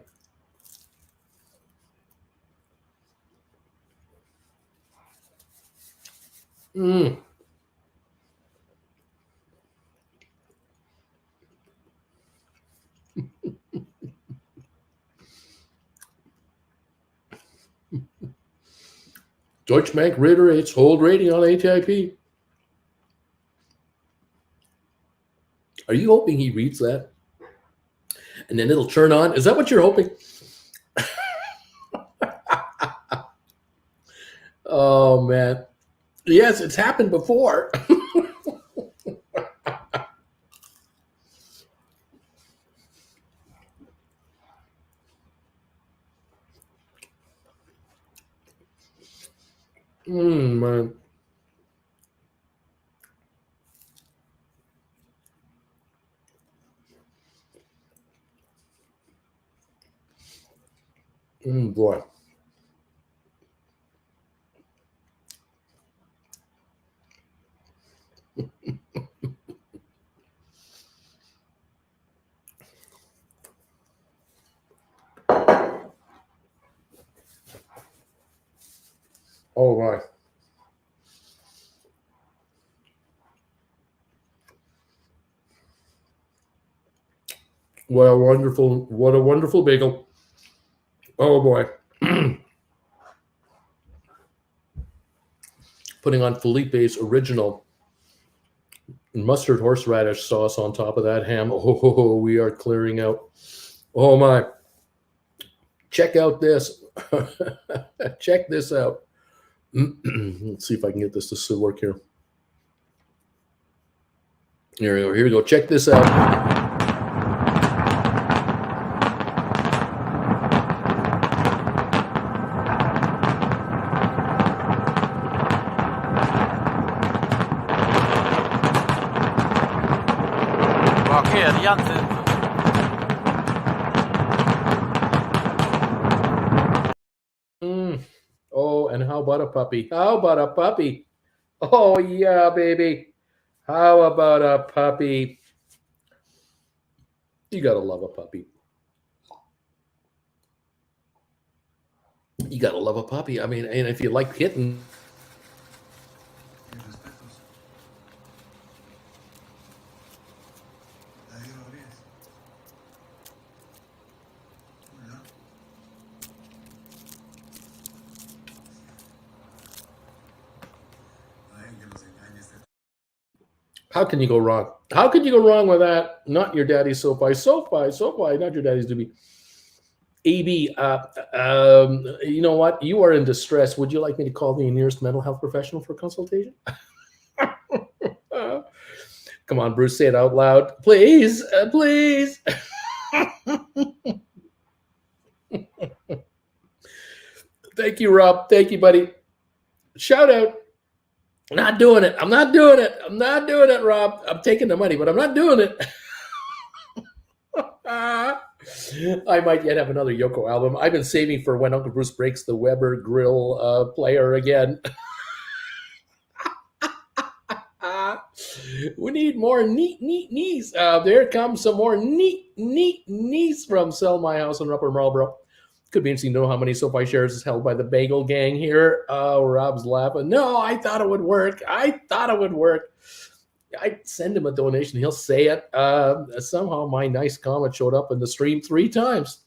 Deutsche Bank reiterates hold rating on ATIP. Are you hoping he reads that? And then it'll turn on? Is that what you're hoping? Oh, man. Yes, it's happened before. Man. Boy. All right. What a wonderful bagel. Oh boy. putting on Felipe's original mustard horseradish sauce on top of that ham. Oh, we are clearing out. Oh my. Check out this. Check this out. Let's see if I can get this to work here. Here we go. Here we go. Check this out. Oh, and how about a puppy? How about a puppy? Oh, yeah, baby. How about a puppy? You got to love a puppy. You got to love a puppy. I mean, and if you like kitten. How can you go wrong? How can you go wrong with that? Not your daddy's SoFi. SoFi, not your daddy's doobie. AB, you know what? You are in distress. Would you like me to call the nearest mental health professional for consultation? Come on, Bruce, say it out loud. Please, please. Thank you, Rob. Thank you, buddy. Shout out. I'm not doing it. I'm not doing it. I'm not doing it, Rob. I'm taking the money, but I'm not doing it. I might yet have another Yoko album. I've been saving for when Uncle Bruce breaks the Weber grill player again. We need more neat knees. There comes some more neat knees from Sell My House in Upper Marlboro. Could be interesting to know how many SoFi shares is held by the Bagel Gang here. Oh, Rob's laughing. No, I thought it would work. I'd send him a donation. He'll say it. Somehow my nice comment showed up in the stream 3 times.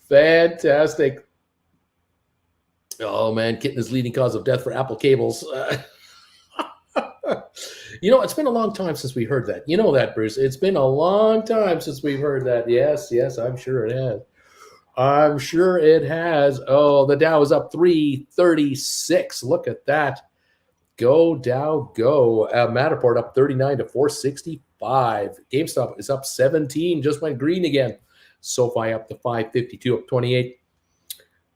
Fantastic. Oh, man. Kitten is leading cause of death for Apple cables. You know, it's been a long time since we heard that. You know that, Bruce. It's been a long time since we've heard that. Yes, I'm sure it has. I'm sure it has. Oh, the Dow is up 336. Look at that. Go, Dow, go. Matterport up 39 to 465. GameStop is up 17. Just went green again. SoFi up to 552, up 28.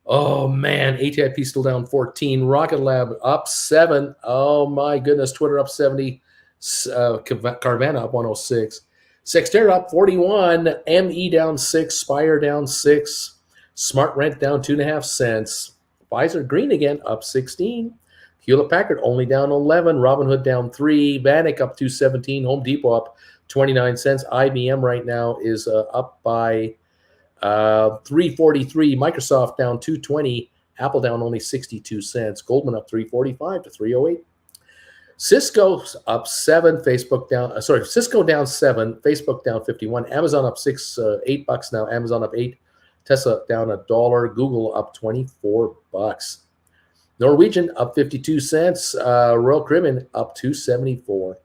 Oh, man. ATIP still down 14. Rocket Lab up 7. Oh, my goodness. Twitter up 70. Carvana up 106. Sextera up 41. ME down 6. Spire down 6. Smart Rent down 2.5 cents. Pfizer green again, up 16. Hewlett Packard only down 11. Robinhood down 3. Vanek up 217. Home Depot up 29 cents. IBM right now is up by 343. Microsoft down 220. Apple down only 62 cents. Goldman up 345 to 308. Cisco up 7. Cisco down 7. Facebook down 51. Amazon up $8 now. Amazon up 8. Tesla down $1. Google up $24. Norwegian up 52 cents. Royal Caribbean up 274.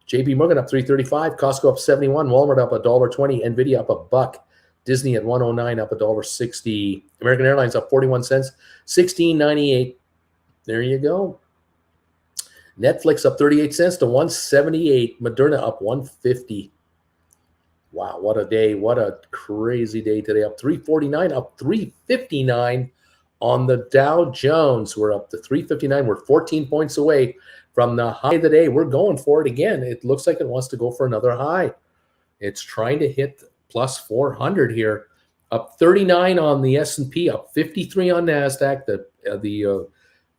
JP Morgan up 335. Costco up 71. Walmart up $1.20. Nvidia up $1. Disney at 109, up $1.60. American Airlines up 41 cents, $16.98. There you go. Netflix up 38 cents to 178. Moderna up 150. Wow, what a day. What a crazy day today. Up 349, up 359 on the Dow Jones. We're up to 359. We're 14 points away from the high of the day. We're going for it again. It looks like it wants to go for another high. It's trying to hit plus 400 here. Up 39 on the S&P, up 53 on NASDAQ.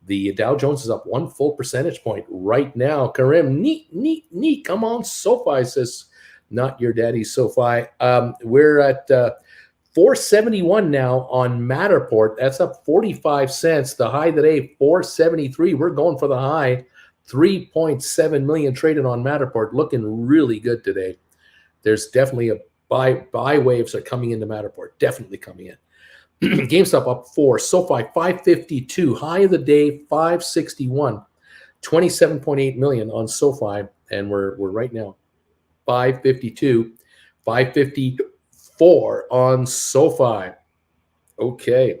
The Dow Jones is up 1 full percentage point right now. Karim, neat. Come on, SoFi, says not your daddy's SoFi. We're at 471 now on Matterport. That's up 45 cents. The high today, 473. We're going for the high. 3.7 million traded on Matterport. Looking really good today. There's definitely a buy waves are coming into Matterport. Definitely coming in. GameStop up 4. SoFi 552. High of the day 561. 27.8 million on SoFi, and we're right now 552, 554 on SoFi. Okay.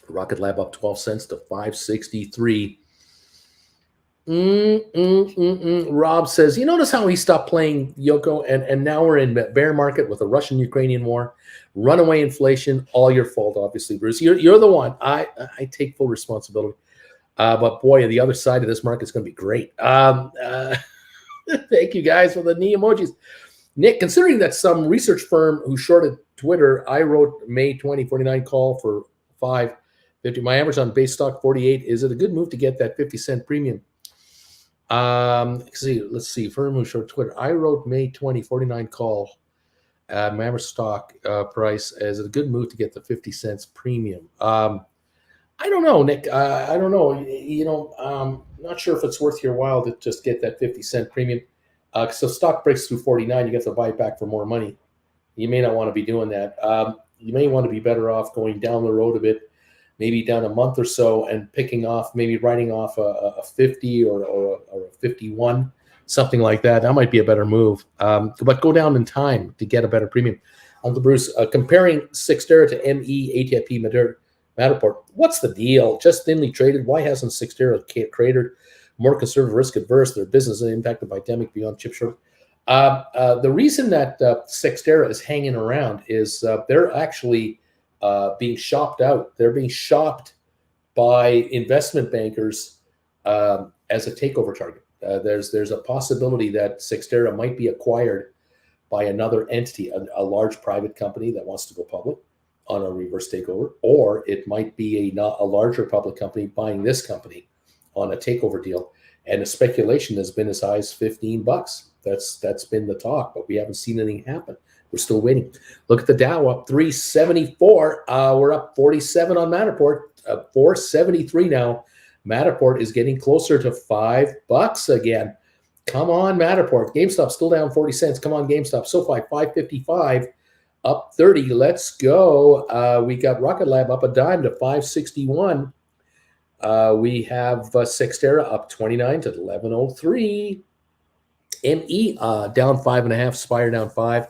Rocket Lab up 12 cents to 563. Rob says, you notice how he stopped playing Yoko, and now we're in bear market with a Russian-Ukrainian war, runaway inflation, all your fault, obviously, Bruce. You're the one. I take full responsibility. But boy, the other side of this market is going to be great. Thank you guys for the knee emojis. Nick, considering that some research firm who shorted Twitter, I wrote May 2049 call for 550. My average on base stock 48. Is it a good move to get that 50-cent premium? Let's see. Firm who shorted Twitter. I wrote May 2049 call. My average stock price. Is it a good move to get the 50 cents premium? I don't know, Nick. I don't know. Not sure if it's worth your while to just get that 50-cent premium. So stock breaks through 49, you get to buy it back for more money. You may not want to be doing that. You may want to be better off going down the road a bit, maybe down a month or so, and picking off, maybe writing off a 50 or a 51, something like that. That might be a better move. But go down in time to get a better premium. Uncle Bruce, comparing Cyxtera to ME, ATIP, Matterport, what's the deal? Just thinly traded. Why hasn't Cyxtera cratered? More conservative, risk adverse. Their business is impacted by pandemic beyond chip shortage. The reason that Cyxtera is hanging around is they're actually being shopped out. They're being shopped by investment bankers as a takeover target. There's a possibility that Cyxtera might be acquired by another entity, a large private company that wants to go public on a reverse takeover, or it might be a larger public company buying this company on a takeover deal. And the speculation has been as high as $15. That's been the talk, but we haven't seen anything happen. We're still waiting. Look at the Dow up 374. We're up 47 on Matterport, 473 now. Matterport is getting closer to $5 again. Come on, Matterport. GameStop still down 40 cents. Come on, GameStop. SoFi 555. Up 30. Let's go. We got Rocket Lab up a dime to 561. We have Cyxtera up 29 to 1103. ME down 5.5. Spire down 5.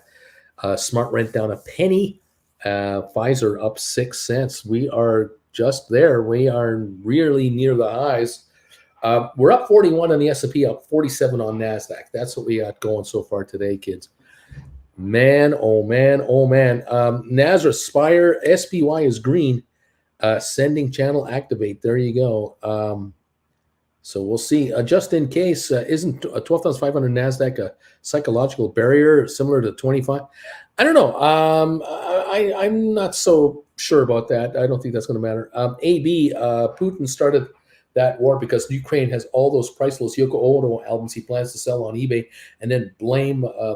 Smart Rent down a penny. Pfizer up 6 cents. We are just there. We are really near the highs. We're up 41 on the S&P, up 47 on NASDAQ. That's what we got going so far today, kids. Man, oh man, oh man. Nazareth, Spire, SPY is green. Sending channel activate. There you go. So we'll see. Just in case, isn't 12,500 NASDAQ a psychological barrier similar to 25? I don't know. I'm not so sure about that. I don't think that's going to matter. AB, Putin started that war because Ukraine has all those priceless Yoko Ono albums he plans to sell on eBay, and then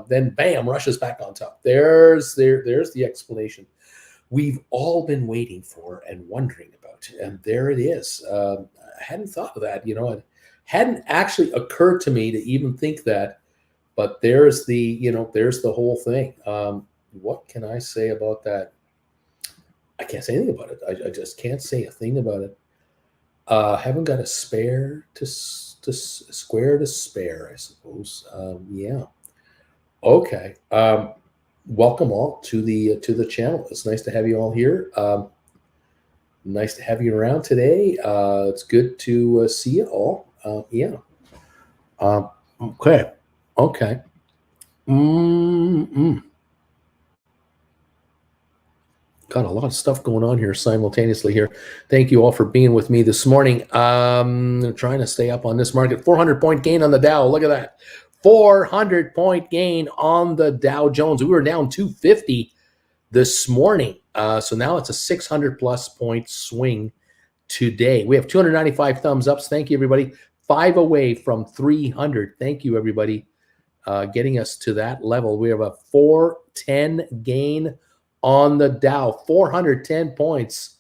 then bam, Russia's back on top. There's the explanation we've all been waiting for and wondering about, and there it is. I hadn't thought of that. It hadn't actually occurred to me to even think that, but there's the whole thing. What can I say about that? I can't say anything about it. I just can't say a thing about it. Haven't got a square to spare, I suppose. Yeah. Okay. Welcome all to the channel. It's nice to have you all here. Nice to have you around today. It's good to see you all. Yeah. Okay. Okay. Got a lot of stuff going on here simultaneously here. Thank you all for being with me this morning. Trying to stay up on this market. 400-point gain on the Dow. Look at that. 400-point gain on the Dow Jones. We were down 250 this morning. So now it's a 600-plus point swing today. We have 295 thumbs ups. Thank you, everybody. 5 away from 300. Thank you, everybody. Getting us to that level. We have a 410 gain on the Dow. 410 points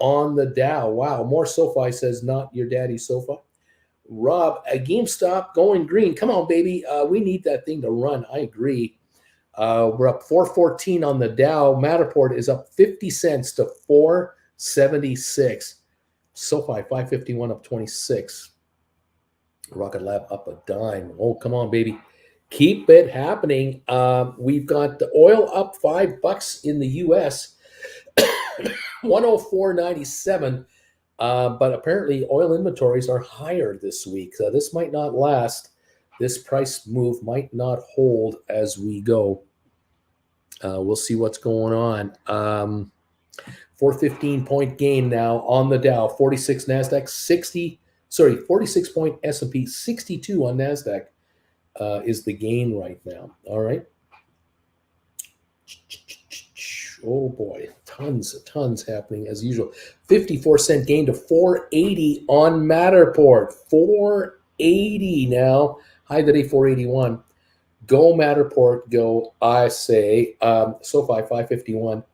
on the Dow. Wow. More SoFi says, not your daddy SoFi. Rob, a GameStop going green. Come on, baby. We need that thing to run. I agree. We're up 414 on the Dow. Matterport is up 50 cents to 476. SoFi 551 up 26. Rocket Lab up a dime. Oh, come on, baby. Keep it happening. We've got the oil up $5 in the US, 104.97. But apparently oil inventories are higher this week. So this might not last. This price move might not hold as we go. We'll see what's going on. 415 point gain now on the Dow, 46 NASDAQ, 46 point S&P, 62 on NASDAQ is the gain right now. All right. Oh boy, tons happening as usual. 54-cent gain to 480 on Matterport. 480 now. High today, 481. Go Matterport, go, I say. SoFi 551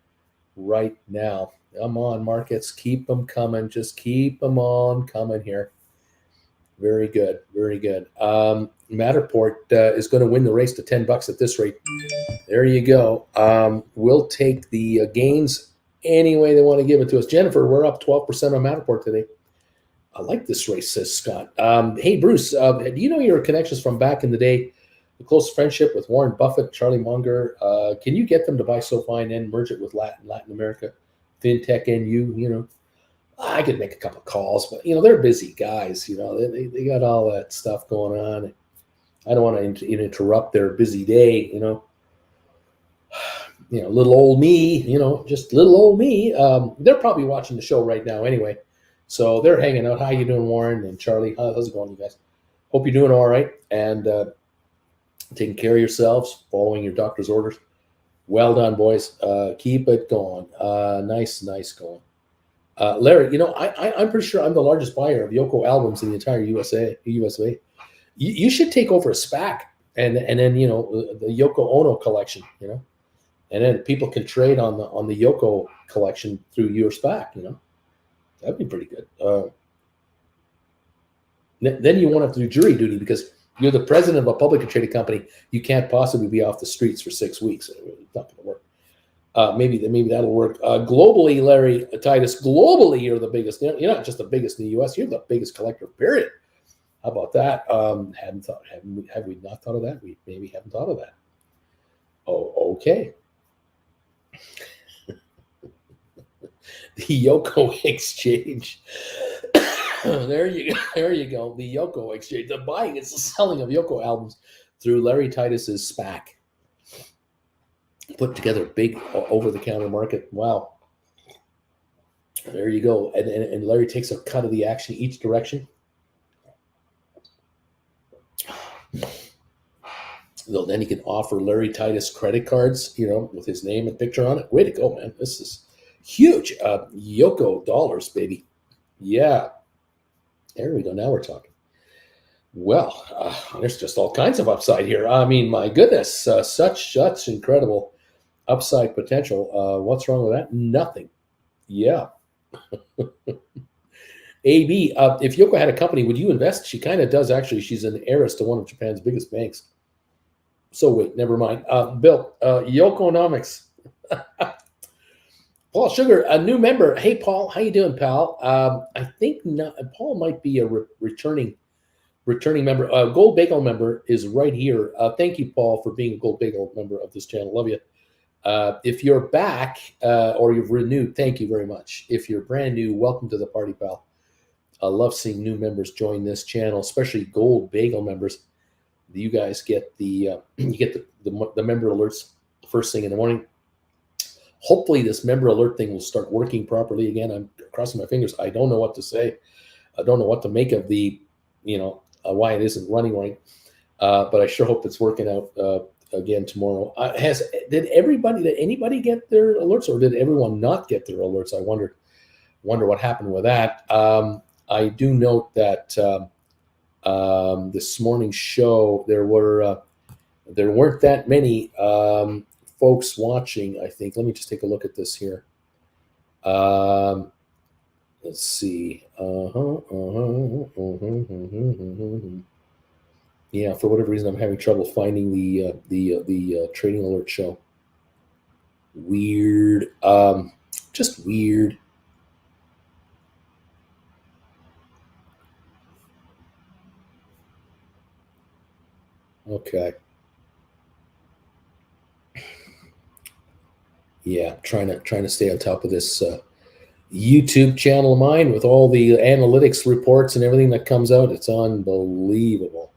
right now. Come on, markets. Keep them coming. Just keep them on coming here. Very good. Very good. Matterport is going to win the race to $10 at this rate. There you go. We'll take the gains any way they want to give it to us. Jennifer, we're up 12% on Matterport today. I like this race, says Scott. Hey, Bruce, do you know your connections from back in the day? The close friendship with Warren Buffett, Charlie Munger. Can you get them to buy SoFi and then merge it with Latin America, FinTech, NU? I could make a couple of calls, but they're busy guys. They got all that stuff going on. I don't want to interrupt their busy day. Little old me. Just little old me. They're probably watching the show right now anyway, so they're hanging out. How you doing, Warren and Charlie? How's it going, you guys? Hope you're doing all right and taking care of yourselves, following your doctor's orders. Well done, boys. Keep it going. Nice going. Larry, I'm pretty sure I'm the largest buyer of Yoko albums in the entire USA. You should take over a SPAC and then the Yoko Ono collection, and then people can trade on the Yoko collection through your SPAC. That'd be pretty good. Then you won't have to do jury duty because you're the president of a publicly traded company. You can't possibly be off the streets for 6 weeks. It's not going to work. Maybe that'll work. Globally, Larry Titus, globally, you're the biggest. You're not just the biggest in the U.S. You're the biggest collector, period. How about that? Have we not thought of that? We maybe haven't thought of that. Oh, okay. The Yoko exchange. There you go. The Yoko exchange. The buying and selling of Yoko albums through Larry Titus's SPAC. Put together a big over-the-counter market. Wow. There you go. And Larry takes a cut of the action each direction. So then he can offer Larry Titus credit cards, with his name and picture on it. Way to go, man. This is huge. Yoko dollars, baby. Yeah. There we go. Now we're talking. Well, there's just all kinds of upside here. I mean, my goodness, such incredible upside potential. What's wrong with that? Nothing. Yeah. AB, if Yoko had a company, would you invest? She kind of does, actually. She's an heiress to one of Japan's biggest banks. So wait, never mind. Bill, Yokonomics. Paul Sugar, a new member. Hey, Paul, how you doing, pal? I think Paul might be a returning member. Gold Bagel member is right here. Thank you, Paul, for being a Gold Bagel member of this channel. Love you. If you're back or you've renewed, thank you very much. If you're brand new, welcome to the party, pal. I love seeing new members join this channel, especially Gold Bagel members. You guys get the member alerts first thing in the morning. Hopefully this member alert thing will start working properly again. I'm crossing my fingers. I don't know what to say. I don't know what to make of the, why it isn't running right. But I sure hope it's working out again tomorrow. Did anybody get their alerts, or did everyone not get their alerts? I wonder what happened with that. I do note that this morning's show there weren't that many folks watching, I think. Let me just take a look at this here. Let's see. Yeah, for whatever reason, I'm having trouble finding the trading alert show. Weird. Just weird. Okay. Yeah, trying to stay on top of this YouTube channel of mine with all the analytics reports and everything that comes out. It's unbelievable.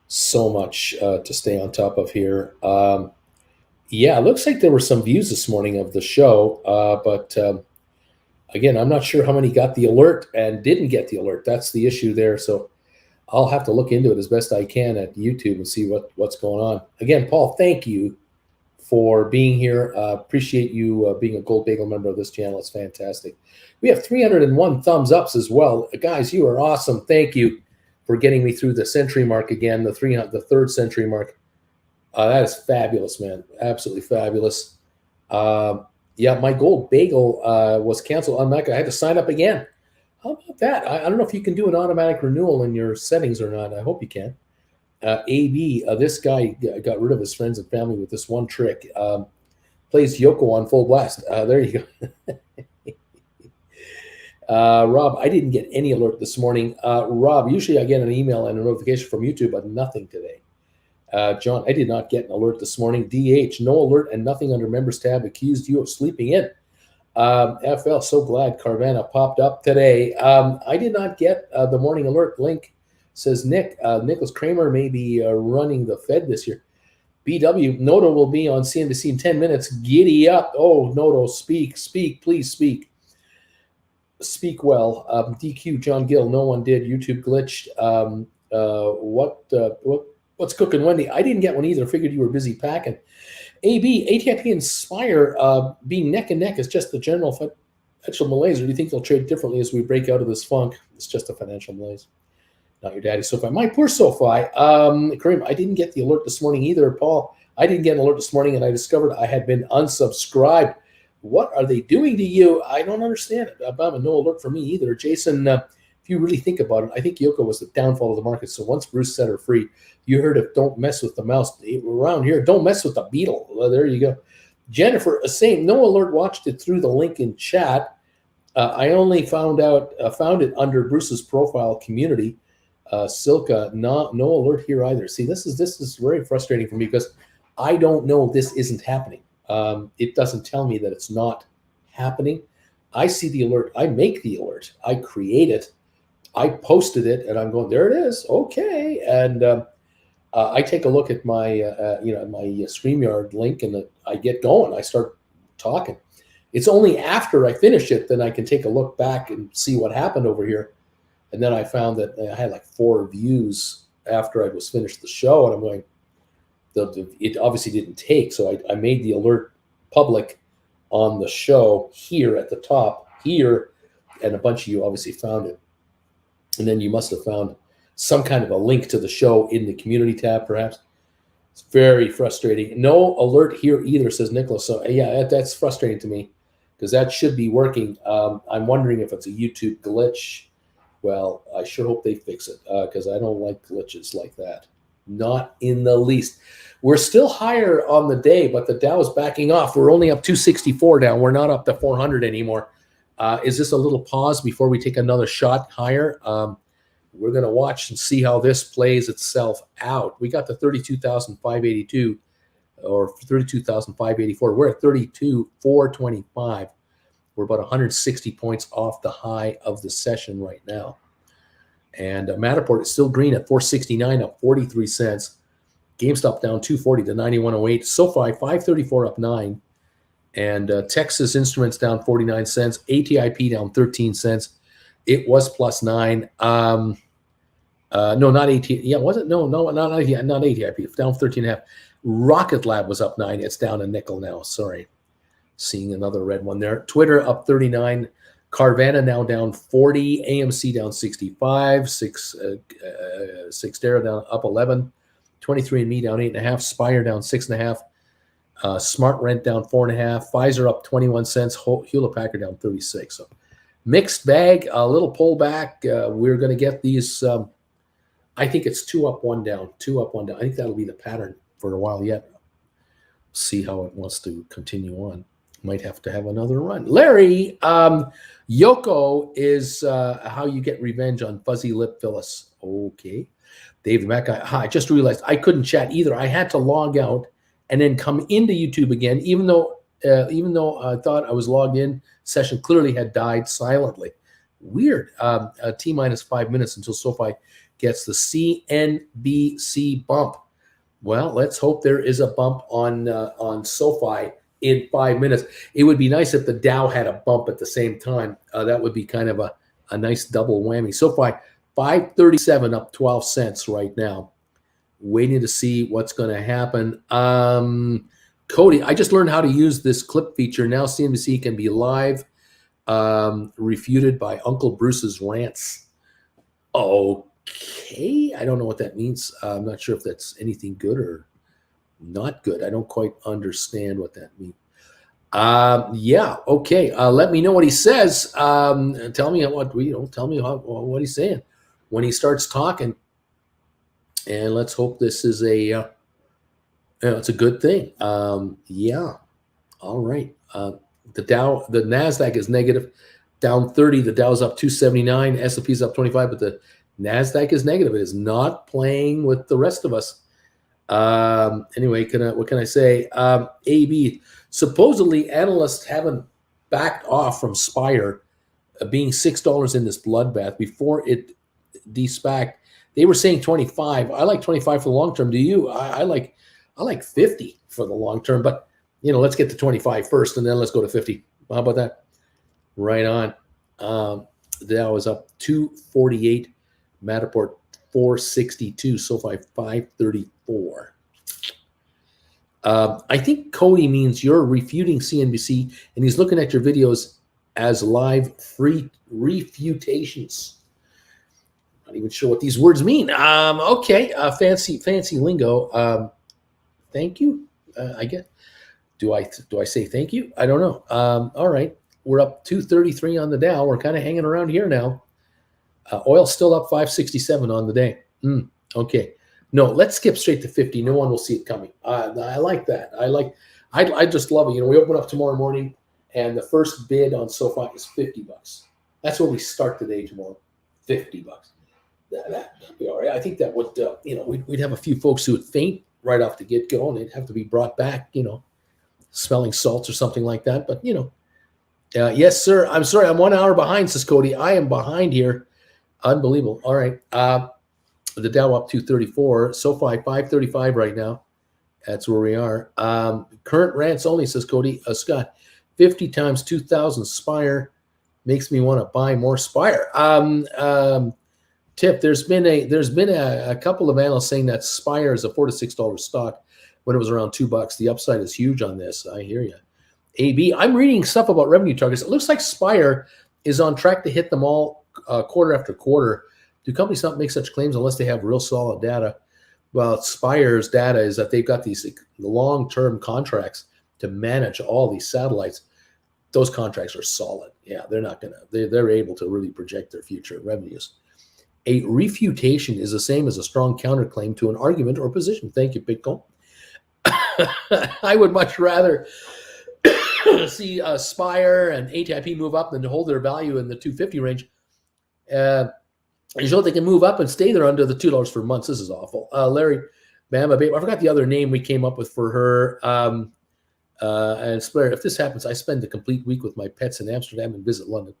So much to stay on top of here. Yeah, it looks like there were some views this morning of the show, but again, I'm not sure how many got the alert and didn't get the alert. That's the issue there. So I'll have to look into it as best I can at YouTube and see what's going on. Again, Paul, thank you for being here. Appreciate you being a Gold Bagel member of this channel. It's fantastic. We have 301 thumbs ups as well. Guys, you are awesome. Thank you for getting me through the century mark again, the third century mark. That is fabulous, man. Absolutely fabulous. Yeah, my Gold Bagel was canceled on that. I had to sign up again. How about that? I don't know if you can do an automatic renewal in your settings or not. I hope you can. AB, this guy got rid of his friends and family with this one trick. Plays Yoko on full blast. There you go. Rob, I didn't get any alert this morning. Rob, usually I get an email and a notification from YouTube, but nothing today. John, I did not get an alert this morning. DH, no alert and nothing under members tab. Accused you of sleeping in. FL, so glad Carvana popped up today. I did not get the morning alert link. Says Nick, Nicholas Kramer may be running the Fed this year. BW, Noto will be on CNBC in 10 minutes. Giddy up. Oh, Noto, speak, please speak. Speak well. DQ, John Gill, no one did. YouTube glitched. What's cooking, Wendy? I didn't get one either. Figured you were busy packing. AB, ATIP and Spire being neck and neck is just the general financial malaise, or do you think they'll trade differently as we break out of this funk? It's just a financial malaise. Not your daddy SoFi. My poor SoFi. Kareem, I didn't get the alert this morning either. Paul, I didn't get an alert this morning, and I discovered I had been unsubscribed. What are they doing to you? I don't understand it. No alert for me either. Jason, if you really think about it, I think Yoko was the downfall of the market. So once Bruce set her free, you heard of don't mess with the mouse. Around here, don't mess with the beetle. Well, there you go. Jennifer, same. No alert. Watched it through the link in chat. I only found it under Bruce's profile community. Silka, no alert here either. See, this is very frustrating for me because I don't know this isn't happening. It doesn't tell me that it's not happening. I see the alert. I make the alert. I create it. I posted it, and I'm going, there it is. Okay, and I take a look at my my StreamYard link, and I get going. I start talking. It's only after I finish it that I can take a look back and see what happened over here. And then I found that I had like 4 views after I was finished the show, and I'm going, it obviously didn't take. So I made the alert public on the show here at the top here, and a bunch of you obviously found it. And then you must have found some kind of a link to the show in the community tab, perhaps. It's very frustrating. No alert here either, says Nicholas. So yeah, that's frustrating to me because that should be working. I'm wondering if it's a YouTube glitch. Well, I sure hope they fix it because I don't like glitches like that. Not in the least. We're still higher on the day, but the Dow is backing off. We're only up 264 down. We're not up to 400 anymore. Is this a little pause before we take another shot higher? We're going to watch and see how this plays itself out. We got to 32,582 or 32,584. We're at 32,425. We're about 160 points off the high of the session right now. And Matterport is still green at 469, up 43 cents. GameStop down 240 to 91.08. SoFi 534 up 9. And Texas Instruments down 49 cents. ATIP down 13 cents. It was plus 9. No, not ATIP. Yeah, was it? No, not ATIP. It's down 13.5. Rocket Lab was up 9. It's down a nickel now. Sorry. Seeing another red one there. Twitter up 39. Carvana now down 40. AMC down 65. Sixtera down up 11. 23andMe down 8.5. Spire down 6.5. Smart Rent down 4.5. Pfizer up 21 cents. Hewlett Packard down 36. So mixed bag, a little pullback. We're going to get these I think it's 2 up, 1 down, 2 up, 1 down. I think that'll be the pattern for a while yet. See how it wants to continue on. Might have to have another run. Larry, Yoko is how you get revenge on Fuzzy Lip Phyllis. Okay. Dave the Mac guy. I just realized I couldn't chat either. I had to log out and then come into YouTube again, even though I thought I was logged in. Session clearly had died silently. Weird. T minus 5 minutes until SoFi gets the CNBC bump. Well, let's hope there is a bump on SoFi in 5 minutes. It would be nice if the Dow had a bump at the same time. That would be kind of a nice double whammy. SoFi 537 up 12 cents right now. Waiting to see what's going to happen. Cody, I just learned how to use this clip feature. Now CNBC can be live, refuted by Uncle Bruce's rants. Okay, I don't know what that means. I'm not sure if that's anything good or not good. I don't quite understand what that means. Yeah, okay. Let me know what he says. Tell me what he's saying when he starts talking. And let's hope this is it's a good thing. Yeah. All right. The NASDAQ is negative, down 30. The Dow's up 279. S&P's up 25, but the NASDAQ is negative. It is not playing with the rest of us. Anyway, what can I say? AB, supposedly analysts haven't backed off from Spire being $6 in this bloodbath before it de-SPACed. They were saying 25. I like 25 for the long term. Do you? I like 50 for the long term, but let's get to 25 first and then let's go to 50. How about that? Right on. The Dow is up 248. Matterport 462. SoFi 534. I think Cody means you're refuting CNBC and he's looking at your videos as live free refutations. Not even sure what these words mean. Okay, fancy lingo. Thank you. I guess. Do I say thank you? I don't know. All right, we're up 233 on the Dow. We're kind of hanging around here now. Oil's still up 567 on the day. Okay, no, let's skip straight to 50. No one will see it coming. I like that. I just love it. We open up tomorrow morning, and the first bid on SoFi is $50. That's where we start the day tomorrow. $50. That'd be all right. I think that would, we'd have a few folks who would faint right off the get-go, and they'd have to be brought back, smelling salts or something like that. But, yes, sir. I'm sorry. I'm 1 hour behind, says Cody. I am behind here. Unbelievable. All right. The Dow up 234. SoFi 535 right now. That's where we are. Current rants only, says Cody. Scott, 50 times 2,000 Spire makes me want to buy more Spire. Tip, there's been a couple of analysts saying that Spire is a $4 to $6 stock when it was around $2. The upside is huge on this. I hear you. AB, I'm reading stuff about revenue targets. It looks like Spire is on track to hit them all quarter after quarter. Do companies not make such claims unless they have real solid data? Well, Spire's data is that they've got these long-term contracts to manage all these satellites. Those contracts are solid. Yeah, they're able to really project their future revenues. A refutation is the same as a strong counterclaim to an argument or position. Thank you, Bitcoin. I would much rather see Spire and ATIP move up than to hold their value in the 250 range. You know, they can move up and stay there under the $2 for months. This is awful. Larry, Mama Babe, I forgot the other name we came up with for her. And Spire, if this happens, I spend a complete week with my pets in Amsterdam and visit London.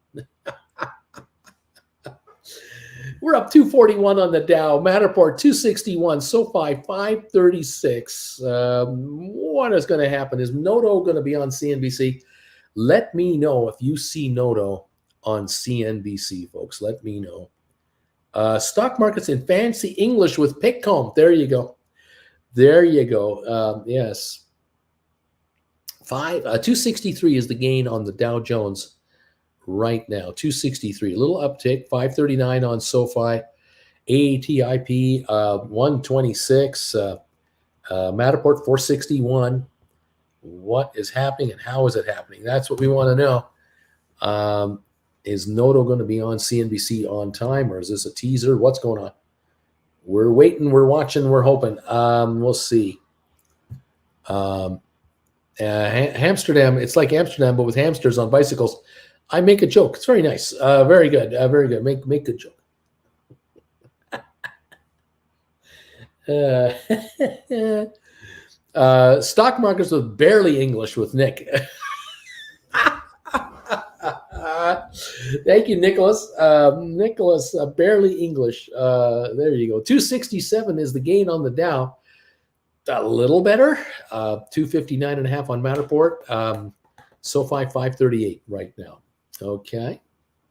We're up 241 on the Dow. Matterport 261. SoFi 536. What is going to happen? Is Noto going to be on CNBC? Let me know if you see Noto on CNBC, folks. Let me know. Stock markets in fancy English with Pickcomb. There you go. There you go. Yes. 263 is the gain on the Dow Jones right now. 263. A little uptick. 539 on SoFi. ATIP 126. Matterport 461. What is happening and how is it happening? That's what we want to know. Is Noto going to be on CNBC on time, or is this a teaser? What's going on? We're waiting, we're watching, we're hoping. We'll see. Amsterdam, it's like Amsterdam, but with hamsters on bicycles. I make a joke. It's very nice. Very good. Very good. Make good joke. Stock markets with barely English with Nick. Thank you, Nicholas. Nicholas, barely English. There you go. 267 is the gain on the Dow. A little better. 259.5 on Matterport. SoFi 538 right now. Okay.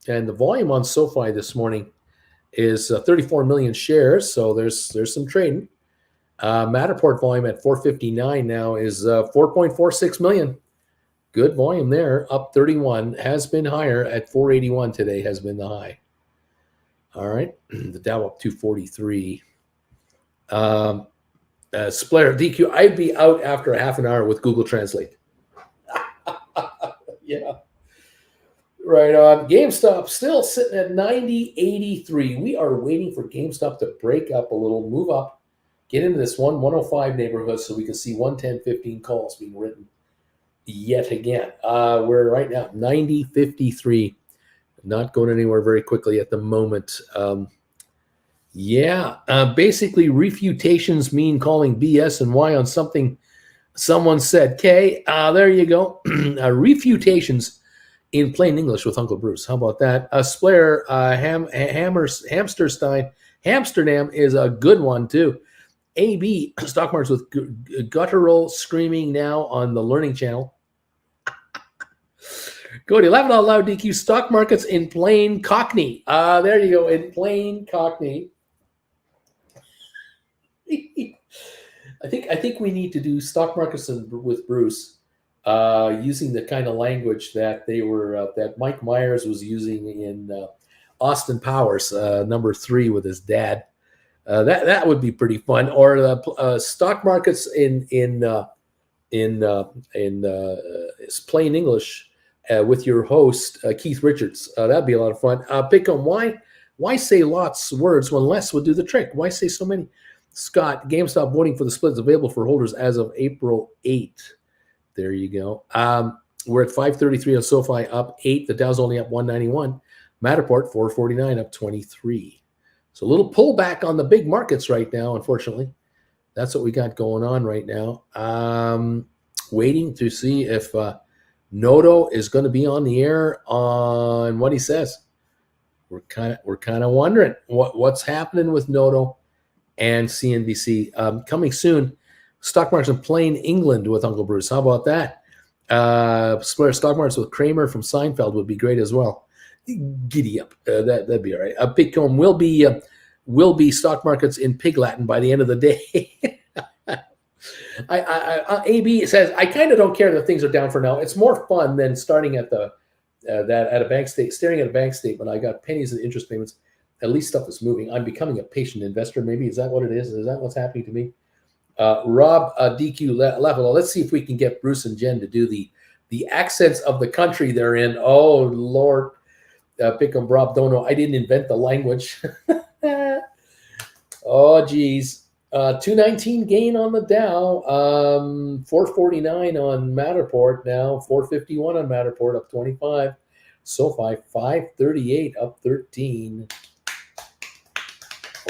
And the volume on SoFi this morning is 34 million shares. So there's some trading. Matterport volume at 459 now is 4.46 million. Good volume there, up 31, has been higher at 481 today, has been the high. All right, the Dow up 243. Splair, DQ, I'd be out after a half an hour with Google Translate. Yeah. Right on. GameStop still sitting at 90.83. We are waiting for GameStop to break up a little, move up, get into this 105 neighborhood so we can see 110.15 calls being written yet again. We're right now 90.53, not going anywhere very quickly at the moment. Basically refutations mean calling BS and why on something someone said. Okay, there you go. Refutations in plain English with Uncle Bruce. How about that? Splair, Hamsterstein, Amsterdam is a good one too. AB, stock markets with guttural screaming now on the Learning Channel. Go to laugh it out loud, DQ. Stock markets in plain Cockney. There you go, in plain Cockney. I think we need to do stock markets with Bruce, using the kind of language that that Mike Myers was using in Austin Powers, number 3 with his dad. That would be pretty fun. Or stock markets in plain English with your host Keith Richards. That'd be a lot of fun. Pick on why say lots of words when less would do the trick? Why say so many? Scott, GameStop voting for the split is available for holders as of April 8. There you go. We're at 533 on SoFi, up 8. The Dow's only up 191. Matterport 449, up 23. So a little pullback on the big markets right now, unfortunately. That's what we got going on right now. Waiting to see if Noto is going to be on the air on what he says. We're kind of wondering what's happening with Noto and CNBC. Coming soon, stock markets in plain England with Uncle Bruce. How about that? Stock markets with Kramer from Seinfeld would be great as well. Giddy up. That'd be all right. Bitcoin will be stock markets in Pig Latin by the end of the day. AB says, I kind of don't care that things are down for now. It's more fun than starting at a bank state, staring at a bank statement. I got pennies and interest payments. At least stuff is moving. I'm becoming a patient investor. Maybe is that what it is? Is that what's happening to me? Rob DQ level. Let's see if we can get Bruce and Jen to do the accents of the country they're in. Oh Lord. Pick'em Rob don't know. I didn't invent the language. Oh, geez. 219 gain on the Dow. 449 on Matterport now. 451 on Matterport, up 25. SoFi 538, up 13.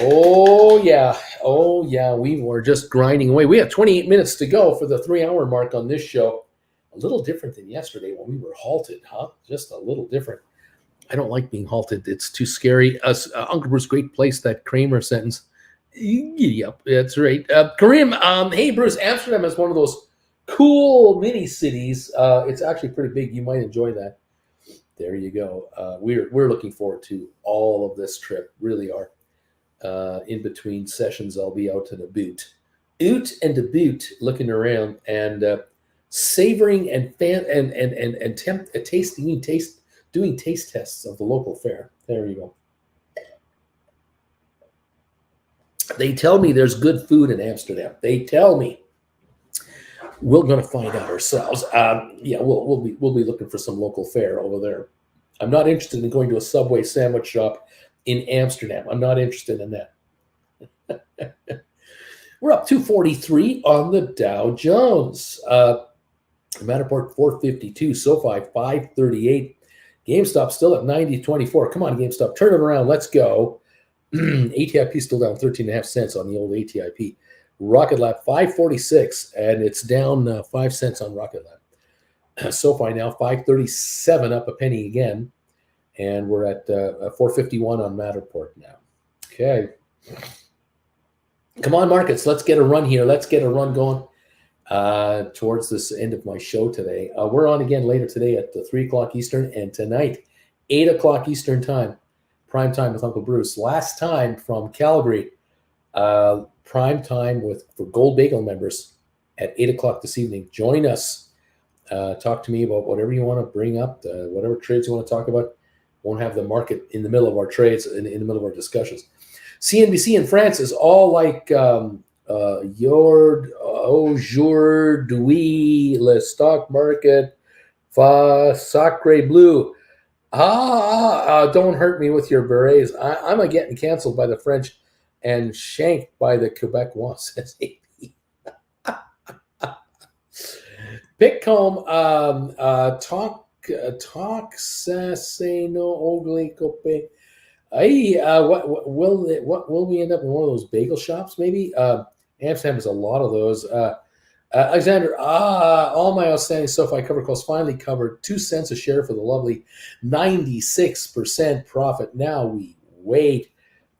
Oh yeah. We were just grinding away. We have 28 minutes to go for the 3-hour mark on this show. A little different than yesterday when we were halted, huh? Just a little different. I don't like being halted. It's too scary. Uncle Bruce, great place, that Kramer sentence. Yep, that's right. Kareem, hey, Bruce, Amsterdam is one of those cool mini cities. It's actually pretty big. You might enjoy that. There you go. We're looking forward to all of this trip. Really are. In between sessions, I'll be out and about. Looking around and savoring and doing taste tests of the local fare. There you go. They tell me there's good food in Amsterdam. They tell me. We're going to find out ourselves. We'll be looking for some local fare over there. I'm not interested in going to a Subway sandwich shop in Amsterdam. I'm not interested in that. We're up 243 on the Dow Jones. Matterport 452, SoFi 538. GameStop still at 90.24. Come on, GameStop, turn it around. Let's go. ATIP still down 13.5 cents on the old ATIP. Rocket Lab 546, and it's down 5 cents on Rocket Lab. SoFi now 537, up a penny again, and we're at 451 on Matterport now. Okay. Come on, markets. Let's get a run here. Let's get a run going towards this end of my show today. We're on again later today at 3 o'clock Eastern, and tonight, 8 o'clock Eastern time, prime time with Uncle Bruce. Last time from Calgary, prime time for Gold Bagel members at 8 o'clock this evening. Join us. Talk to me about whatever you want to bring up, whatever trades you want to talk about. Won't have the market in the middle of our trades, in the middle of our discussions. CNBC in France is all like aujourd'hui le stock market va sacre bleu. Don't hurt me with your berets. I'm a getting canceled by the French and shanked by the Quebecois, says AP. Pickcomb, talk say no ugly cope. What will we end up in one of those bagel shops? Maybe Amsterdam has a lot of those. Alexander, all my outstanding SoFi cover calls finally covered 2 cents a share for the lovely 96% profit. Now we wait.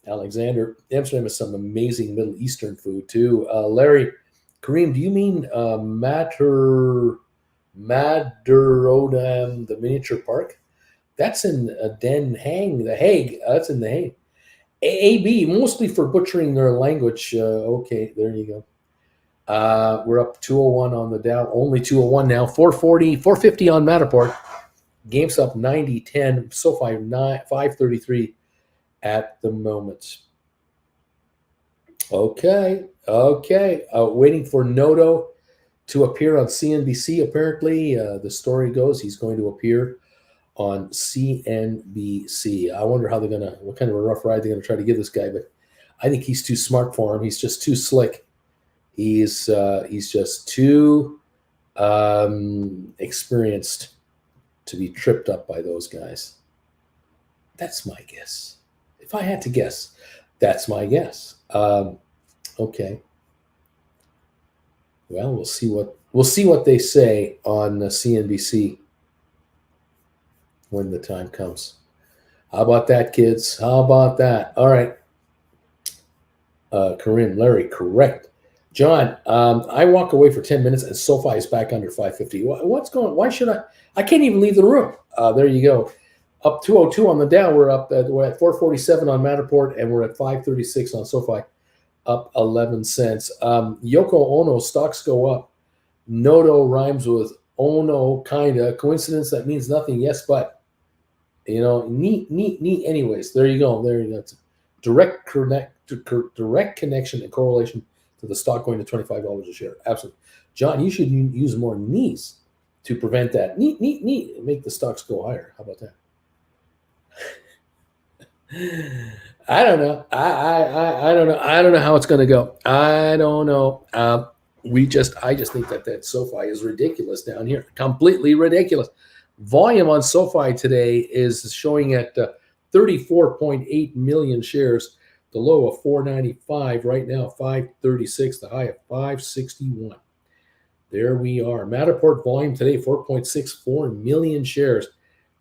Alexander, Amsterdam has some amazing Middle Eastern food too. Larry, Kareem, do you mean Matterport, the miniature park? That's in Den Haag, The Hague. That's in The Hague. AB, mostly for butchering their language. Okay, there you go. We're up 201 on the Dow. Only 201 now. 450 on Matterport. GameStop 90.10. SoFi 533 at the moment. Okay. Waiting for Noto to appear on CNBC. Apparently, the story goes he's going to appear on CNBC. I wonder how what kind of a rough ride they're going to try to give this guy, but I think he's too smart for him. He's just too slick. He's just too experienced to be tripped up by those guys. That's my guess. If I had to guess, that's my guess. Okay. Well, we'll see what they say on CNBC when the time comes. How about that, kids? How about that? All right. Corinne, Larry, correct. John, I walk away for 10 minutes and SoFi is back under 550. What's going on? Why should I? I can't even leave the room. There you go. Up 202 on the Dow. We're at 447 on Matterport, and we're at 536 on SoFi, up 11 cents. Yoko Ono, stocks go up. Noto rhymes with Ono, kinda. Coincidence, that means nothing. Yes, but. Neat. Anyways, there you go. It's direct connection and correlation to the stock going to $25 a share. Absolutely. John, you should use more knees to prevent that. Neat. Make the stocks go higher. How about that? I don't know. I don't know. I don't know how it's going to go. I don't know. I just think that SoFi is ridiculous down here. Completely ridiculous. Volume on SoFi today is showing at 34.8 million shares. The low of 495 right now, 536, the high of 561. There we are. Matterport volume today, 4.64 million shares.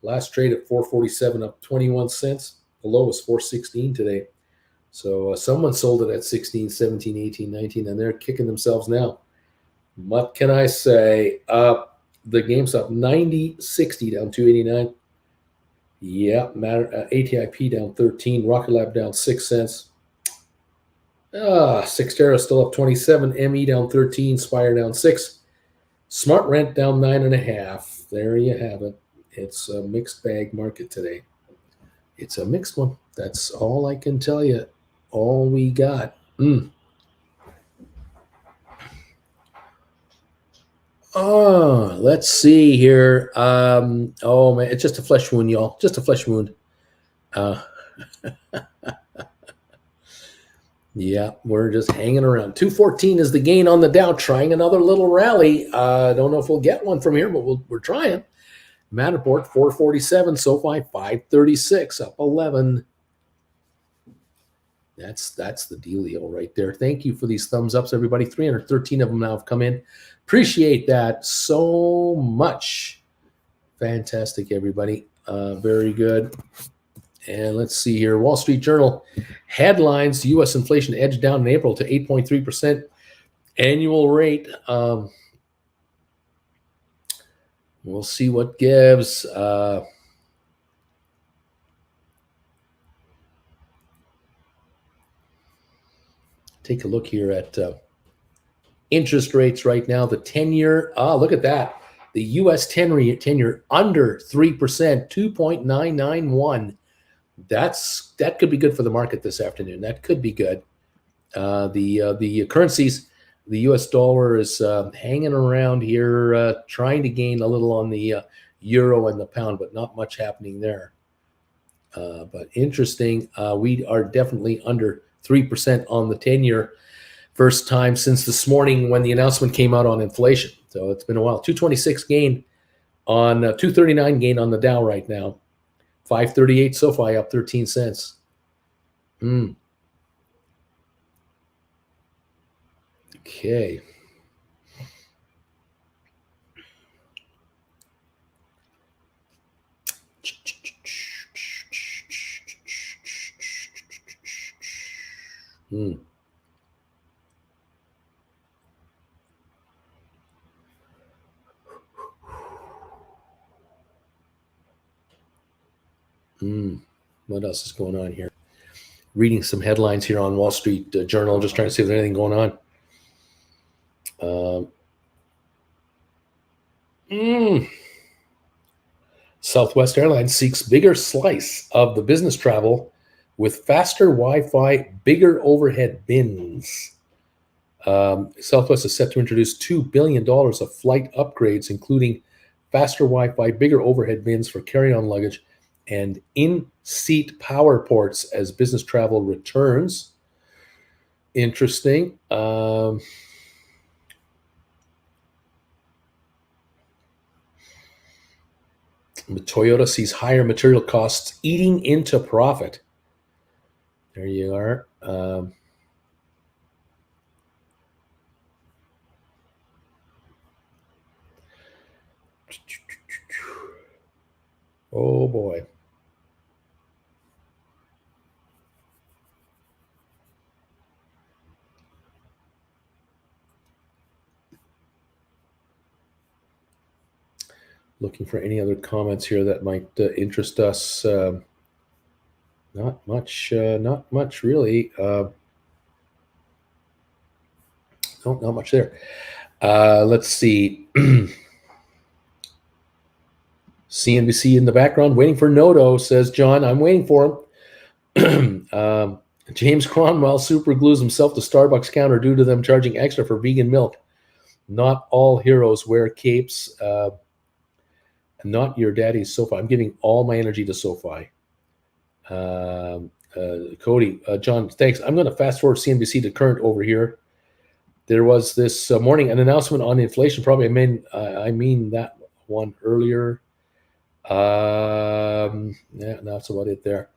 Last trade at 447, up 21 cents. The low was 416 today. So someone sold it at 16, 17, 18, 19, and they're kicking themselves now. What can I say? The GameStop 90.60 down 289. Yeah, ATIP down 13. Rocket Lab down 6 cents. Sixtera still up 27. ME down 13. Spire down 6. Smart Rent down 9.5. There you have it. It's a mixed bag market today. It's a mixed one. That's all I can tell you. All we got. Let's see here. Man, it's just a flesh wound, y'all. Just a flesh wound. Yeah, we're just hanging around. 214 is the gain on the Dow, trying another little rally. Don't know if we'll get one from here, but we're trying. Matterport 447, SoFi 536, up 11. That's the dealio right there. Thank you for these thumbs ups, everybody. 313 of them now have come in. Appreciate that so much. Fantastic, everybody. Very good. And let's see here. Wall Street Journal headlines: U.S. inflation edged down in April to 8.3% annual rate. We'll see what gives. Take a look here at interest rates right now. The 10-year, look at that. The U.S. 10-year under 3%, 2.991. That could be good for the market this afternoon. That could be good. The currencies, the U.S. dollar is hanging around here, trying to gain a little on the euro and the pound, but not much happening there. But interesting. We are definitely under 3% on the 10-year. First time since this morning when the announcement came out on inflation. So it's been a while. 226 gain on 239 gain on the Dow right now. 538 SoFi up 13 cents. Okay. What else is going on here? Reading some headlines here on Wall Street Journal, just trying to see if there's anything going on. Southwest Airlines seeks bigger slice of the business travel with faster Wi-Fi, bigger overhead bins. Southwest is set to introduce $2 billion of flight upgrades, including faster Wi-Fi, bigger overhead bins for carry-on luggage, and in-seat power ports as business travel returns. Interesting. Toyota sees higher material costs eating into profit. There you are. Oh boy. Looking for any other comments here that might interest us. Not much really. No, not much there. Let's see. CNBC in the background, waiting for Noto, says John. I'm waiting for him. James Cromwell super glues himself to Starbucks counter due to them charging extra for vegan milk. Not all heroes wear capes. Not your daddy's SoFi. I'm giving all my energy to SoFi. Cody, John, thanks. I'm going to fast forward CNBC to current over here. There was this morning an announcement on inflation. Probably I mean that one earlier. Yeah, that's about it there.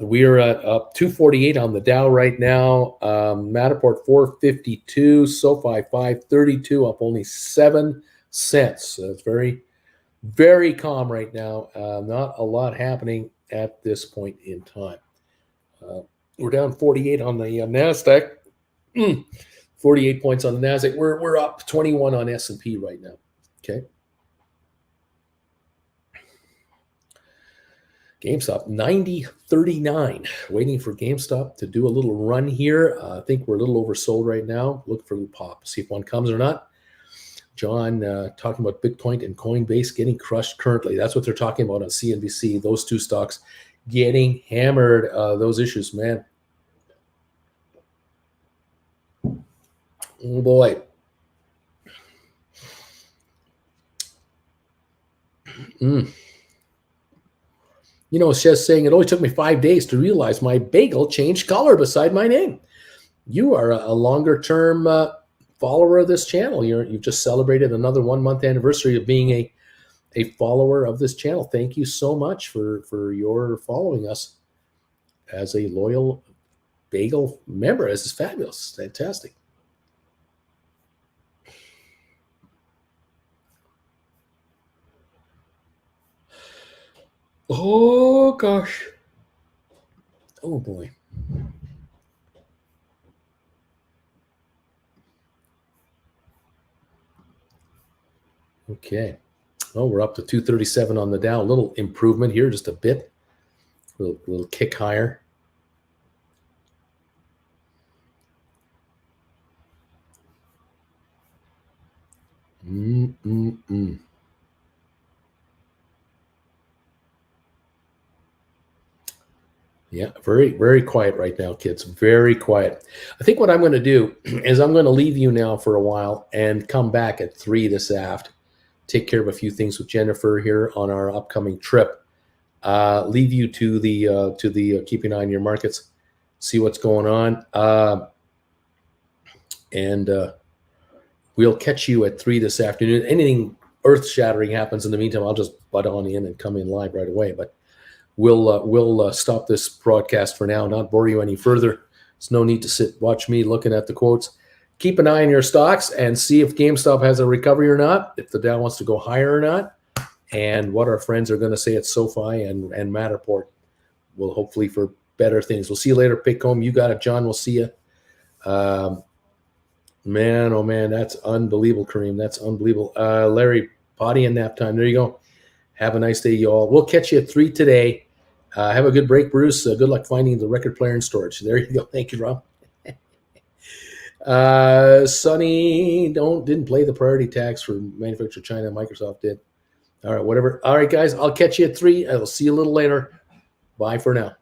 We are at up 248 on the Dow right now. Matterport 452, SoFi 532, up only 7 cents. So it's very, very calm right now. Not a lot happening at this point in time. We're down 48 on the NASDAQ. 48 points on the NASDAQ. We're up 21 on S&P right now. Okay. GameStop 90.39. Waiting for GameStop to do a little run here. I think we're a little oversold right now. Look for the pop. See if one comes or not. John talking about Bitcoin and Coinbase getting crushed currently. That's what they're talking about on CNBC. Those two stocks getting hammered. Those issues, man. Oh boy. You know, it's just saying it only took me 5 days to realize my bagel changed color beside my name. you are a longer term follower of this channel. You've just celebrated another 1 month anniversary of being a follower of this channel. Thank you so much for your following us as a loyal bagel member. This is fabulous. Fantastic. Oh gosh. Oh boy. Okay. Well, we're up to 237 on the Dow. A little improvement here, just a bit. A little kick higher. Yeah, very, very quiet right now, kids. Very quiet. I think what I'm going to do is I'm going to leave you now for a while and come back at 3 this afternoon. Take care of a few things with Jennifer here on our upcoming trip. Leave you to the keeping an eye on your markets, see what's going on, and we'll catch you at 3 this afternoon. Anything earth-shattering happens in the meantime, I'll just butt on in and come in live right away. But we'll stop this broadcast for now, not bore you any further. There's no need to watch me looking at the quotes. Keep an eye on your stocks and see if GameStop has a recovery or not, if the Dow wants to go higher or not, and what our friends are going to say at SoFi and Matterport will hopefully for better things. We'll see you later, Pickcomb. You got it, John. We'll see you. Man, oh man, that's unbelievable, Kareem. That's unbelievable. Larry, potty and nap time. There you go. Have a nice day, y'all. We'll catch you at 3 today. Have a good break, Bruce. Good luck finding the record player in storage. There you go. Thank you, Rob. Sonny didn't play the priority tax for manufacturer China. Microsoft did. All right, whatever. All right, guys, I'll catch you at 3. I will see you a little later. Bye for now.